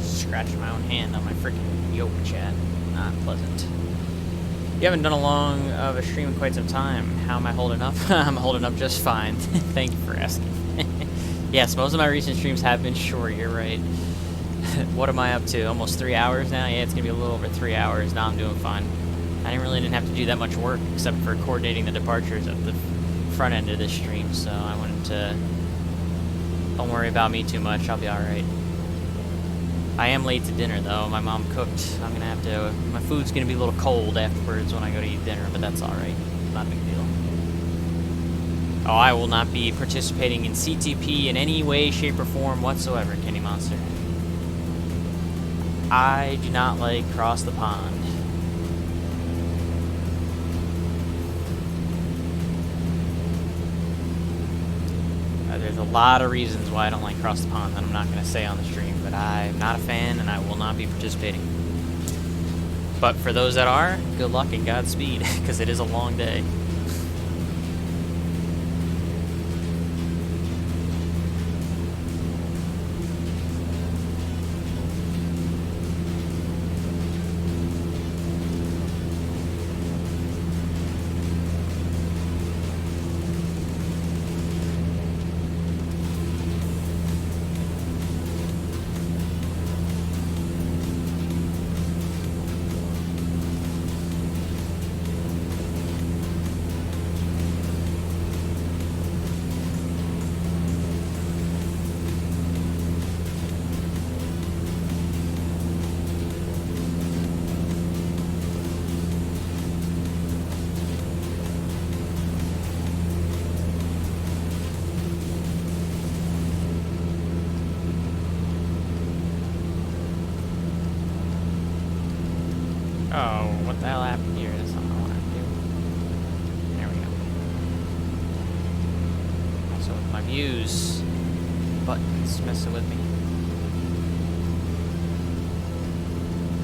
Scratching my own hand on my freaking yoke, chat. Not pleasant. You haven't done a long of a stream in quite some time. How am I holding up? I'm holding up just fine. Thank you for asking. Yes, most of my recent streams have been short, you're right. What am I up to? Almost 3 hours now? Yeah, it's gonna be a little over 3 hours. Now I'm doing fine. I didn't have to do that much work except for coordinating the departures at the front end of this stream, so I wanted to... Don't worry about me too much, I'll be alright. I am late to dinner though. My mom cooked. I'm gonna have to. My food's gonna be a little cold afterwards when I go to eat dinner, but that's alright. Not a big deal. Oh, I will not be participating in CTP in any way, shape, or form whatsoever, Kenny Monster. I do not like cross the pond. There's a lot of reasons why I don't like cross the pond that I'm not going to say on the stream, but I'm not a fan and I will not be participating. But for those that are, good luck and Godspeed, because it is a long day. Oh, what the hell happened here? That's not what I want to do. There we go. Also with my views, buttons messing with me.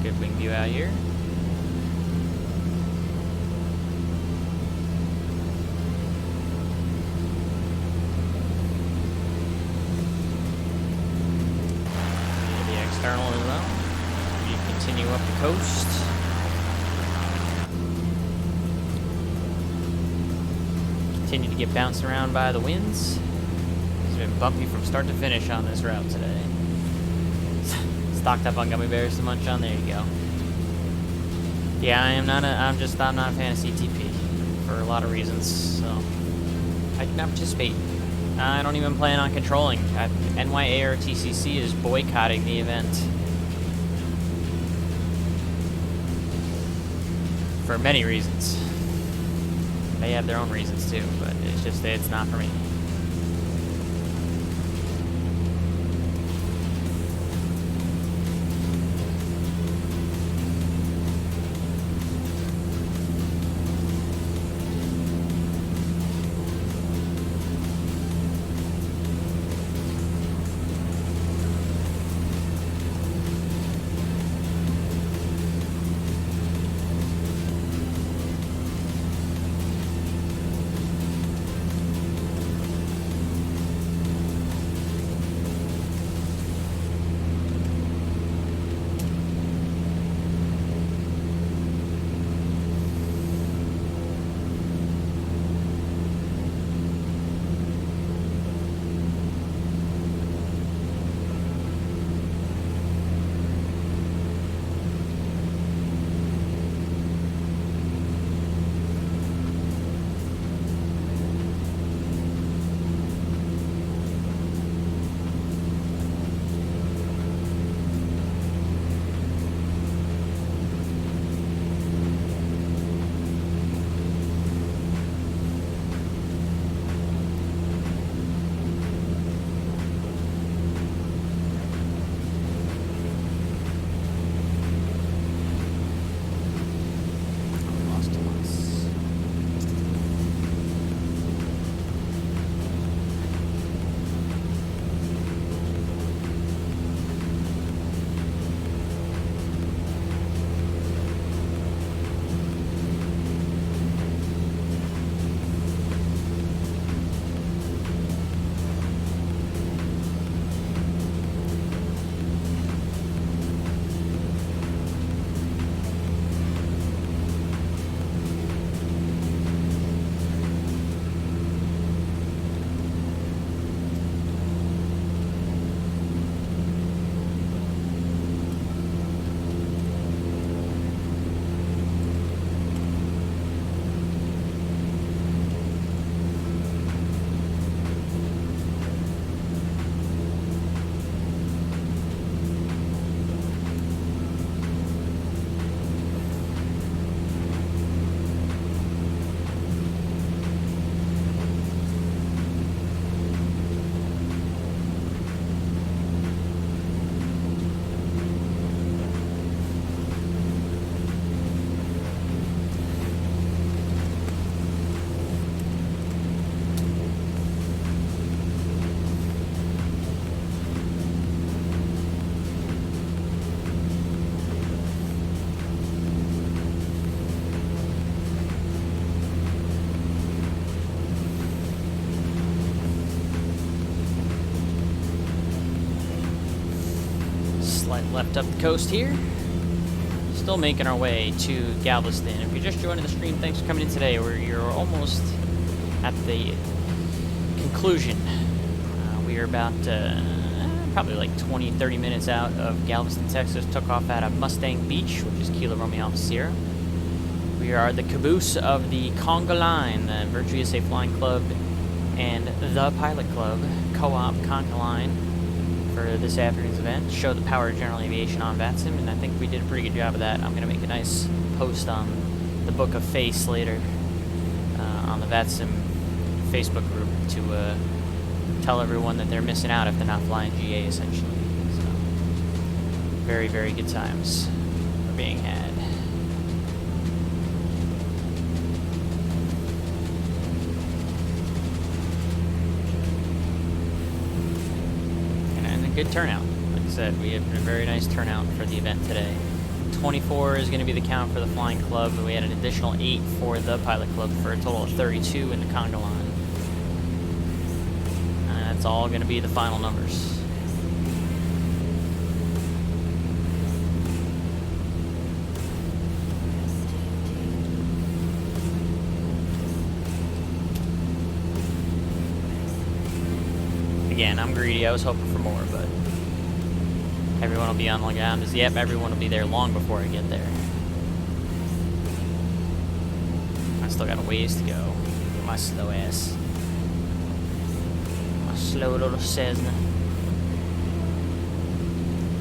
Good wing view out here. The external as well. You continue up the coast. Continue to get bounced around by the winds. It's been bumpy from start to finish on this route today. Stocked up on gummy bears to munch on. There you go. Yeah, I'm not a fan of CTP for a lot of reasons. So I do not participate. I don't even plan on controlling. NYARTCC is boycotting the event for many reasons. They have their own reasons too, but it's not for me. Left up the coast here. Still making our way to Galveston. If you're just joining the stream, thanks for coming in today. You're almost at the conclusion. We are about probably like 20-30 minutes out of Galveston, Texas. Took off out of Mustang Beach, which is Kilo Romeo Alpha Sierra. We are the caboose of the Conga Line, the Virtue USA Flying Club, and the Pilot Club co-op Conga Line for this afternoon's event. Show the power of general aviation on VATSIM, and I think we did a pretty good job of that. I'm going to make a nice post on the Book of Face later on the VATSIM Facebook group to tell everyone that they're missing out if they're not flying GA, essentially. So, very, very good times are being had. Good turnout. Like I said, we had a very nice turnout for the event today. 24 is going to be the count for the Flying Club, and we had an additional 8 for the Pilot Club for a total of 32 in the Conga Line. And that's all going to be the final numbers. again, I'm greedy. I was hoping for more, but everyone will be on the ground. Yep, everyone will be there long before I get there. I still got a ways to go. My slow ass. My slow little Cessna.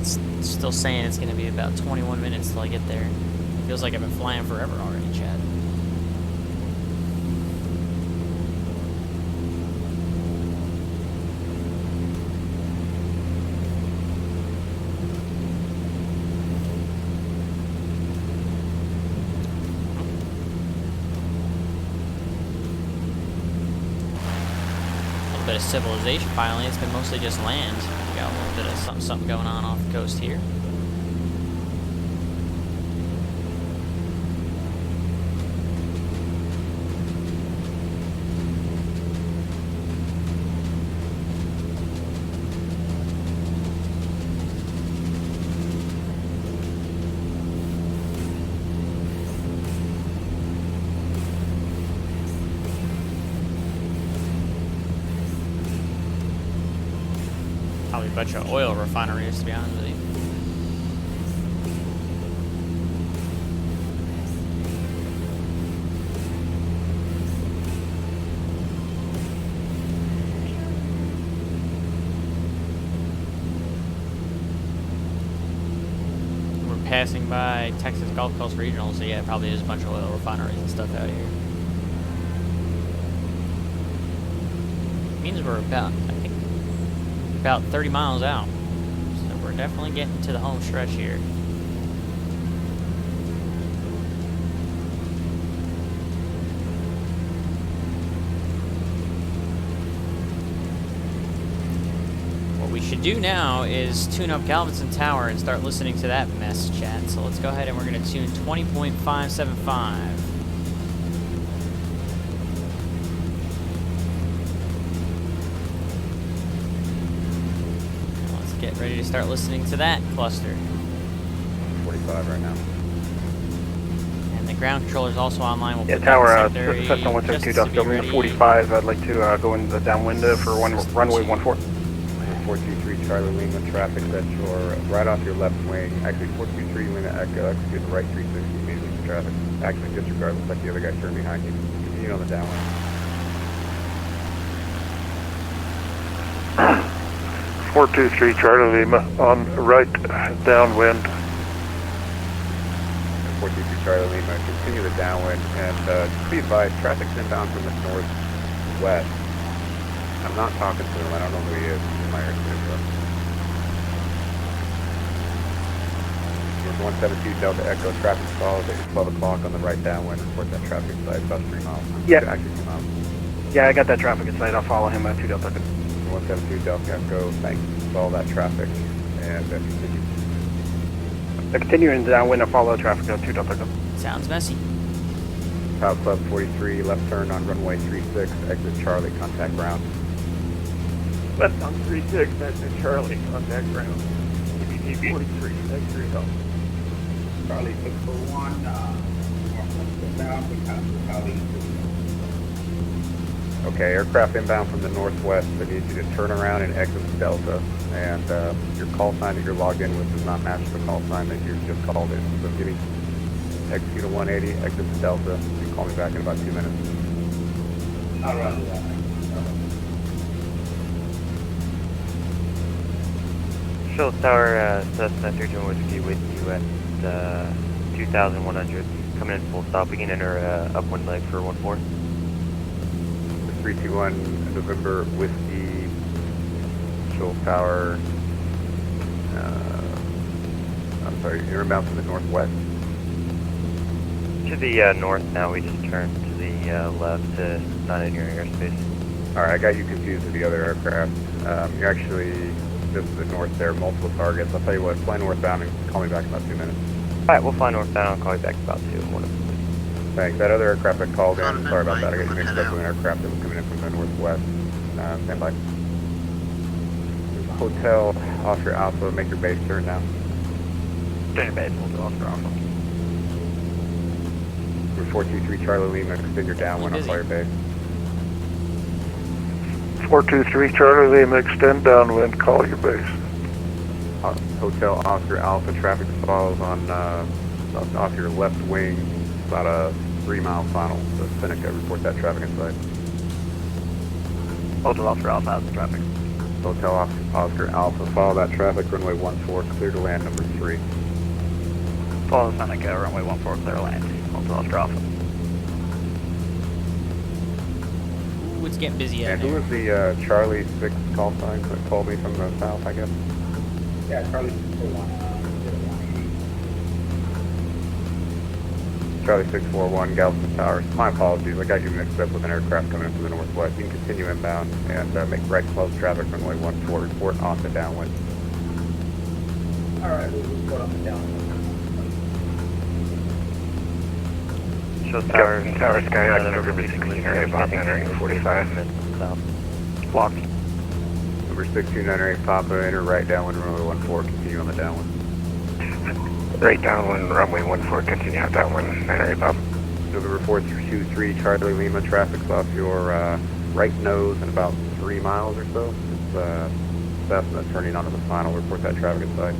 It's still saying it's going to be about 21 minutes till I get there. Feels like I've been flying forever already, Chad. Bit of civilization finally. It's been mostly just land. We got a little bit of something going on off the coast here. Probably a bunch of oil refineries, to be honest with you. We're passing by Texas Gulf Coast Regional, so yeah, probably there's a bunch of oil refineries and stuff out here. Means we're about, I think, about 30 miles out. So we're definitely getting to the home stretch here. What we should do now is tune up Galveston Tower and start listening to that mess, chat. So let's go ahead and we're going to tune 20.575. Get ready to start listening to that cluster. 45 right now. And the ground controller is also online. We'll put tower, that in secondary Cessna 152, just to be Delta ready. 45. I'd like to go into the downwind for runway 14. 423 Charlie Lima, traffic at your right off your left wing. Actually, 423 Lima Echo, execute the right 360 immediately to traffic. Actually, disregard, looks like the other guy turned behind you. Continue on the downwind. 423 Charlie Lima on right downwind. 423 Charlie Lima, continue the downwind, and be advised, traffic's inbound from the northwest. I'm not talking to him, I don't know who he is in my airspace though. Here's 172 Delta Echo, traffic follows at 12 o'clock on the right downwind, report that traffic side, about 3 miles. Yeah. Actually 2 miles. Yeah, I got that traffic in sight. I'll follow him at 2 Delta. 172 Delta Echo, thanks. Follow that traffic and continue. Continuing downwind, I'll follow traffic at 2 Delta. Sounds messy. Power Club 43, left turn on runway 36, exit Charlie, contact ground. Left on 36, exit Charlie, contact ground. EBT 43, thanks for your help. Charlie 641, inbound, Charlie. Okay, aircraft inbound from the northwest. I need you to turn around and exit the Delta. And your call sign that you're logged in with does not match the call sign that you just called in. So give me execute a 180, exit the Delta. You can call me back in about 2 minutes. I'll run that. Shell Tower, Cessna 321 Whiskey with you at 2,100. Coming in full stop. We can enter upwind leg for 14. 321 November Whiskey, Shoal Tower. I'm sorry, you're inbound from the northwest. To the north now. We just turned to the left to not in your airspace. Alright, I got you confused with the other aircraft. You're actually just to the north there, multiple targets. I'll tell you what, fly northbound and call me back in about 2 minutes. Alright, we'll fly northbound. I'll call you back about 2. Thanks. That other aircraft I called in, sorry about that. I got you mixed up with an aircraft that was coming in from the northwest. Stand by. There's a hotel off your alpha. Make your base turn now. Stand by, hotel off your alpha. We're 423 Charlie Lima. Extend your downwind on fire base. 423 Charlie Lima, extend downwind, call your base. Hotel Oscar Alpha, traffic follows on off your left wing, about a 3-mile final. So Seneca, report that traffic inside. Hotel Oscar Alpha has the traffic. Hotel Oscar Alpha, follow that traffic, runway 14, clear to land number 3. Follow Seneca, runway 14, clear to land. Hotel Oscar Alpha. Ooh, it's getting busy out And there. who was the Charlie 6 call sign that called me from the south, I guess? Yeah, Charlie 641. Charlie 641, Galveston Towers. My apologies, I got you mixed up with an aircraft coming in from the northwest. You can continue inbound and make right close traffic, runway 14, report on the downwind. Alright, we'll report on the downwind. Show tower. Tower Skyhawk, November 16, area Papa, entering 45. Blocked. Number 62908 Papa, enter right downwind, runway 14, continue on the downwind. Right downwind, runway 14, continue out downwind, area Papa. November 423 Charlie Lima, traffic's off your right nose in about 3 miles or so. It's Cessna turning onto the final, report that traffic inside.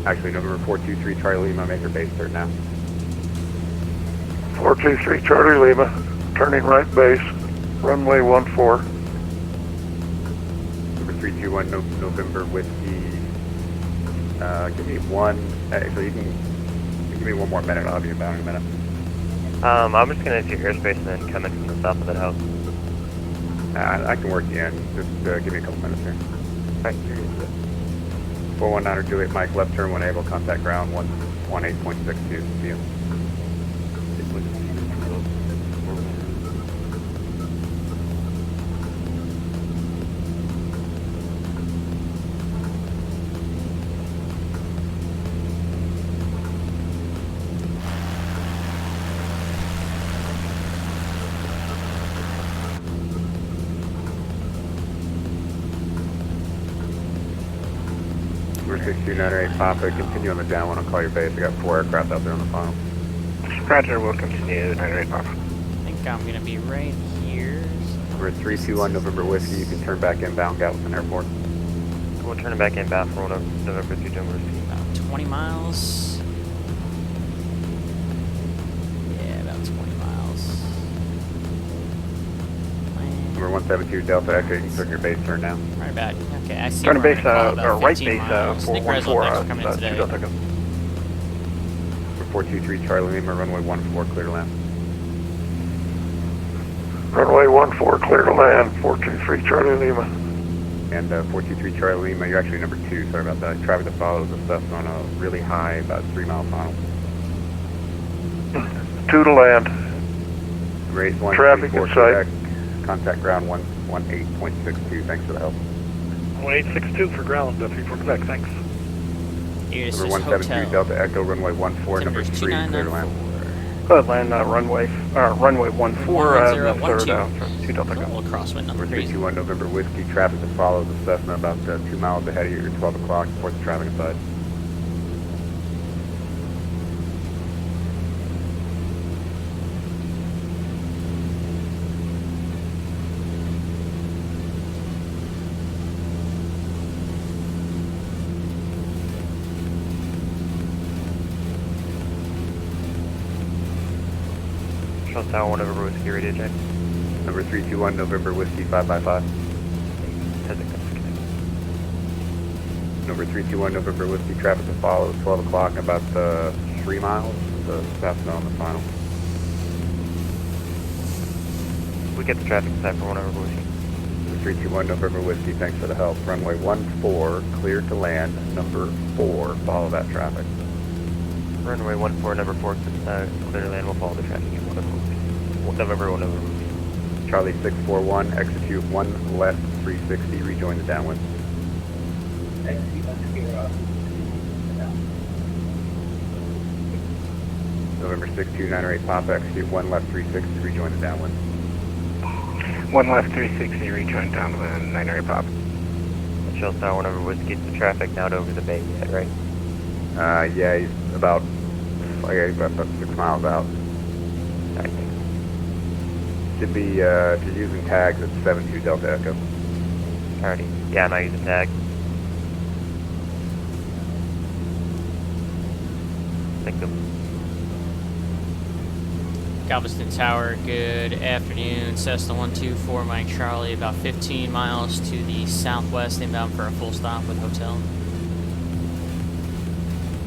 Actually, November 423 Charlie Lima, make your base turn now. 423 Charlie Lima, turning right base, runway 14. Number 321 November Whiskey. Give me one. Actually, you can give me one more minute. I'll have you inbound in a minute. I'm just gonna enter your airspace and then come in from the south of that house. I can work you in. Just give me a couple minutes here. Right. 419 or Juliet Mike, left turn 1 able, contact ground 118.62. See you. Number 6298 Papa, continue on the downwind. I'll call your base. I got 4 aircraft out there on the final. Roger, we'll continue, 98 Papa. I think I'm gonna be right here. Number 321 November Whiskey, you can turn back inbound Galveston Airport. We'll turn it back inbound for November 3 November. About 20 miles. Yeah, about 20 miles. Number 172 Delta Echo, you can turn your base turn now. Right about. Okay, I see. Turn we're base, about or right 15 base, miles. I think Res 414, coming in today. 2 Delta Echo. Number 423 Charlie Lima, runway 14, clear to land. Runway 14, clear to land, 423 Charlie Lima. And 423 Charlie Lima, you're actually number 2, sorry about that. Traffic that follows the stuff on a really high, about 3-mile final. 2 to land. Race 1, Traffic in sight. Contact ground 118.62, thanks for the help. 1862 for ground, 34 Quebec, thanks. Here's Number 172 Delta Echo, runway 14, number 3, clear to land. Land runway 14, third 2 Delta Echo. Little crosswind number 3. 321 November Whiskey, traffic that follows the Cessna about 2 miles ahead of you at 12 o'clock, report the traffic inside. Show tower 1 November Whiskey, radio check. Number 321 November Whiskey, 5x5. Number 321 November Whiskey, traffic to follow at 12 o'clock, about 3 miles. The Cessna on the final. We get the traffic inside for 1 November Whiskey. Number 321 November Whiskey, thanks for the help. Runway 14, clear to land. Number 4, follow that traffic. Runway 14, number 4, clear to land. We'll follow the traffic in 1 November 1 November. Charlie 641, execute 1 left 360, rejoin the downwind. November 6298 Papa, execute 1 left 360, rejoin the downwind. 1 left 360, rejoin downwind, 98 Papa. Shell Tower 1 November Whiskey, the traffic not over the bay yet, right? Yeah, he's about 6 miles out. Alright, thanks. Should be, if you're using tags, it's 72 Delta Echo. Alrighty. Yeah, I'm not using tag. Thank you. Galveston Tower, good afternoon. Cessna 124, Mike Charlie, about 15 miles to the southwest, inbound for a full stop with hotel.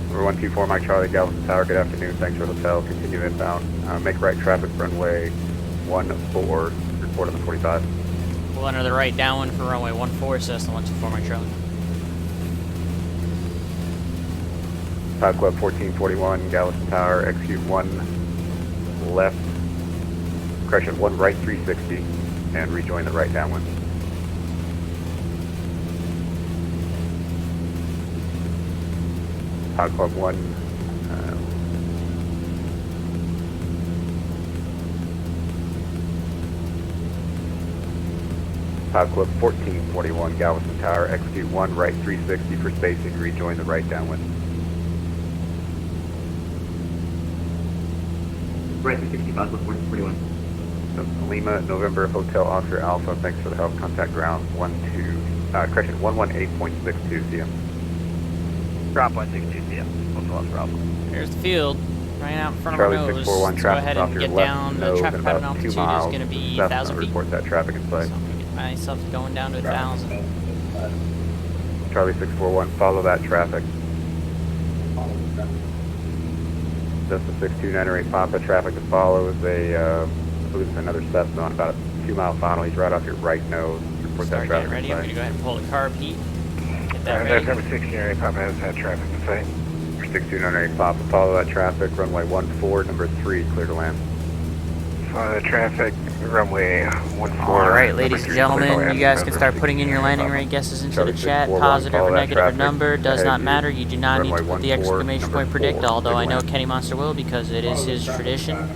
Number 124, Mike Charlie, Galveston Tower, good afternoon. Thanks for hotel. Continue inbound. Make right traffic, runway 14, report on the 45. We'll enter the right downwind for runway 14, Cessna 124, Mike Charlie. Cloud Club 1441, Galveston Tower, execute 1 left, correction, 1 right 360, and rejoin the right downwind. Cloud Club 1, Cloud Club 1441, Galveston Tower, execute 1 right 360 for spacing, rejoin the right downwind. Right 365 with 41. Lima, November, Hotel Oscar Alpha, thanks for the help. Contact ground correction, 118.62 CM. Drop 162 CM. Hotel Oscar Alpha. There's the field, right out in front Charlie of our nose. 641, Let's go traffic ahead off and your get left down. The nose traffic in pattern about 2 altitude is miles. going to be Cessna 1,000 feet. report that traffic in sight. So I'm going to get myself going down to 1,000. Charlie 641, follow that traffic. Cessna 62908 Papa, traffic to follow is I believe it's another Cessna on about a 2-mile final. He's right off your right nose. Report Start that traffic getting ready. in I'm sight. going to go ahead and pull the carb heat. Get that ready. Number 62908 Papa has had traffic in sight. 62908 Papa, follow that traffic. Runway 14, number 3, clear to land. Follow the traffic, runway 14. All right, ladies and gentlemen, you guys can start putting in your landing rate guesses into the chat. Positive or negative or number does not matter. You do not need to put the exclamation point predict, although I know Kenny Monster will because it is his tradition.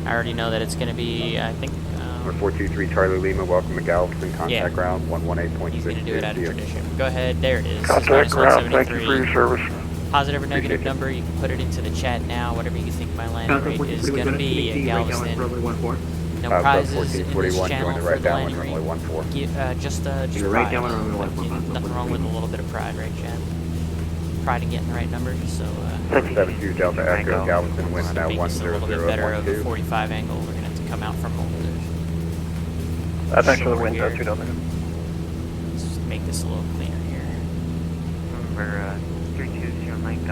I already know that it's going to be, I think... Number 423 Charlie Lima, welcome to Galveston. Contact Yeah. ground 118.6. He's going to do it out of tradition. Go ahead, there it is. Contact ground, thank you for your service. Positive or negative number, you can put it into the chat now, whatever you think my landing rate is going to be at Galveston. No prizes in this channel for the landing rate. Just pride. Nothing wrong with a little bit of pride, right, Chad? Pride in getting the right number, so... 72 Delta Echo, Galveston winds now make this a little bit better of a 45 angle. We're going to have to come out from over there. Thanks for the wind, 2 Delta. Let's make this a little cleaner here. Number 320 Mike,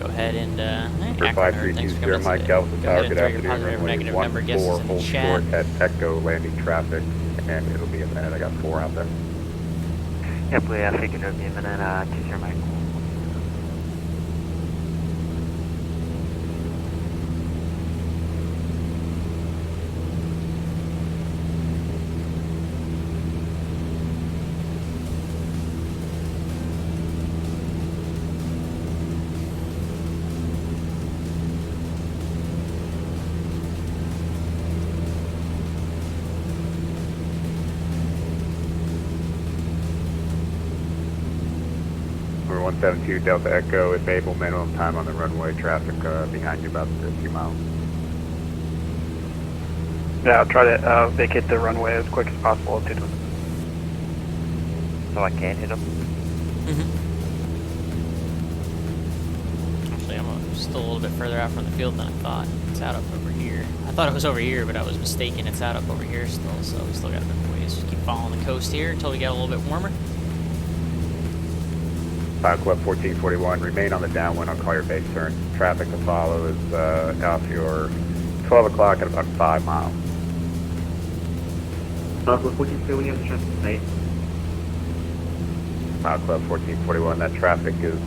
go ahead and Number 5320 Mike, Galveston Tower, good afternoon. Runway 14, hold short at Echo, landing traffic, and it'll be a minute. I got 4 out there. Yep, we figured it would be a minute, 20 Mike. Number 172 Delta Echo, enable minimum time on the runway. Traffic behind you about 2 miles. Yeah, I'll try to vacate the runway as quick as possible. So I can't hit him? Actually, I'm still a little bit further out from the field than I thought. It's out up over here. I thought it was over here, but I was mistaken. It's out up over here still, so we still got a bit of ways. Just keep following the coast here until we get a little bit warmer. Cloud Club 1441, remain on the downwind. I'll call your base turn. Traffic to follow is off your 12 o'clock at about 5 miles. Cloud Club 1441, you have the traffic tonight. Cloud Club 1441, that traffic is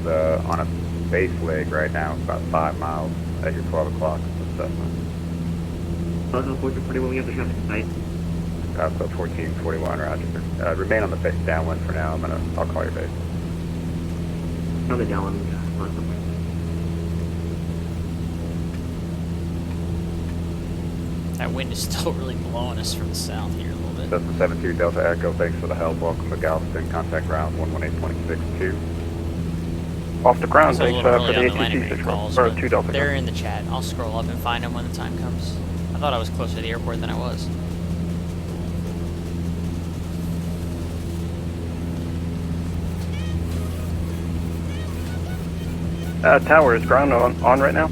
on a base leg right now. It's about 5 miles at your 12 o'clock. Cloud Club 1441, we have the traffic tonight. Cloud Club 1441, roger. Remain on the base downwind for now. I'll call your base. On the downwind. That wind is still really blowing us from the south here a little bit. Cessna 72 Delta Echo, thanks for the help. Welcome to Galveston. Contact ground 118.62. off the ground. So a Thanks little for early the on the landing ATC rate 6 calls, or but 2 Delta. they're in the chat. I'll scroll up and find them when the time comes. I thought I was closer to the airport than I was. Tower, is ground on right now?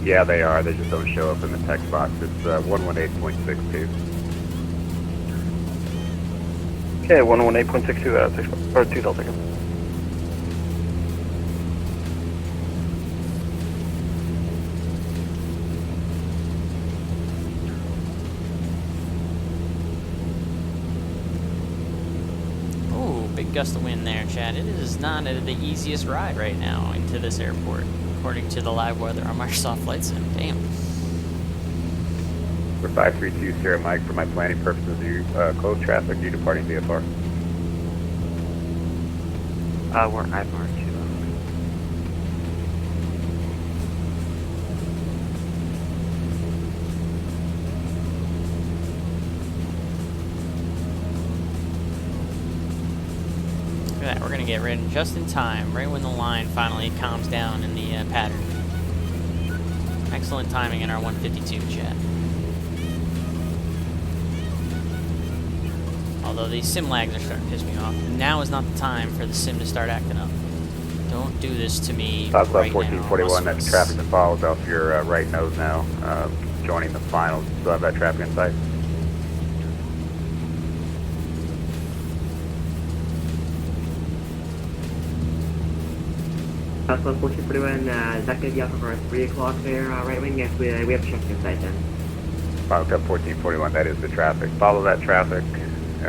Yeah, they are. They just don't show up in the text box. It's 118.62. Okay, 118.62, 2 Delta. Ooh, big gust of wind there, Chad. It is not the easiest ride right now into this airport, according to the live weather on Microsoft Flight Sim. Damn. For 532 Sierra Mike, for my planning purposes, you close traffic, you departing VFR. We're IFR 2. Look at that, we're going to get ridden just in time, right when the line finally calms down in the pattern. Excellent timing in our 152, Chad. Although these sim lags are starting to piss me off. Now is not the time for the sim to start acting up. Don't do this to me Southwest right 1441, now. that's traffic that follows off your right nose now, joining the finals. Still have that traffic in sight. Southwest 1441, is that going to be off of our 3 o'clock there, right wing? Yes, we have checked in sight then. Final Cup 1441, that is the traffic. Follow that traffic,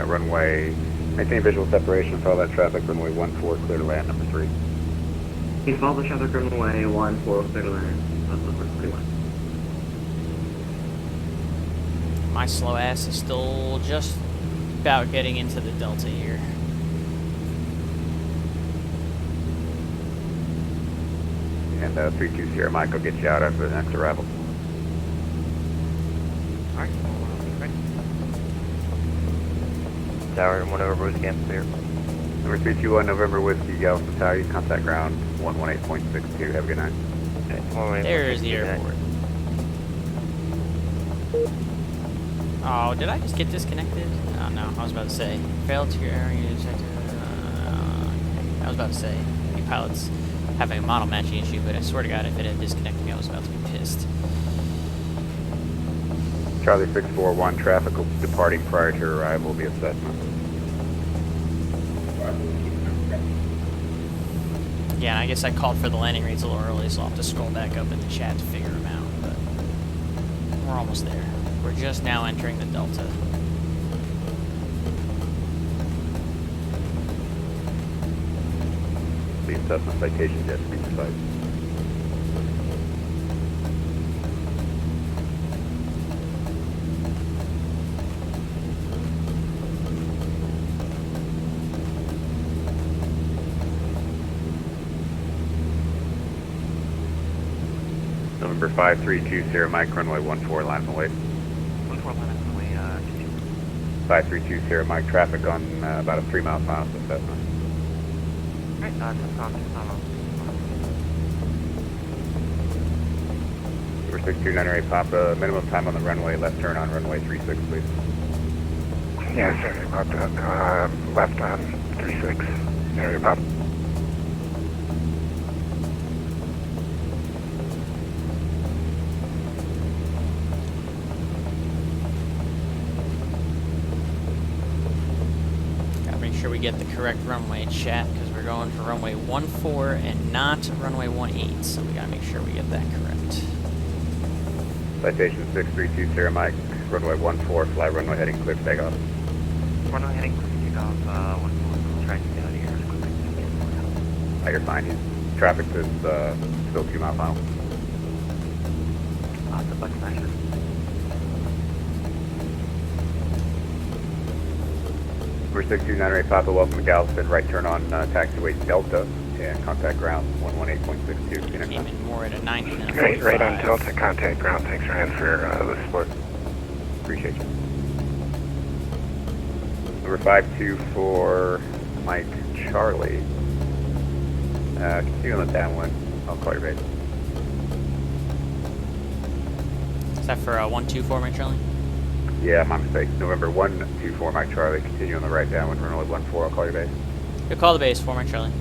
runway, maintain visual separation, follow that traffic, runway 14, clear to land, number 3. You follow the traffic runway 14, clear to land, Southwest 1441. My slow ass is still just about getting into the Delta here. And 32 Sierra Mike will get you out after the next arrival. Alright, Tower, 1 over Whiskey, I'm clear. Number 321 November Whiskey, Alpha Tower, you contact ground 118.62. Have a good night. There's the airport. Oh, did I just get disconnected? Oh no, I was about to say. Failed to your area detector. I was about to say, the pilot's having a model matching issue, but I swear to God, if it had disconnected me, I was about to be pissed. Charlie 641, traffic will be departing prior to your arrival, the assessment. Yeah, and I guess I called for the landing rates a little early, so I'll have to scroll back up in the chat to figure them out, but we're almost there. We're just now entering the Delta. The assessment citation jet to be precise. November 532 Sierra Mike, runway 14, line from away. 14 line up away, 532 Sierra Mike, traffic on about a 3 mile final assessment. Alright, just on. Number 6298 Papa, minimum time on the runway, left turn on runway 36, please. Yes, area Papa, left on 36, area Papa. Make sure we get the correct runway, chat, because we're going for runway 14 and not runway 18, so we gotta make sure we get that correct. Citation 632 Sierra Mike, runway 14, fly runway heading clear to takeoff. Runway heading clear to takeoff, 14, trying to get out of here as quickly as we can. You're fine. Traffic is still 2 mile final. The button smasher. Number 6298 Papa, welcome to Galveston. Right turn on taxiway Delta and contact ground 118.62. Aiming more at a 90 than a 45. Right on Delta, contact ground. Thanks, Ryan, for the support. Appreciate you. Number 524 Mike Charlie. Continue on the downwind. I'll call your base. Is that for 124, Mike Charlie? Yeah, my mistake. November 124, Mike Charlie. Continue on the right downwind. Runway 14. I'll call your base. You'll call the base, 4 Mike Charlie.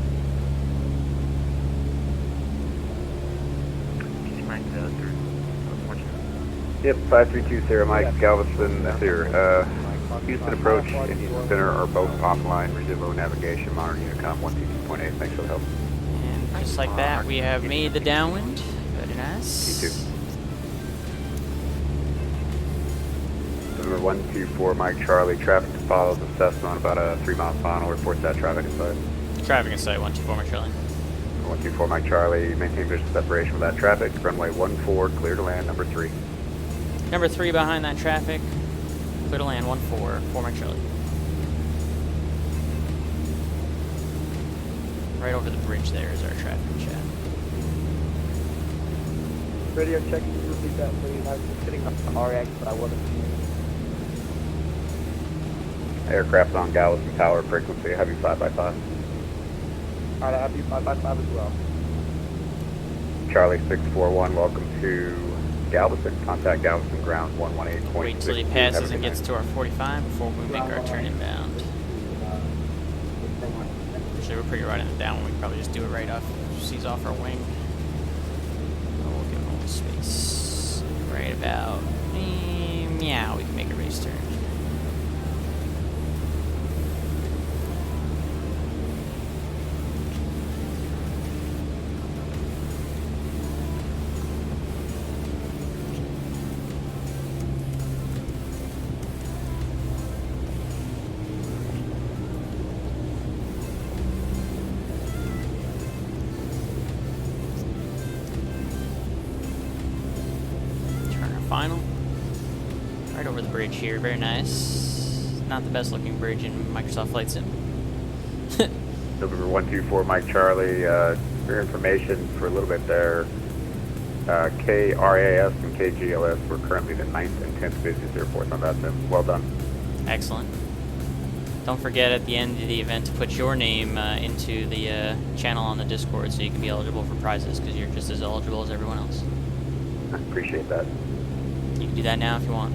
Yep, 532 Sarah Mike, Galveston, here. Houston approach and Houston Center are both offline. Reservo navigation, monitor Unicom 122.8. Thanks for the help. And just like that, we have made the downwind. Very nice. You too. November 124 Mike Charlie, traffic to follow the Cessna on about a 3 mile final. Report that traffic inside. Traffic inside, 124 Mike Charlie. 124 Mike Charlie, maintain visual separation with that traffic. Runway 14, clear to land, number 3. Number 3 behind that traffic. Clear to land, 14, 4 Mike Charlie. Right over the bridge there is our traffic chat. Radio check, can you repeat that please? I was just sitting up the RX, but I wasn't seeing Aircraft on Galveston Tower, frequency, heavy 5x5. Alright, I have you 5x5 as well. Charlie 641, welcome to Galveston. Contact Galveston ground 118.6. Wait till he passes and gets to our 45 before we make our turn inbound. Actually, we're pretty right in the down. We can probably just do it right off, sees off our wing. Oh, we'll give him a little space. Right about, yeah, we can make a race turn. Final. Right over the bridge here, very nice. Not the best looking bridge in Microsoft Flight Sim. November 124 Mike Charlie, for your information for a little bit there, KRAS and KGLS were currently the 9th and 10th busiest airports on VATSIM. Well done. Excellent. Don't forget at the end of the event to put your name into the channel on the Discord so you can be eligible for prizes because you're just as eligible as everyone else. I appreciate that. You can do that now if you want.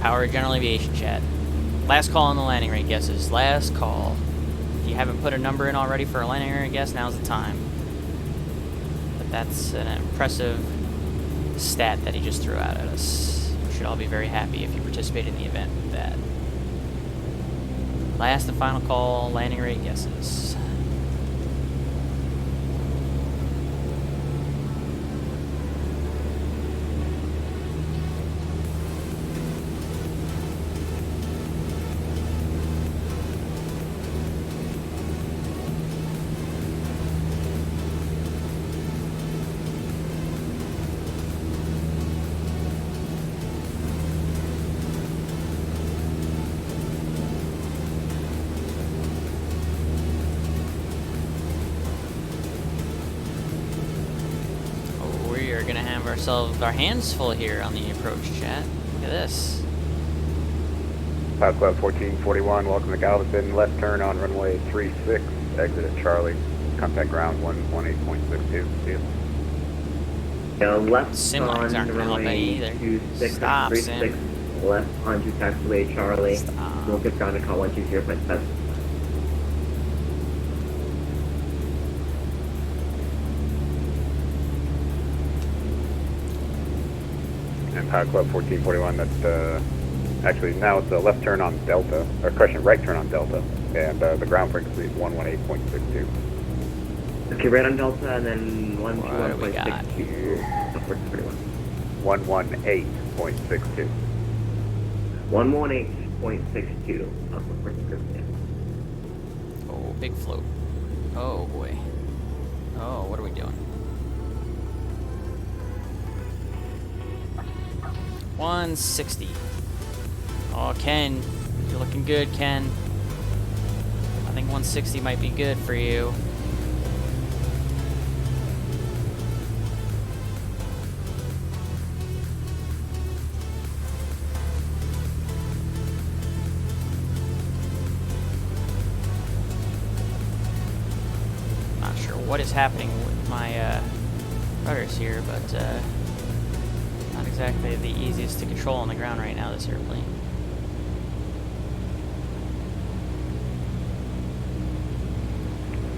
Power General Aviation chat. Last call on the landing rate guesses. Last call. If you haven't put a number in already for a landing rate guess, now's the time. But that's an impressive stat that he just threw out at us. We should all be very happy if you participate in the event with that. Last and final call, landing rate guesses. We're gonna have ourselves our hands full here on the approach chat. Look at this. Cloud Club 1441, welcome to Galveston. Left turn on runway 36, exit at Charlie. Contact ground 118.62. See you. Left Sim on lines aren't gonna help any runway either. 26, Stop, 36, Sim. left onto taxiway Charlie. Stop. We'll get down to call 120.7. And Cloud Club 1441, that actually now it's a left turn on Delta, or correction, right turn on Delta, and the ground frequency is 118.62. Okay, right on Delta, and then What do we got 121.62. 118.62. 118.62. Oh, big float. Oh boy. Oh, what are we doing? 160. Oh, Ken, you're looking good, Ken. I think 160 might be good for you. what is happening with my rudders here, but not exactly the easiest to control on the ground right now, this airplane.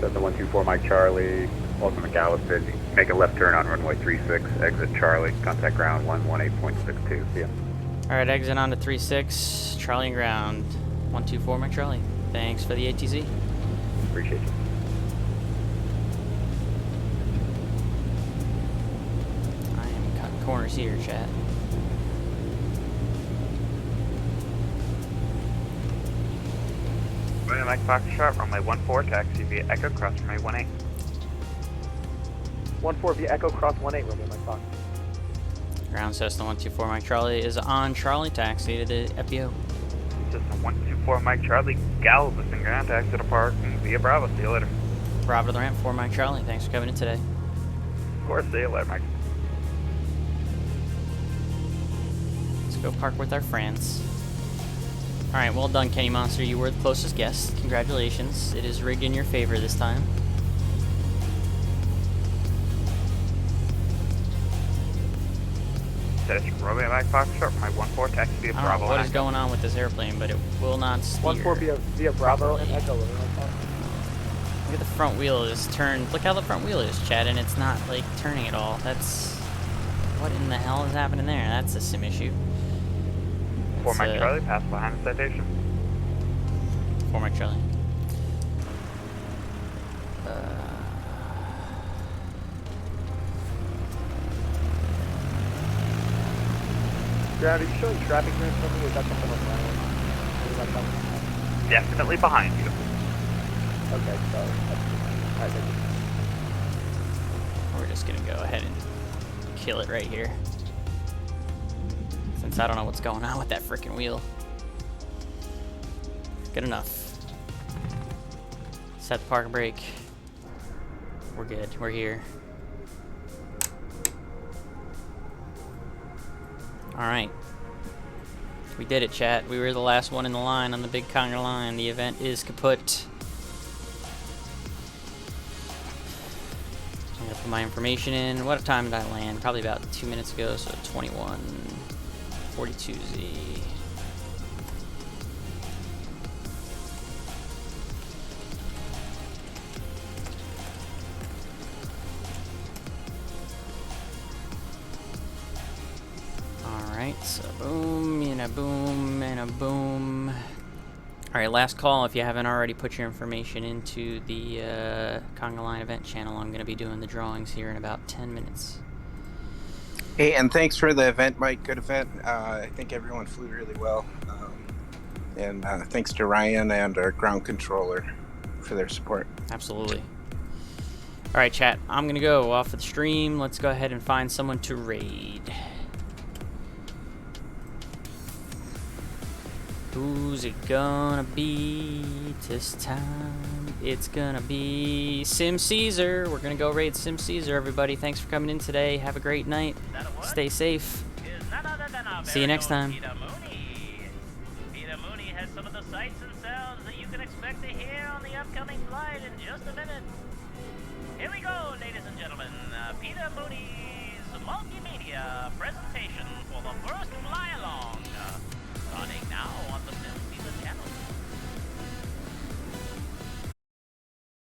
Cessna 124 Mike Charlie, welcome to Galveston. Make a left turn on runway 36, exit Charlie, contact ground 118.62. See ya. Alright, exit onto 36, Charlie and ground. 124 Mike Charlie. Thanks for the ATZ. Appreciate you. I am cutting corners here, chat. William Mike Foxtrot, runway 14, taxi via Echo, cross runway 18. 14 via Echo, cross 18, Romeo Mike Fox. Ground Cessna 124 Mike Charlie is on Charlie, taxi to the FBO. Cessna 124 Mike Charlie, Galveston, ground taxi to park and via Bravo. See you later. Bravo to the ramp, 4 Mike Charlie. Thanks for coming in today. Of course, see you later, Mike. Let's go park with our friends. Alright, well done, Kenny Monster. You were the closest guest. Congratulations. It is rigged in your favor this time. That's Romeo Mike Foxtrot, runway 14, taxi via I don't Bravo. know what is Echo. going on with this airplane, but it will not steer. 14 via Bravo and Echo, Romeo Mike Fox. Look at the front wheel is turned. Look how the front wheel is, Chad, and it's not like turning at all. That's what in the hell is happening there? That's a sim issue. 4 Mike Charlie, pass behind the citation. 4 Mike Charlie. Ground, are you showing traffic here in front of me, or is that something on the ground? Definitely behind you. Okay, sorry. Alright, thank you. We're just gonna go ahead and kill it right here. Since I don't know what's going on with that freaking wheel. Good enough. Set the park brake. We're good. We're here. Alright. We did it, chat. We were the last one in the line on the big Conga Line. The event is kaput. I'm gonna put my information in. What time did I land? Probably about 2 minutes ago, so 21:42Z. Alright, so boom, and a boom, and a boom. Alright, last call. If you haven't already put your information into the Conga Line event channel, I'm going to be doing the drawings here in about 10 minutes. Hey, and thanks for the event, Mike. Good event. I think everyone flew really well. And thanks to Ryan and our ground controller for their support. Absolutely. Alright, chat. I'm going to go off of the stream. Let's go ahead and find someone to raid. Who's it gonna be this time? It's gonna be Sim Caesar. We're gonna go raid Sim Caesar, everybody. Thanks for coming in today. Have a great night. Stay safe. See you next time. Peter Mooney has some of the sights and sounds that you can expect to hear on the upcoming flight in just a minute. Here we go, ladies and gentlemen. Peter Mooney's multimedia presentation for the first fly-along. Starting now on the Sim Season